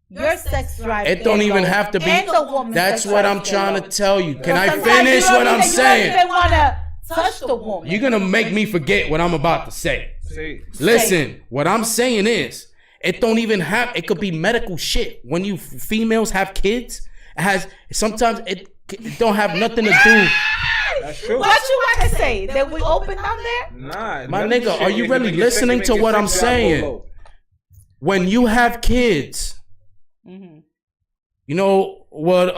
Your sex drive. It don't even have to be. And the woman's That's sex what drive I'm trying to get tell you. Can low. I Sometimes finish you don't what I'm even- saying? You don't even want to touch the woman. You're gonna make me forget what I'm about to say. See, Listen, what I'm saying is, it don't even have. It could be medical shit. When you females have kids, it has sometimes it don't have nothing to do. that's true. What you want to say? That we open down there? Nah, My none of this nigga, shit are you make really your sex- listening make to your what sex I'm drive saying? low. When you have kids, Mm-hmm. you know what?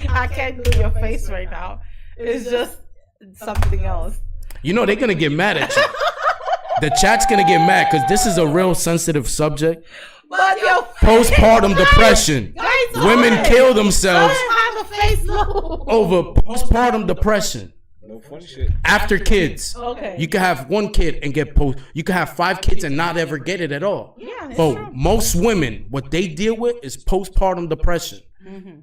I can't do your face right now. It's just something else. You know they're gonna get mad at you. The chat's gonna get mad because this is a real sensitive subject. But your Postpartum depression. Guys, Women kill themselves have a face low. over postpartum depression. No funny shit. After kids. Okay. You can have 1 kid and get post. You can have 5 kids and not ever get it at all. Yeah, that's But true. most women, what they deal with is postpartum depression. Mm-hmm.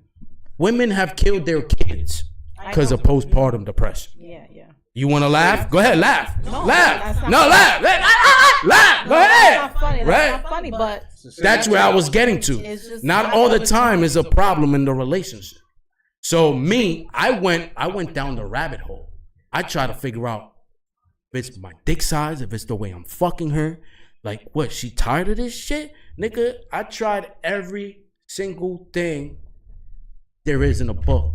Women have killed their kids because of postpartum depression. Yeah, yeah. You want to laugh? Go ahead, laugh. Laugh. that's not No, funny. laugh. Laugh. Go ahead. That's not funny. That's Right? not funny, but That's where I was getting to. It's just Not not all the always time is a problem in the relationship. So me, I went down the rabbit hole. I try to figure out if it's my dick size, if it's the way I'm fucking her. Like, what, she tired of this shit? Nigga, I tried every single thing there is in a book.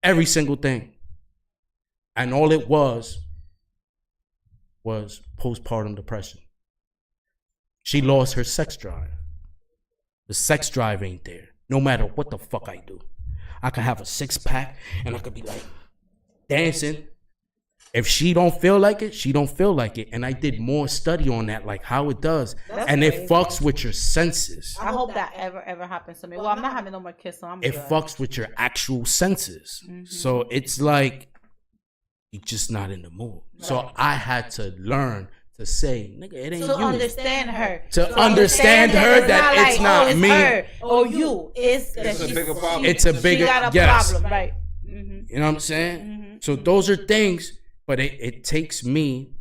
Every single thing. And all it was postpartum depression. She lost her sex drive. The sex drive ain't there. No matter what the fuck I do. I could have a 6-pack and I could be like dancing. If she don't feel like it, she don't feel like it. And I did more study on that, like how it does. And it fucks with your senses. I hope that ever happens to me. Well, I'm not having no more kids, so I'm It good. fucks with your actual senses. So it's like you're just not in the mood. So I had to learn to say, nigga, it ain't to you. understand her. To understand her that it's not it's me. her or you. It's that It's a she's- bigger problem. It's a she bigger, got a yes. problem, right? Mm-hmm. You know what I'm saying? So those are things, but it takes me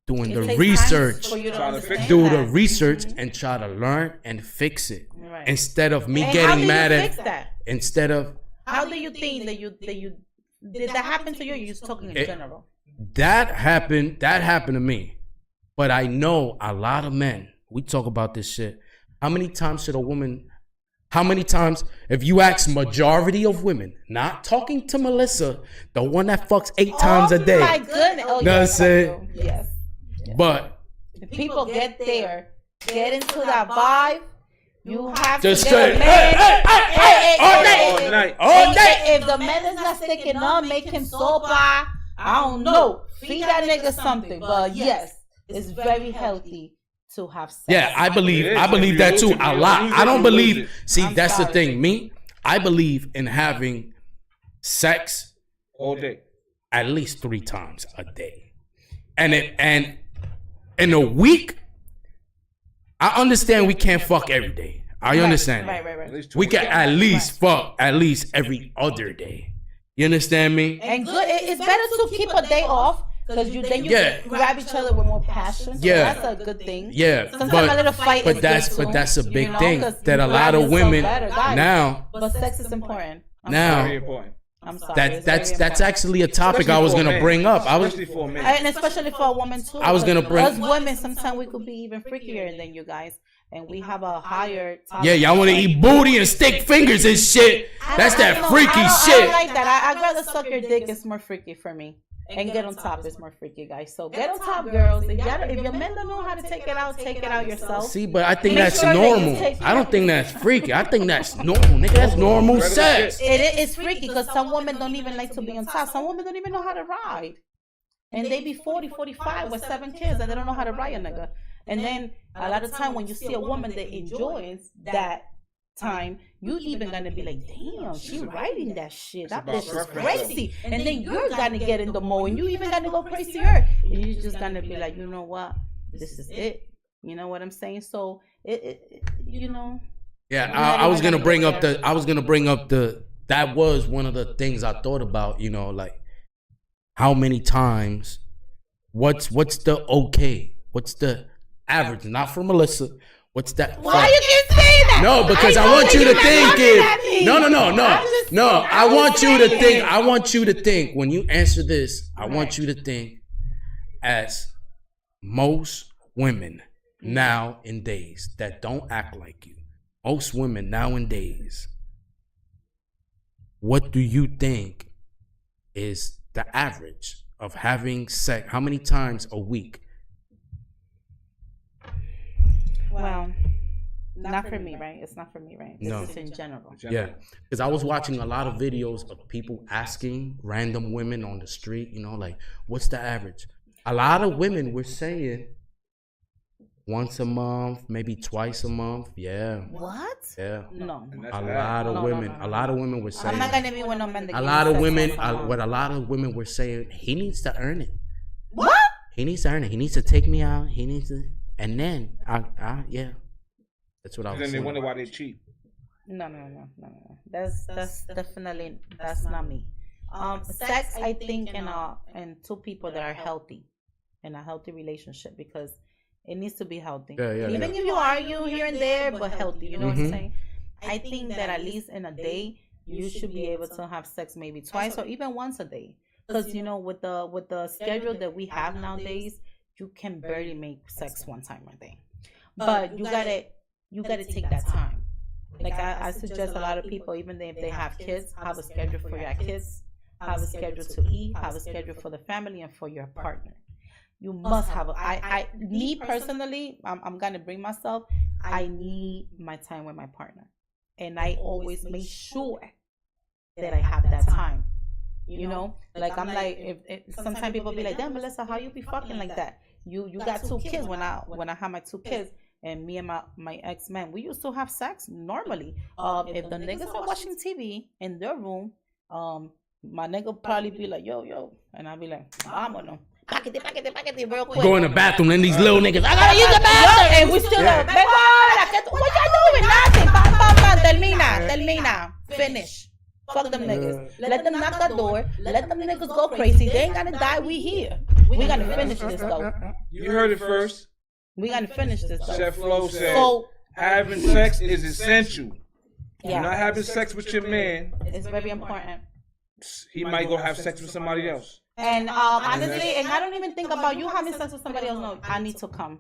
doing the research, for you to Trying to fix understand do that. the research and try to learn and fix it. Right. Instead of me And how getting do mad you at, fix that? instead of, How do you think that you did that happen to you? Or you just talking in general. that happened to me. But I know a lot of men, we talk about this shit. How many times, if you ask majority of women, not talking to Melissa, the one that fucks 8 times a day. Oh my goodness. Oh, Know what I'm yes, saying? yes. But If people get there, get into that vibe, you have just to say, get a man. all night. All night. If the man is not sticking up, make him sober. I don't know. Feed that nigga something. But yes, it's very healthy to have sex. Yeah, I believe It is. that too If you a lose lot. it, I don't you believe. lose it. See, I'm that's the sorry. thing. Me, I believe in having sex All day. at least 3 times a day, and in a week. I understand we can't fuck every day. I understand. Right. At least We 20. can at least fuck at least every other day. You understand me? And good. It's better to keep a day off because you Yeah. grab each other with more passion. So Yeah. that's a good thing. Yeah, Sometimes a little fight is but that's good too, that's a you big know, thing 'cause that you a lot grab of yourself women better, guys. now But sex is important. Very now important. I'm sorry. That's actually a topic I was gonna bring up. Especially for men. And especially for a woman too. I was gonna bring us women. Sometimes we could be even freakier than you guys, and we have a higher. Yeah, y'all want to eat booty and stick fingers and shit. That's that freaky shit. I don't like that. I'd rather suck your dick. It's more freaky for me. And get on top is more freaky, guys. So get on top, girls. If your men don't know how to take it out yourself. See, but I think that's normal. I don't think that's freaky. I think that's normal, nigga. That's normal sex. It's freaky because some women don't even like to be on top. Some women don't even know how to ride. And they be 40, 45 with 7 kids and they don't know how to ride a nigga. And then a lot of time when you see a woman that enjoys that time, you even gonna be like, damn, she riding that shit. That bitch is crazy. And then you're gonna get in the mode and you even gonna go crazier. And you're just gonna be like, you know what? This is it. You know what I'm saying? So you know. Yeah, I was gonna bring up that was one of the things I thought about, you know, like how many times, what's the okay? What's the average? Not for Melissa. What's that? Why you keep saying that? No, because I want you to think it. No. I want you to think. I want you to think when you answer this. I want you to think as most women nowadays that don't act like you. Most women nowadays. What do you think is the average of having sex? How many times a week? Well, not for me, right? It's not for me, right? No. It's in general. Yeah, because I was watching a lot of videos of people asking random women on the street, you know, like, what's the average? A lot of women were saying once a month, maybe twice a month. Yeah. What? Yeah. No. A lot of women. A lot of women were saying. I'm not gonna be one of them. A lot of women. What a lot of women were saying. He needs to earn it. What? He needs to earn it. He needs to take me out. He needs to. And then, yeah, that's what I was saying. Then they wonder why they cheat. No. That's definitely, that's not me. Sex, I think, in two people that are healthy, in a healthy relationship, because it needs to be healthy. Even if you argue here and there, but healthy, you know what I'm saying? I think that at least in a day, you should be able to have sex maybe twice or even once a day. Because, you know, with the schedule that we have nowadays, you can barely make sex one time a day, but you gotta take that time. Like I suggest a lot of people, even if they have kids, have a schedule for your kids, have a schedule to eat, have a schedule for the family and for your partner. You must have me personally, I'm gonna bring myself. I need my time with my partner, and I always make sure that I have that time. You know, like I'm like, if sometimes people be like, damn, Melissa, how you be fucking like that? You got 2 kids. When I have my 2 kids and me and my ex-man, we used to have sex normally. If the niggas are watching TV in their room, my nigga probably be like, yo, and I'll be like, vámonos. Packety, real quick. Go in the bathroom and these little niggas, I gotta use the bathroom. And we still like, what y'all doing? Nothing. Termina. Finish. Fuck them niggas. Let them knock the door. Let them niggas go crazy. They ain't gonna die. We here. We gonna finish this though. You heard it first. We gonna finish this though. Chef Flo said having sex is essential. Yeah. You're not having sex with your man. It's very important. He might go have sex with somebody else. And honestly, and I don't even think about you having sex with somebody else. No, I need to come.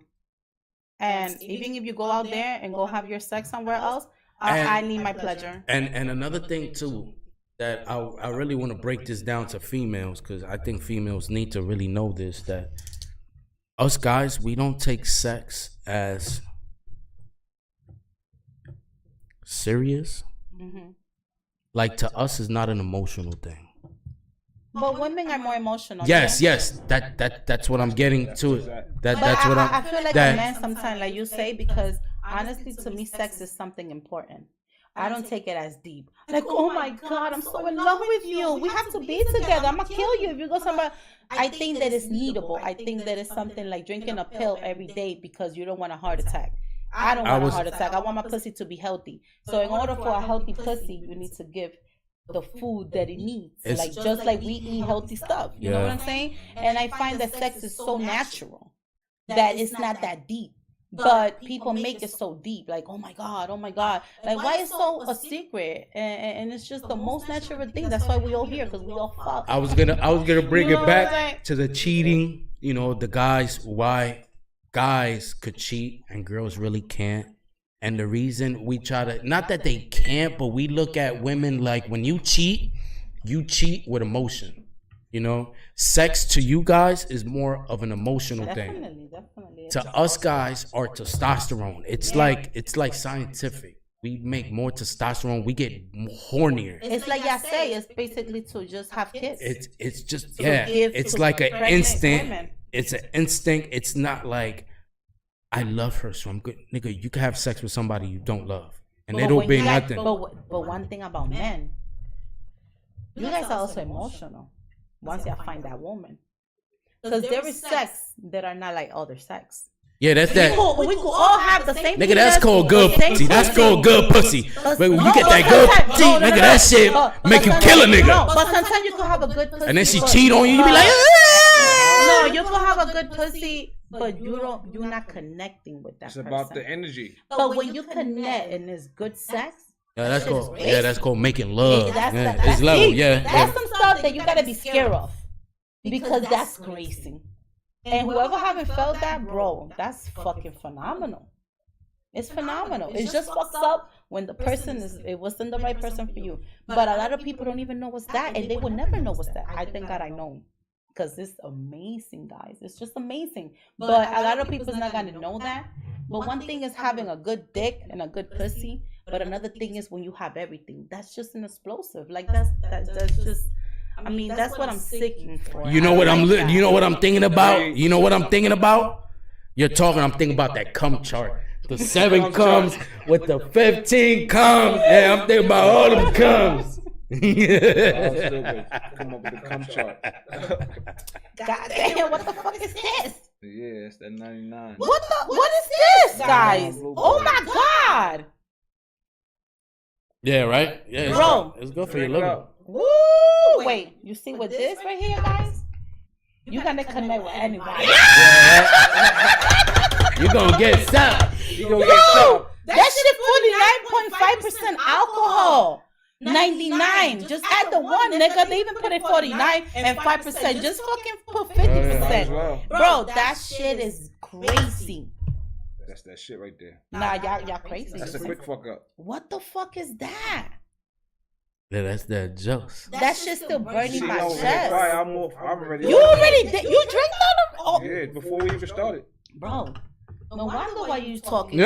And even if you go out there and go have your sex somewhere else, I need my pleasure. And another thing too, that I really want to break this down to females, because I think females need to really know this, that us guys, we don't take sex as serious. Mm-hmm. Like, to us, it's not an emotional thing. But women are more emotional. Yes. That's what I'm getting to. That's what I feel like a man sometimes, like you say, because honestly, to me, sex is something important. I don't take it as deep. Like, oh my God, I'm so in love with you. We have to be together. I'm going to kill you if you go somewhere. I think that it's needable. I think that it's something like drinking a pill every day because you don't want a heart attack. I don't want a heart attack. I want my pussy to be healthy. So in order for a healthy pussy, you need to give the food that it needs. Like, just like we eat healthy stuff. You know what I'm saying? And I find that sex is so natural that it's not that deep. But people make it so deep, like, oh my God. Like, why is so a secret? And it's just the most natural thing. That's why we all here, because we all fuck. I was gonna bring You know it what I'm back saying? to the cheating. You know, the guys, why guys could cheat and girls really can't. And the reason we try to, not that they can't, but we look at women like, when you cheat with emotion. You know, sex to you guys is more of an emotional thing. Definitely. To us guys are testosterone. It's like scientific. We make more testosterone. We get hornier. It's like I say, it's basically to just have kids. It's just, To yeah. give It's to like an pregnant instinct. women. It's an instinct. It's not like, I love her, so I'm good. Nigga, you can have sex with somebody you don't love. And But it'll when be you guys- nothing. But one thing about men, you guys are also emotional once you find that woman. Because there is sex that are not like other sex. Yeah, that's that. We could all have the same Nigga, that's penis, called good the same pussy. That's pussy. called good pussy. But when you No, get but that good sometimes- pussy, no, no, nigga, no, that shit no, make but you sometimes- kill a nigga. No, but sometimes you could have a good pussy. And then she but- cheat on you, you be like, No, you could have a good pussy, but you're not connecting with that It's person. about the energy. But when you connect and it's good sex, yeah, that's shit is called, crazy. yeah, that's called making love. that's Yeah, that's it's level, deep. yeah. That's some stuff that you gotta be scared of, because that's crazy. And whoever haven't felt that, bro, that's fucking phenomenal. It's phenomenal. It just fucks up when the person it wasn't the right person for you. But a lot of people don't even know what's that, and they will never know what's that. I thank God I know, because it's amazing, guys. It's just amazing. But a lot of people's not gonna know that. But one thing is having a good dick and a good pussy. But another thing is when you have everything. That's just an explosive. Like that's just. I mean, that's what I'm seeking for. You know what you know what I'm thinking about? You know what I'm thinking about? You're talking, I'm thinking about that cum chart. The 7 comes with the 15 comes. Yeah, I'm thinking about all them comes. Come up with the cum chart. God damn, what the fuck is this? Yeah, it's that 99. What is this, guys? Oh my God. Yeah, right? Yeah, it's Bro. good. It's good for your liver. Woo! Wait, you see with this right here, guys? You gonna connect with anybody. You gonna get some. You gonna get some. That shit is 49.5% alcohol. 99. Just add the one, nigga. They even put it 49 and 5%. Just fucking put 50%. Well. Bro, that shit is crazy. That's that shit right there. Nah, y'all crazy. That's a quick fuck up. What the fuck is that? Yeah, that's that jokes. That shit's still burning my I'm chest. I'm ready. You already did? You drink that? Oh, Yeah, before we even started. bro. No wonder why you talking.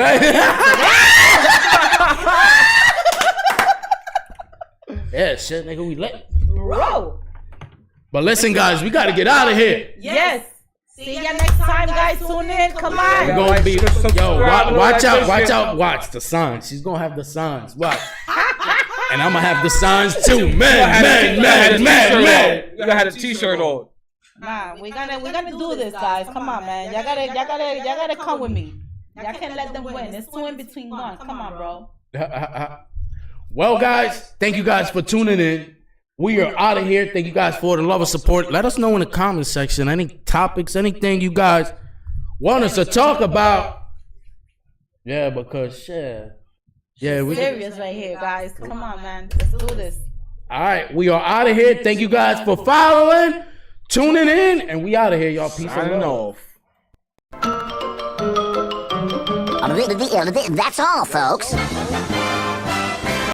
Yeah, shit, nigga, we lit. Bro. But listen, guys, we gotta get out of here. Yes. See ya next time, guys. Tune in. Come on. We're gonna be, yo, watch out, Subscribe. watch the signs. She's gonna have the signs. Watch. And I'm gonna have the signs too. Man. You gotta have a t-shirt on. Nah, we're gonna do this, guys. Come on, man. Y'all gotta come with me. Y'all can't let them win. It's 2 in between 1. Come on, bro. Well, guys, thank you guys for tuning in. We are out of here. Thank you guys for the love and support. Let us know in the comment section any topics, anything you guys want us to talk about. Yeah, because shit. Yeah, we Serious right here, guys. Come on, man. Let's do this. all right. We are out of here. Thank you guys for following, tuning in, and we out of here, y'all. Peace and love. That's all, folks.